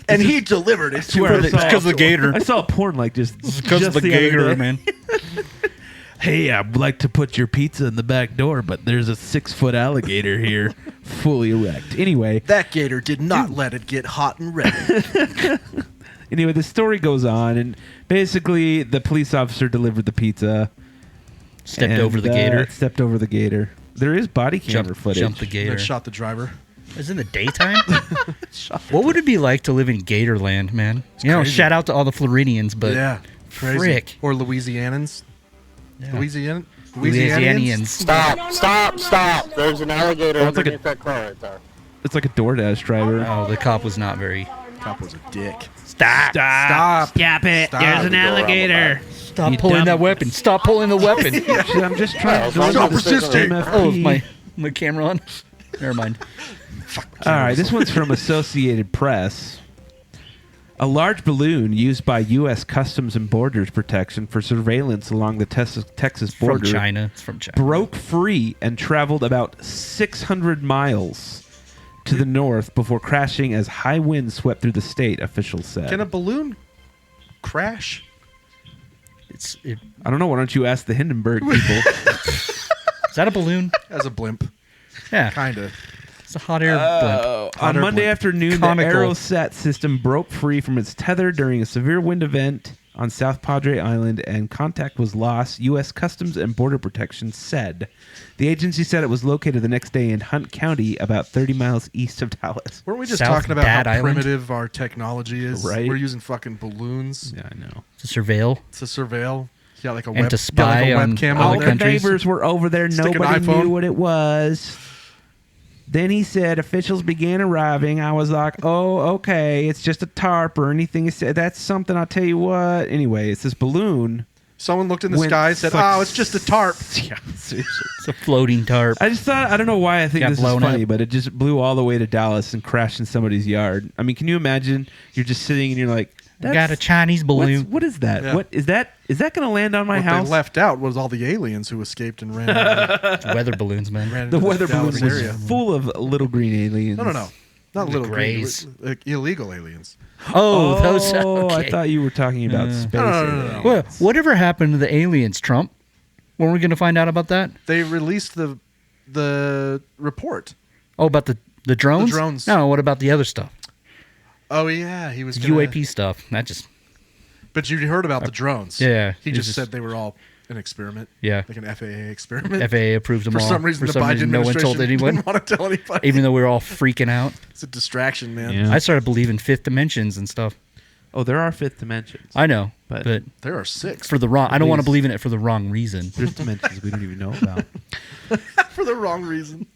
S10: And he delivered it to
S7: Swear
S10: her.
S7: I saw-
S9: because of the gator.
S7: I saw porn like just
S9: Because of
S7: just
S9: the
S7: other
S9: gator,
S7: day.
S9: man.
S7: Hey, I'd like to put your pizza in the back door, but there's a 6-foot alligator here, fully erect. Anyway,
S10: That gator did not let it get hot and ready.
S7: the story goes on, and basically the police officer delivered the pizza.
S9: Stepped
S7: and,
S9: over the gator.
S7: Stepped over the gator. There is body camera footage.
S9: Jumped the
S8: And
S9: gator.
S8: then shot the driver.
S9: Is in the daytime? What would it be like to live in Gatorland, man?
S8: crazy.
S9: Shout out to all the Floridians, but
S8: Yeah. Crazy.
S9: frick.
S8: Or Louisianans.
S9: Louisianians.
S11: Stop. There's an alligator
S7: Oh, it's like
S11: underneath that car right there.
S7: It's like a DoorDash driver.
S9: Oh, the cop was not very.
S8: Cop was a dick.
S7: Stop it.
S8: Stop.
S7: There's an alligator.
S9: Stop
S7: You
S9: pulling
S7: dumb-
S9: that weapon. Stop pulling the weapon.
S7: I'm just trying to
S11: Stop
S7: deliver
S8: resisting.
S7: MFP.
S9: Oh, is my camera on? Never mind.
S7: All right, this one's from Associated Press. A large balloon used by U.S. Customs and Borders Protection for surveillance along the Texas border
S9: From China. It's from China.
S7: broke free and traveled about 600 miles to the north before crashing as high winds swept through the state, officials said.
S8: Can a balloon crash?
S7: I don't know. Why don't you ask the Hindenburg people?
S9: Is that a balloon?
S8: As a blimp.
S9: Yeah.
S8: Kind of.
S9: It's a hot air blimp.
S7: On Monday afternoon,
S9: Comical.
S7: the Aerosat system broke free from its tether during a severe wind event on South Padre Island, and contact was lost, U.S. Customs and Border Protection said. The agency said it was located the next day in Hunt County, about 30 miles east of Dallas.
S8: Weren't we just
S9: South
S8: talking about
S9: Bad
S8: how
S9: Island?
S8: primitive our technology is?
S7: Right.
S8: We're using fucking balloons
S7: Yeah, I know.
S9: To surveil.
S8: to surveil. Yeah, like a
S9: And to spy
S8: like a
S9: on
S8: webcam
S9: other
S7: All
S8: on
S7: the
S8: there.
S9: countries.
S7: neighbors were over there.
S8: Stick an
S7: Nobody
S8: iPhone.
S7: knew what it was. Then he said officials began arriving. I was like, oh, okay. It's just a tarp or anything. He said, that's something. I'll tell you what. Anyway, it's this balloon.
S8: Someone looked in the
S7: Went
S8: sky and said,
S7: like-
S8: "Oh, it's just a tarp."
S7: Yeah, seriously.
S9: It's a floating tarp.
S7: I just thought, I don't know why I think
S9: Got
S7: this is
S9: blown
S7: funny,
S9: up.
S7: but it just blew all the way to Dallas and crashed in somebody's yard. I mean, can you imagine? You're just sitting and you're like,
S9: Got a Chinese balloon.
S7: what is that?
S8: Yeah.
S7: What is that? Is that going to land on my
S8: What
S7: house?
S8: they left out was all the aliens who escaped and ran. ran
S9: Weather balloons, man.
S7: The
S8: into
S7: weather balloon
S8: Dallas
S7: was
S8: area.
S7: full of little green aliens.
S8: No, not
S9: The
S8: little
S9: grays.
S8: green, like illegal aliens.
S9: Oh, those.
S7: Oh,
S9: Okay.
S7: I thought you were talking about space.
S8: No.
S7: aliens.
S9: Well, whatever happened to the aliens, Trump? When are we going to find out about that?
S8: They released the report.
S9: Oh, about the drones?
S8: The drones.
S9: No, what about the other stuff?
S8: Oh yeah, he was gonna,
S9: UAP stuff. That just.
S8: But you heard about the drones?
S9: Yeah,
S8: He
S9: it
S8: just
S9: was
S8: said they were all an experiment.
S9: Yeah.
S8: like an FAA experiment.
S9: FAA approved them
S8: For
S9: all.
S8: some reason,
S9: For
S8: the Biden
S9: no one told
S8: administration
S9: anyone.
S8: didn't want to tell anybody.
S9: Even though we were all freaking out.
S8: It's a distraction, man.
S7: Yeah.
S9: I started believing fifth dimensions and stuff.
S7: Oh, there are fifth dimensions.
S9: I know,
S7: But-
S9: but
S8: There are 6
S9: for the wrong. I don't want to
S7: Please.
S9: believe in it for the wrong reason.
S7: There's dimensions we don't even know about.
S8: for the wrong reason.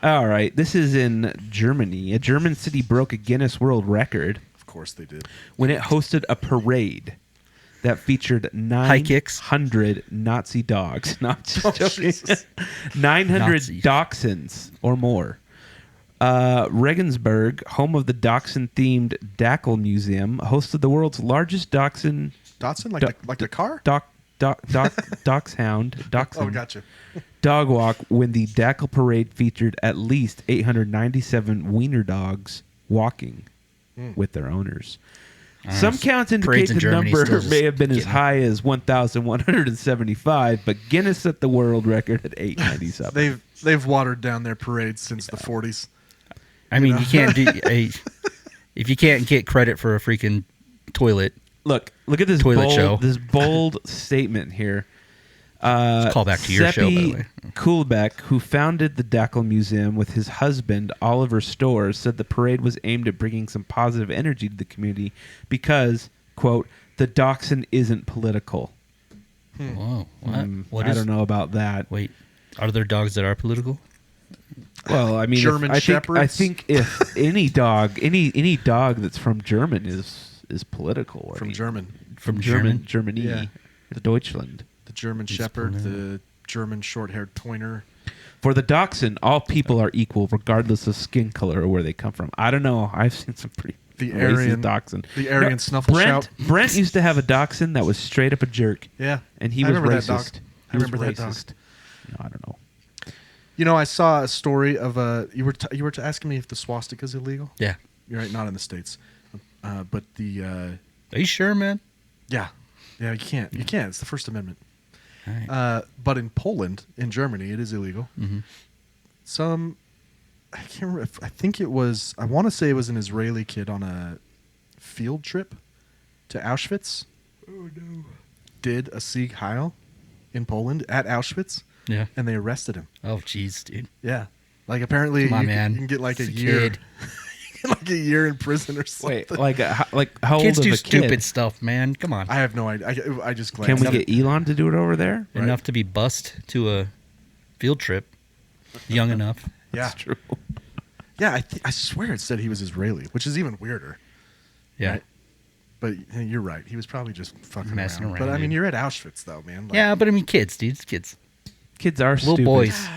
S7: All right, this is in Germany. A German city broke a Guinness World Record
S8: Of course they did.
S7: when it hosted a parade that featured
S9: High kicks?
S7: 900 Nazi dogs. Not just joking.
S8: Jesus.
S7: 900
S9: Nazis.
S7: dachshunds or more. Regensburg, home of the dachshund-themed Dackel Museum, hosted the world's largest dachshund
S8: Dotson,
S7: Do-
S8: like the car?
S7: dachshund
S8: Oh, gotcha.
S7: dog walk when the Dackel parade featured at least 897 wiener dogs walking with their owners. Some counts
S9: parades
S7: indicate
S9: in
S7: the
S9: Germany
S7: number
S9: still just
S7: may have been as
S9: getting-
S7: high as 1,175, but Guinness set the world record at 897.
S8: They've watered down their parades since the 40s.
S9: I mean, you can't do if you can't get credit for a freaking toilet.
S7: Look at this
S9: Toilet
S7: bold,
S9: show.
S7: this bold statement here.
S9: Call back to your show, by the way.
S7: Kuhlbeck, who founded the Dackel Museum with his husband, Oliver Storrs, said the parade was aimed at bringing some positive energy to the community because, quote, the dachshund isn't political.
S9: Whoa, what? What
S7: I
S9: is-
S7: don't know about that.
S9: Wait, are there dogs that are political?
S7: Well, I mean,
S8: German
S7: I
S8: shepherds?
S7: think if any dog that's from German is political. I
S8: From
S7: mean,
S8: German.
S7: from
S9: German?
S7: Germany,
S8: Yeah.
S7: the Deutschland.
S8: The German Shepherd, the German short-haired pointer.
S7: For the dachshund, all people are equal, regardless of skin color or where they come from. I don't know. I've seen some pretty
S8: The
S7: racist
S8: Aryan-
S7: dachshund.
S8: the Aryan snuffle
S7: Brent,
S8: shout.
S7: Brent used to have a dachshund that was straight up a jerk.
S8: Yeah.
S7: And he
S8: I
S7: was
S8: remember
S7: racist.
S8: that dog. I
S7: He was
S8: remember that dog.
S7: racist. No, I don't know.
S8: You know, I saw a story of you were asking me if the swastika is illegal.
S9: Yeah.
S8: You're right, not in the States, but the
S9: Are you sure, man?
S8: yeah, you can't. It's the First Amendment.
S9: All right.
S8: But in Poland, in Germany, it is illegal.
S9: Mm-hmm.
S8: I can't remember. I think it was. I want to say it was an Israeli kid on a field trip to Auschwitz. Oh no! Did a Sieg Heil in Poland at Auschwitz,
S9: Yeah.
S8: and they arrested him.
S9: Oh, jeez, dude.
S8: Yeah, like apparently
S9: Come on,
S8: you,
S9: man.
S8: you can get like a
S9: It's a
S8: year.
S9: kid.
S8: like a year in prison or something.
S7: Wait, like how
S9: Kids
S7: old
S9: do
S7: is a kid?
S9: stupid stuff, man. Come on.
S8: I have no idea. I just
S7: Can
S8: glanced.
S7: we get Elon to do it over there?
S9: Enough to be bussed to a field trip. Young enough.
S8: Yeah,
S7: That's true.
S8: yeah. I swear it said he was Israeli, which is even weirder.
S9: Yeah.
S8: Right? But hey, you're right. He was probably just fucking
S9: Messing around,
S8: But I mean,
S9: dude.
S8: you're at Auschwitz, though, man. Like,
S9: Yeah, but I mean, kids, dude. It's kids.
S7: Kids are
S9: Little
S7: stupid.
S9: boys.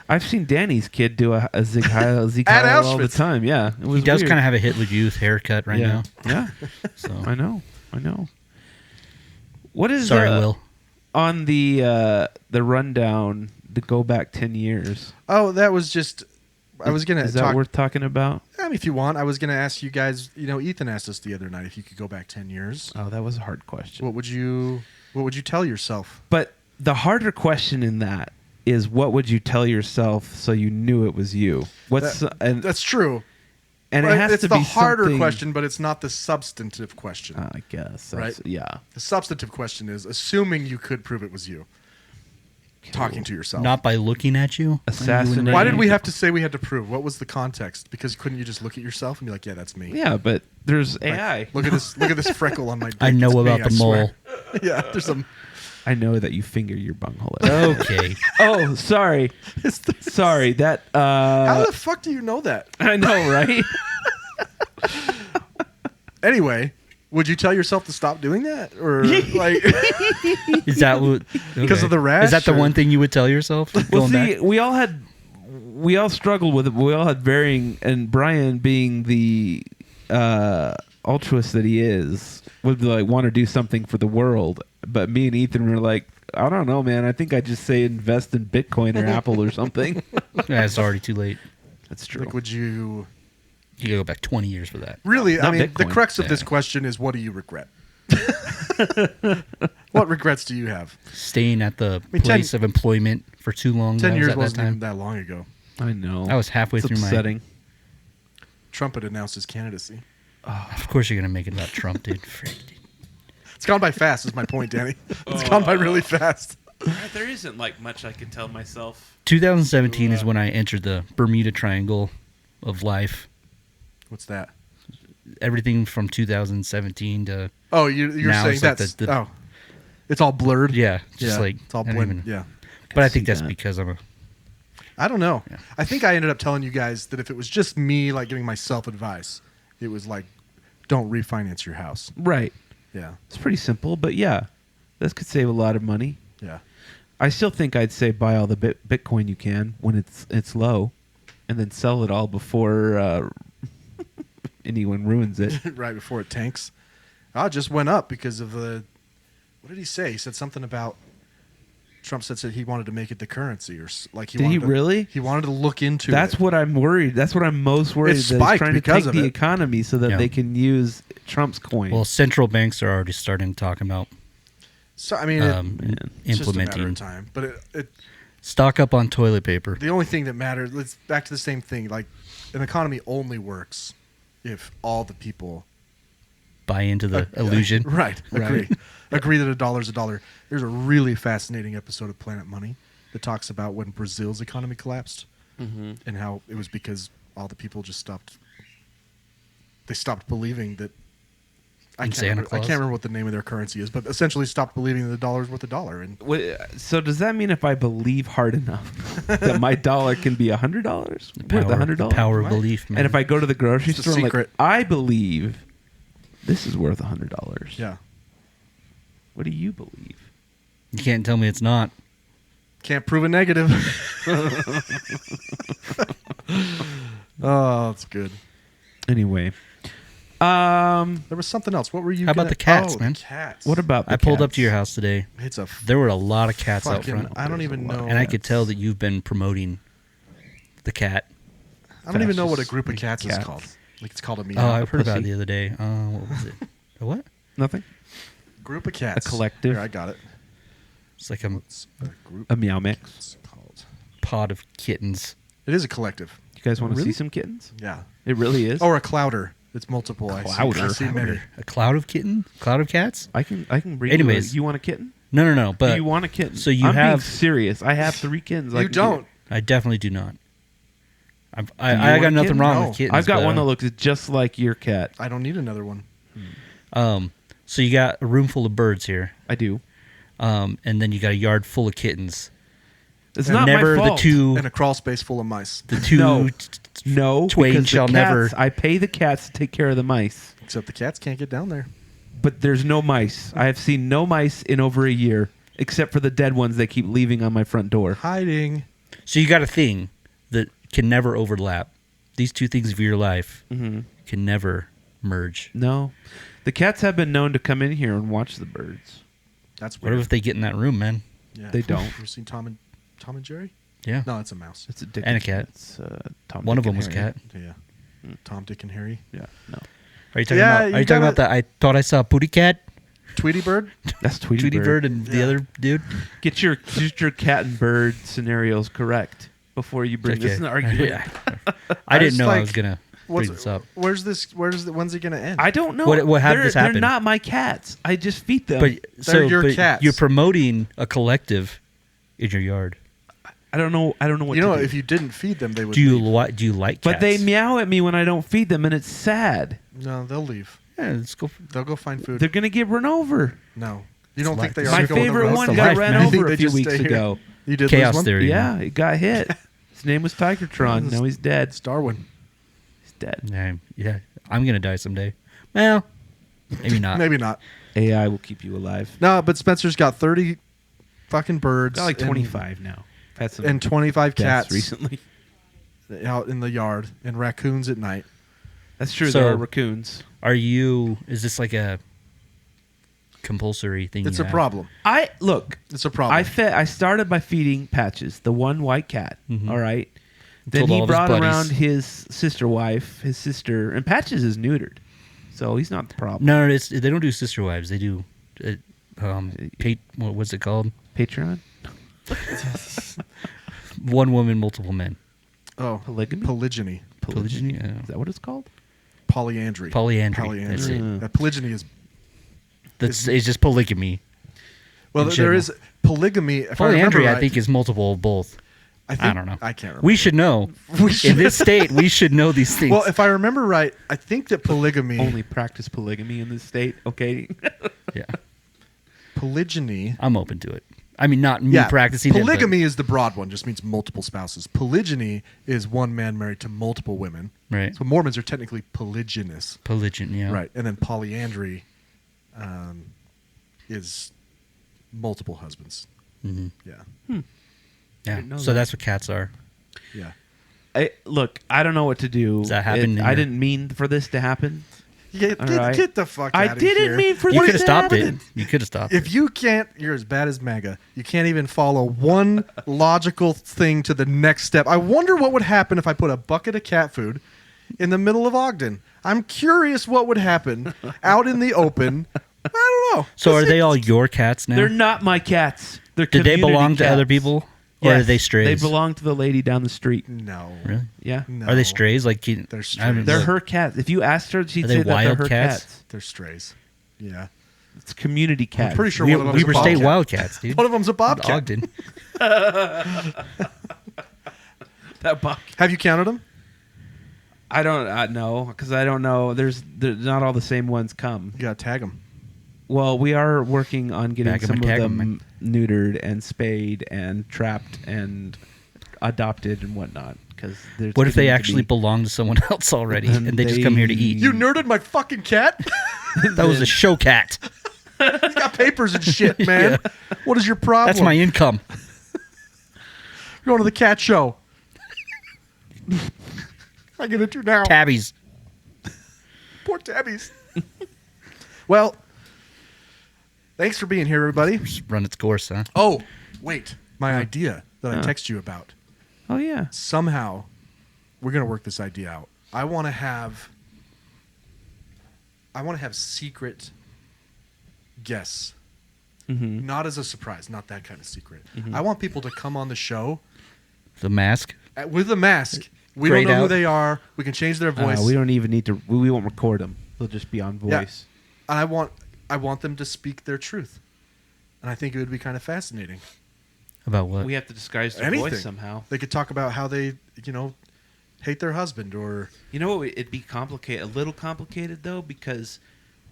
S7: I've seen Danny's kid do a Zig Heil
S8: At
S7: all the
S8: Auschwitz.
S7: time. Yeah, it was
S9: He does
S7: weird.
S9: kind of have a Hitler Youth haircut right
S7: yeah.
S9: now.
S7: Yeah,
S9: So
S7: I know. What is
S9: sorry, Will.
S7: on the rundown to go back 10 years?
S8: Oh, that was just. I was gonna
S7: Is
S8: talk.
S7: that worth talking about?
S8: I mean, if you want, I was gonna ask you guys. You know, Ethan asked us the other night if you could go back 10 years.
S7: Oh, that was a hard question.
S8: What would you tell yourself?
S7: But the harder question in that is, what would you tell yourself so you knew it was you?
S8: That's true.
S7: And
S8: Well,
S7: it has
S8: it's
S7: to
S8: the
S7: be
S8: harder
S7: something-
S8: question, but it's not the substantive question.
S7: I guess.
S8: Right?
S7: Yeah.
S8: The substantive question is assuming you could prove it was you. Talking to yourself.
S9: Not by looking at you.
S7: Assassinate.
S8: Why did we have to say we had to prove? What was the context? Because couldn't you just look at yourself and be like, "Yeah, that's me."
S7: Yeah, but there's
S8: Like,
S7: AI.
S8: look at this! Look at this freckle on my dick.
S9: I know
S8: It's me,
S9: about
S8: I
S9: the
S8: swear.
S9: mole.
S8: Yeah, there's some.
S7: I know that you finger your bunghole.
S9: Okay.
S7: Oh, sorry. Sorry. That.
S8: How the fuck do you know that?
S7: I know, right?
S8: Anyway, would you tell yourself to stop doing that, or like?
S9: Is that what?
S8: Because of the rash,
S9: Is that the
S8: or-
S9: one thing you would tell yourself?
S7: Well,
S9: going
S7: see,
S9: back?
S7: we all struggled with it. But we all had varying, and Brian, being the altruist that he is, would like want to do something for the world. But me and Ethan were like, I don't know, man. I think I just say invest in Bitcoin or Apple or something.
S9: Yeah, it's already too late.
S7: That's true.
S8: Like, would you?
S9: You gotta go back 20 years for that.
S8: Really,
S7: Not
S8: I mean, the
S7: Bitcoin.
S8: crux of this
S9: Yeah.
S8: question is, what do you regret? What regrets do you have?
S9: Staying at the
S8: mean,
S9: place of employment for too long.
S8: 10
S9: that was
S8: years
S9: at that
S8: wasn't
S9: time.
S8: even that long ago.
S7: I know.
S9: I was halfway
S7: It's
S9: through
S7: upsetting.
S8: Trump had announced his candidacy.
S9: Of course, you're gonna make it about Trump, dude. Frick, dude.
S8: It's gone by fast, is my point, Danny. It's gone by really fast.
S7: There isn't like much I can tell myself.
S9: 2017 is when I entered the Bermuda Triangle of life.
S8: What's that?
S9: Everything from 2017 to
S8: Oh, you're
S9: Now
S8: saying
S9: it's like
S8: that's
S9: the-
S8: it's all blurred.
S9: yeah, just
S8: Yeah,
S9: like
S8: it's all
S9: I don't
S8: blended.
S9: even-
S8: Yeah,
S9: But I think
S7: see
S9: that's
S7: that.
S9: because I'm a
S8: I don't know.
S9: Yeah.
S8: I think I ended up telling you guys that if it was just me, like giving myself advice, it was like, don't refinance your house.
S7: Right.
S8: Yeah,
S7: It's pretty simple, but yeah, this could save a lot of money.
S8: yeah.
S7: I still think I'd say buy all the Bitcoin you can when it's low, and then sell it all before anyone ruins it.
S8: Right before it tanks. Oh, it just went up because of the. What did he say? He said something about. Trump said he wanted to make it the currency, or like he.
S7: Did he
S8: wanted to-
S7: really?
S8: He wanted to look into.
S7: That's
S8: it.
S7: what I'm worried. That's what I'm most worried.
S8: It
S7: That
S8: spiked
S7: it's trying to
S8: because
S7: tank
S8: of
S7: the
S8: it.
S7: economy so that
S9: Yeah.
S7: they can use Trump's coin.
S9: well, central banks are already starting to talk about
S8: So I mean, it's just a matter of
S9: implementing
S8: time. But it
S9: stock up on toilet paper.
S8: the only thing that matters. Let's back to the same thing. Like, an economy only works if all the people
S9: Buy into the illusion.
S8: Right. Agree. Agree that a dollar's a dollar. There's a really fascinating episode of Planet Money that talks about when Brazil's economy collapsed and how it was because all the people just stopped. They stopped believing that.
S9: In Santa
S8: I
S9: Claus?
S8: can't remember what the name of their currency is, but essentially stopped believing that the dollar's worth a dollar. And
S7: So does that mean if I believe hard enough that my dollar can be $100? Worth $100?
S9: Power of belief, man.
S7: And if I go to the grocery
S8: It's a
S7: store, I'm like,
S8: secret.
S7: I believe this is worth $100.
S8: yeah,
S7: What do you believe?
S9: You can't tell me it's not.
S8: can't prove a negative. Oh, that's good.
S7: Anyway,
S8: There was something else. What were you?
S9: How about
S8: gonna-
S9: the cats,
S8: oh,
S9: man?
S8: The cats.
S7: what about the
S9: I pulled up
S7: cats?
S9: to your house today.
S8: It's a
S9: There were a lot of cats out
S8: fucking.
S9: front,
S8: I don't even know.
S9: and I could tell that you've been promoting the cat.
S8: I don't even know what a
S7: Fascist
S8: group of cats is
S7: cats.
S8: called. Like, it's called a
S9: Oh,
S8: meow.
S9: I've heard about it
S7: pussy.
S9: the other day. What was it? A what?
S7: Nothing.
S8: Group of cats.
S7: A collective.
S8: Here, I got it.
S9: It's like a
S8: It's a group.
S7: A meow mix.
S8: It's called.
S9: pod of kittens.
S8: It is a collective.
S7: You guys want to
S8: Really?
S7: see some kittens?
S8: Yeah.
S7: It really is.
S8: Or a clouder. It's multiple. I
S7: Clouder.
S8: see many.
S9: A cloud of kitten? Cloud of cats?
S7: I can bring.
S9: Anyways.
S7: you want a kitten?
S9: No.
S7: Do
S9: But
S7: you want a kitten?
S9: so you
S7: I'm being
S9: have-
S7: serious. I have 3 kittens. I
S8: You
S7: can
S8: don't.
S9: I definitely do not. I got nothing wrong with kittens.
S7: I've got
S9: but,
S7: one that looks just like your cat.
S8: I don't need another one.
S9: So you got a room full of birds here.
S7: I do.
S9: And then you got a yard full of kittens.
S7: It's
S9: And
S7: not
S9: never
S7: my fault.
S9: the two.
S8: And a crawl space full of mice.
S9: The two.
S7: No,
S9: twain
S7: because
S9: shall
S7: the cats,
S9: never.
S7: I pay the cats to take care of the mice,
S8: Except the cats can't get down there.
S7: but there's no mice. I have seen no mice in over a year, except for the dead ones they keep leaving on my front door.
S8: Hiding.
S9: So you got a thing that can never overlap. These two things of your life can never merge.
S7: No, the cats have been known to come in here and watch the birds.
S8: That's
S9: What
S8: weird.
S9: if they get in that room, man?
S8: Yeah.
S7: They don't.
S8: You seen Tom and Jerry?
S9: Yeah.
S8: No, it's a mouse.
S7: It's a dick
S9: And a cat.
S7: It's, Tom,
S9: One
S7: Dick,
S9: of them
S7: and
S9: was
S7: Harry.
S9: cat.
S8: Yeah. Tom, Dick, and Harry.
S7: Yeah, no,
S9: Are you talking
S8: Yeah,
S9: about?
S8: you
S9: Are you talking about
S8: gotta-
S9: that? I thought I saw a Pootie Cat,
S8: Tweety Bird?
S7: that's Tweety,
S9: Tweety Bird, and the other dude.
S7: Get your cat and bird scenarios correct before you bring this in the argument.
S9: Yeah. I didn't
S8: was
S9: know I
S8: like,
S9: was gonna bring this up.
S8: When's it going to end?
S7: I don't know.
S9: What
S7: they're,
S9: this
S7: They're
S9: happen?
S7: not my cats. I just feed them.
S9: But
S8: They're your
S9: but
S8: cats.
S9: You're promoting a collective in your yard.
S7: I don't know. I don't know what.
S8: You know,
S7: to do.
S8: if you didn't feed them, they would
S9: Do you
S8: leave.
S9: do you like?
S7: But
S9: Cats?
S7: they meow at me when I don't feed them, and it's sad.
S8: No, they'll leave.
S9: Yeah, let's go.
S8: They'll go find food.
S7: They're gonna get run over.
S8: No. You don't
S9: It's
S8: think they
S9: like-
S8: are
S7: My
S8: going
S7: favorite
S8: over
S7: one
S9: the
S7: got
S9: life,
S7: ran
S9: man.
S7: over
S8: They
S7: a few
S8: just
S7: weeks
S8: stay here.
S7: ago.
S8: You did
S9: Chaos
S8: lose one?
S9: theory.
S7: Yeah, it got hit. His name was Tigertron. Now he's dead.
S8: It's Darwin.
S7: He's dead.
S9: Yeah, I'm gonna die someday. Well, maybe not.
S8: Maybe not.
S7: AI will keep you alive.
S8: No, but Spencer's got 30 fucking birds.
S7: Got like
S8: and-
S7: 25 now. I've had some
S8: And 25
S7: deaths
S8: cats
S7: recently.
S8: out in the yard and raccoons at night.
S7: That's true.
S9: So-
S7: there are raccoons.
S9: Is this like a compulsory thing?
S8: It's
S9: you
S8: a
S9: have?
S8: problem. It's a problem.
S7: I started by feeding Patches, the one white cat. All right. Then
S9: Told all
S7: he
S9: of his
S7: brought
S9: buddies.
S7: around his sister, and Patches is neutered, so he's not the problem.
S9: No, they don't do sister wives. They do, what's it called?
S7: Patreon,
S9: One woman, multiple men.
S8: Oh,
S7: polygamy,
S8: polygyny.
S9: Polygyny. Yeah.
S7: Is that what it's called?
S8: Polyandry.
S9: Polyandry. That's it.
S8: Polygyny is...
S9: It's just polygamy.
S8: Well,
S9: in
S8: there
S9: general.
S8: is polygamy. If
S9: Polyandry,
S8: I,
S9: I think, is multiple of both. I don't know.
S8: I can't remember.
S9: We should know.
S8: We should.
S9: In this state, we should know these things.
S8: Well, if I remember right, I think that polygamy...
S7: Only practice polygamy in this state. Okay.
S9: yeah,
S8: Polygyny...
S9: I'm open to it. I mean, not me practicing
S8: polygamy is the broad one, just means multiple spouses. Polygyny is one man married to multiple women.
S9: Right.
S8: So Mormons are technically polygynous.
S9: Polygyny, yeah.
S8: Right. And then polyandry is multiple husbands.
S9: Mm-hmm.
S8: Yeah.
S9: Yeah.
S7: Didn't know
S9: So
S7: that.
S9: that's what cats are.
S8: Yeah.
S7: Look, I don't know what to do.
S9: Does that happen in
S7: I
S9: your-
S7: didn't mean for this to happen.
S8: Get
S7: All right.
S8: the fuck
S7: I
S8: out of
S7: didn't
S8: here.
S7: mean for
S9: You
S7: this
S9: could have
S7: to
S9: stopped
S7: happen.
S9: it. You could have stopped it.
S8: If you can't, you're as bad as MAGA. You can't even follow one logical thing to the next step. I wonder what would happen if I put a bucket of cat food in the middle of Ogden. I'm curious what would happen out in the open. I don't know.
S9: So are they all your cats now?
S7: They're not my cats. They're
S9: Did they
S7: community
S9: belong to
S7: cats.
S9: other people? Or
S7: Yes,
S9: are they strays?
S7: They belong to the lady down the street.
S8: No.
S9: Really?
S7: Yeah.
S8: No.
S9: Are they strays? Like
S8: They're
S9: I haven't
S8: strays.
S7: They're
S9: looked.
S7: her cats. If you asked her, she'd
S9: Are they
S7: say that they're
S9: wild
S7: her
S9: cats?
S7: cats.
S8: They're strays. Yeah.
S7: It's community cats.
S8: I'm pretty sure
S9: We,
S8: one of
S9: we
S8: them's
S9: were
S8: a
S9: state
S8: bobcat.
S9: wildcats, dude.
S8: One of them's a bobcat.
S9: Ogden.
S7: That buck.
S8: Have you counted them?
S7: I don't know because I don't know. There's not all the same ones come.
S8: You gotta tag them.
S7: Well, we are working on getting
S9: Bag 'em
S7: some
S9: and
S7: of
S9: tag 'em,
S7: them neutered and spayed and trapped and adopted and whatnot. Because
S9: What if they actually belong to someone else already
S7: And
S9: and they just come here to eat?
S8: You nerded my fucking cat?
S9: That was a show cat.
S8: He's got papers and shit, man. What is your problem?
S9: That's my income.
S8: You're going to the cat show. I get it you now.
S9: Tabbies.
S8: Poor tabbies. Well, thanks for being here, everybody.
S9: Just run its course, huh?
S8: Oh, wait. My idea that I text you about.
S7: Oh yeah.
S8: Somehow, we're going to work this idea out. I want to have secret guests.
S7: Mm-hmm.
S8: Not as a surprise, not that kind of secret. I want people to come on the show
S9: The mask.
S8: with a mask. We
S9: Grayed
S8: don't know who
S9: out.
S8: they are. We can change their voice.
S7: We don't even need to. We won't record them. They'll just be on voice.
S8: And I want them to speak their truth. And I think it would be kind of fascinating.
S9: About what?
S7: We have to disguise their
S8: Anything.
S7: voice somehow.
S8: They could talk about how they, hate their husband or...
S7: You know what? It'd be a little complicated, though, because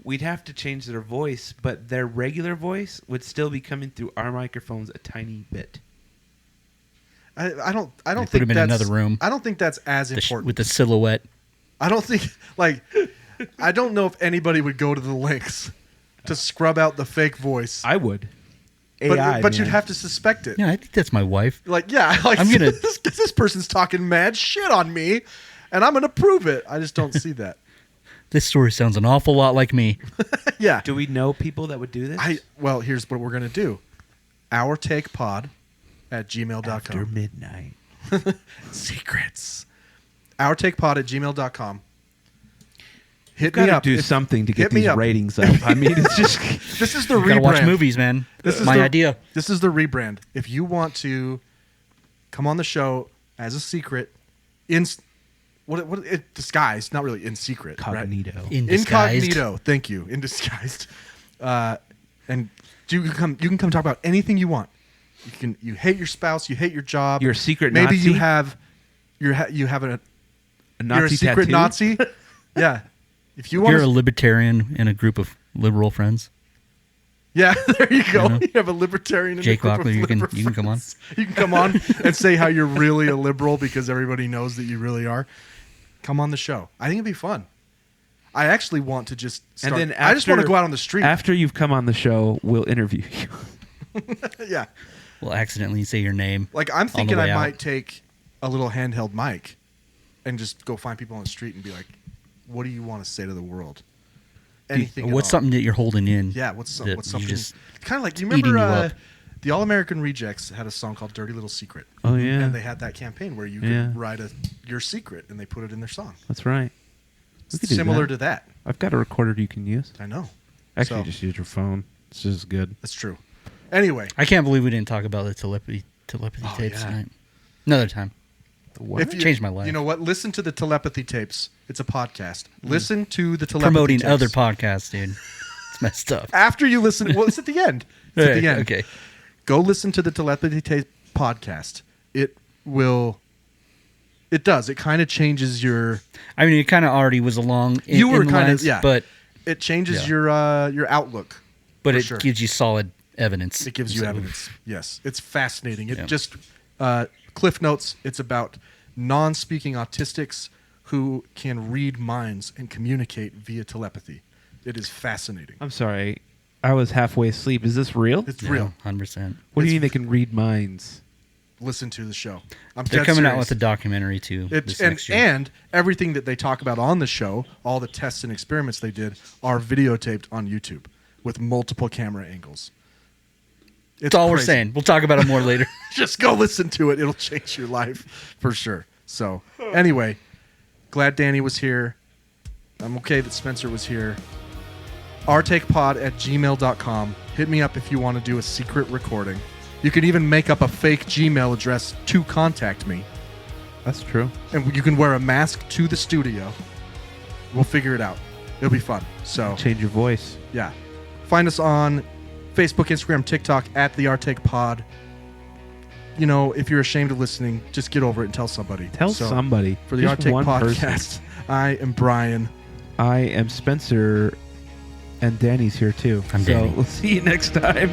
S7: we'd have to change their voice, but their regular voice would still be coming through our microphones a tiny bit.
S8: I don't
S9: They
S8: think
S9: put him in
S8: that's...
S9: another room.
S8: I don't think that's as important.
S9: With the silhouette.
S8: I don't think... Like, I don't know if anybody would go to the lengths to scrub out the fake voice.
S7: I would.
S8: But,
S7: AI,
S8: but you'd
S7: man.
S8: have to suspect it.
S9: Yeah, I think that's my wife.
S8: Like, yeah, like
S9: I'm gonna-
S8: this person's talking mad shit on me, and I'm gonna prove it. I just don't see that.
S9: This story sounds an awful lot like me.
S8: Yeah.
S7: Do we know people that would do this?
S8: Well, here's what we're gonna do. ourtakepod@gmail.com.
S7: After midnight.
S8: Secrets. ourtakepod@gmail.com. Hit
S7: Gotta
S8: me up.
S7: do something to get
S8: hit me
S7: these
S8: up.
S7: ratings up. I mean, it's just...
S8: This is the
S9: You gotta
S8: rebrand.
S9: watch movies, man.
S8: This is
S9: my
S8: the-
S9: idea.
S8: This is the rebrand. If you want to come on the show as a secret, disguised, not really in secret,
S7: Incognito.
S8: right?
S9: In disguised.
S8: Incognito. Thank you. In disguised. And you can come talk about anything you want. You hate your spouse, you hate your job.
S7: You're a secret
S8: Maybe
S7: Nazi?
S8: you have a
S7: Nazi
S8: you're a secret
S7: tattoo?
S8: Nazi. Yeah. If you want
S9: You're a libertarian in a group of liberal friends.
S8: Yeah, there you go.
S9: You know?
S8: You have a libertarian in
S9: Jake
S8: the group
S9: Locklear,
S8: of
S9: you can
S8: liberal
S9: come on.
S8: friends. You can come on and say how you're really a liberal because everybody knows that you really are. Come on the show. I think it'd be fun. I actually want to just start.
S7: And then
S8: I just want to go out on the street.
S7: After you've come on the show, we'll interview you.
S8: Yeah.
S9: We'll accidentally say your name.
S8: Like, I'm
S9: on the
S8: thinking
S9: way
S8: I
S9: out.
S8: might take a little handheld mic and just go find people on the street and be like, what do you want to say to the world? Anything at
S9: What's
S8: all.
S9: something that you're holding in?
S8: Yeah, what's
S9: that
S8: something?
S9: you just
S8: Kind of like, do you
S9: eating
S8: remember
S9: you up?
S8: the All American Rejects had a song called "Dirty Little Secret"?
S7: Oh, yeah.
S8: And they had that campaign where you could
S7: Yeah.
S8: write your secret, and they put it in their song.
S7: That's right. We could do
S8: Similar to that.
S7: I've got a recorder you can use.
S8: I know.
S7: Actually,
S8: So-
S7: just use your phone. It's just as good.
S8: That's true. Anyway,
S9: I can't believe we didn't talk about the telepathy
S8: Oh,
S9: tapes
S8: yeah.
S9: tonight. Another time.
S8: if you,
S9: Changed my life.
S8: You know what? Listen to the telepathy tapes. It's a podcast. Listen to the telepathy
S9: Promoting
S8: tapes.
S9: other podcasts, dude. It's messed up.
S8: After you listen, well, it's at the end. It's at the end.
S9: Okay.
S8: Go listen to the telepathy tape podcast. It does. It kind of changes your.
S9: I mean, it kind of already was along in,
S8: You were
S9: in the
S8: kind of
S9: lines,
S8: yeah.
S9: but
S8: it changes
S9: Yeah.
S8: your outlook.
S9: but
S8: for
S9: it
S8: sure.
S9: gives you solid evidence.
S8: It gives you
S9: So-
S8: evidence. Yes, it's fascinating. It
S9: Yeah.
S8: just Cliff Notes. It's about non-speaking autistics who can read minds and communicate via telepathy. It is fascinating.
S7: I'm sorry. I was halfway asleep. Is this real?
S8: It's
S9: Yeah,
S8: real.
S9: 100%.
S7: What do
S8: it's-
S7: you mean they can read minds?
S8: Listen to the show. I'm
S9: They're
S8: dead
S9: coming out
S8: serious.
S9: with a documentary too this next year.
S8: And everything that they talk about on the show, all the tests and experiments they did, are videotaped on YouTube with multiple camera angles.
S9: That's all we're
S8: crazy.
S9: saying. We'll talk about it more later.
S8: Just go listen to it. It'll change your life for sure. So, anyway, glad Danny was here. I'm okay that Spencer was here. ourtakepod@gmail.com. Hit me up if you want to do a secret recording. You can even make up a fake Gmail address to contact me.
S7: That's true.
S8: And you can wear a mask to the studio. We'll figure it out. It'll be fun. So,
S7: Change your voice.
S8: yeah. Find us on Facebook, Instagram, TikTok at the Artake Pod. You know, if you're ashamed of listening, just get over it and tell somebody.
S7: Tell
S8: So,
S7: somebody.
S8: For the
S7: Just
S8: Artake
S7: one
S8: Podcast,
S7: person.
S8: I am Brian.
S7: I am Spencer, and Danny's here too.
S9: I'm
S7: so
S9: Danny.
S7: we'll see you next time.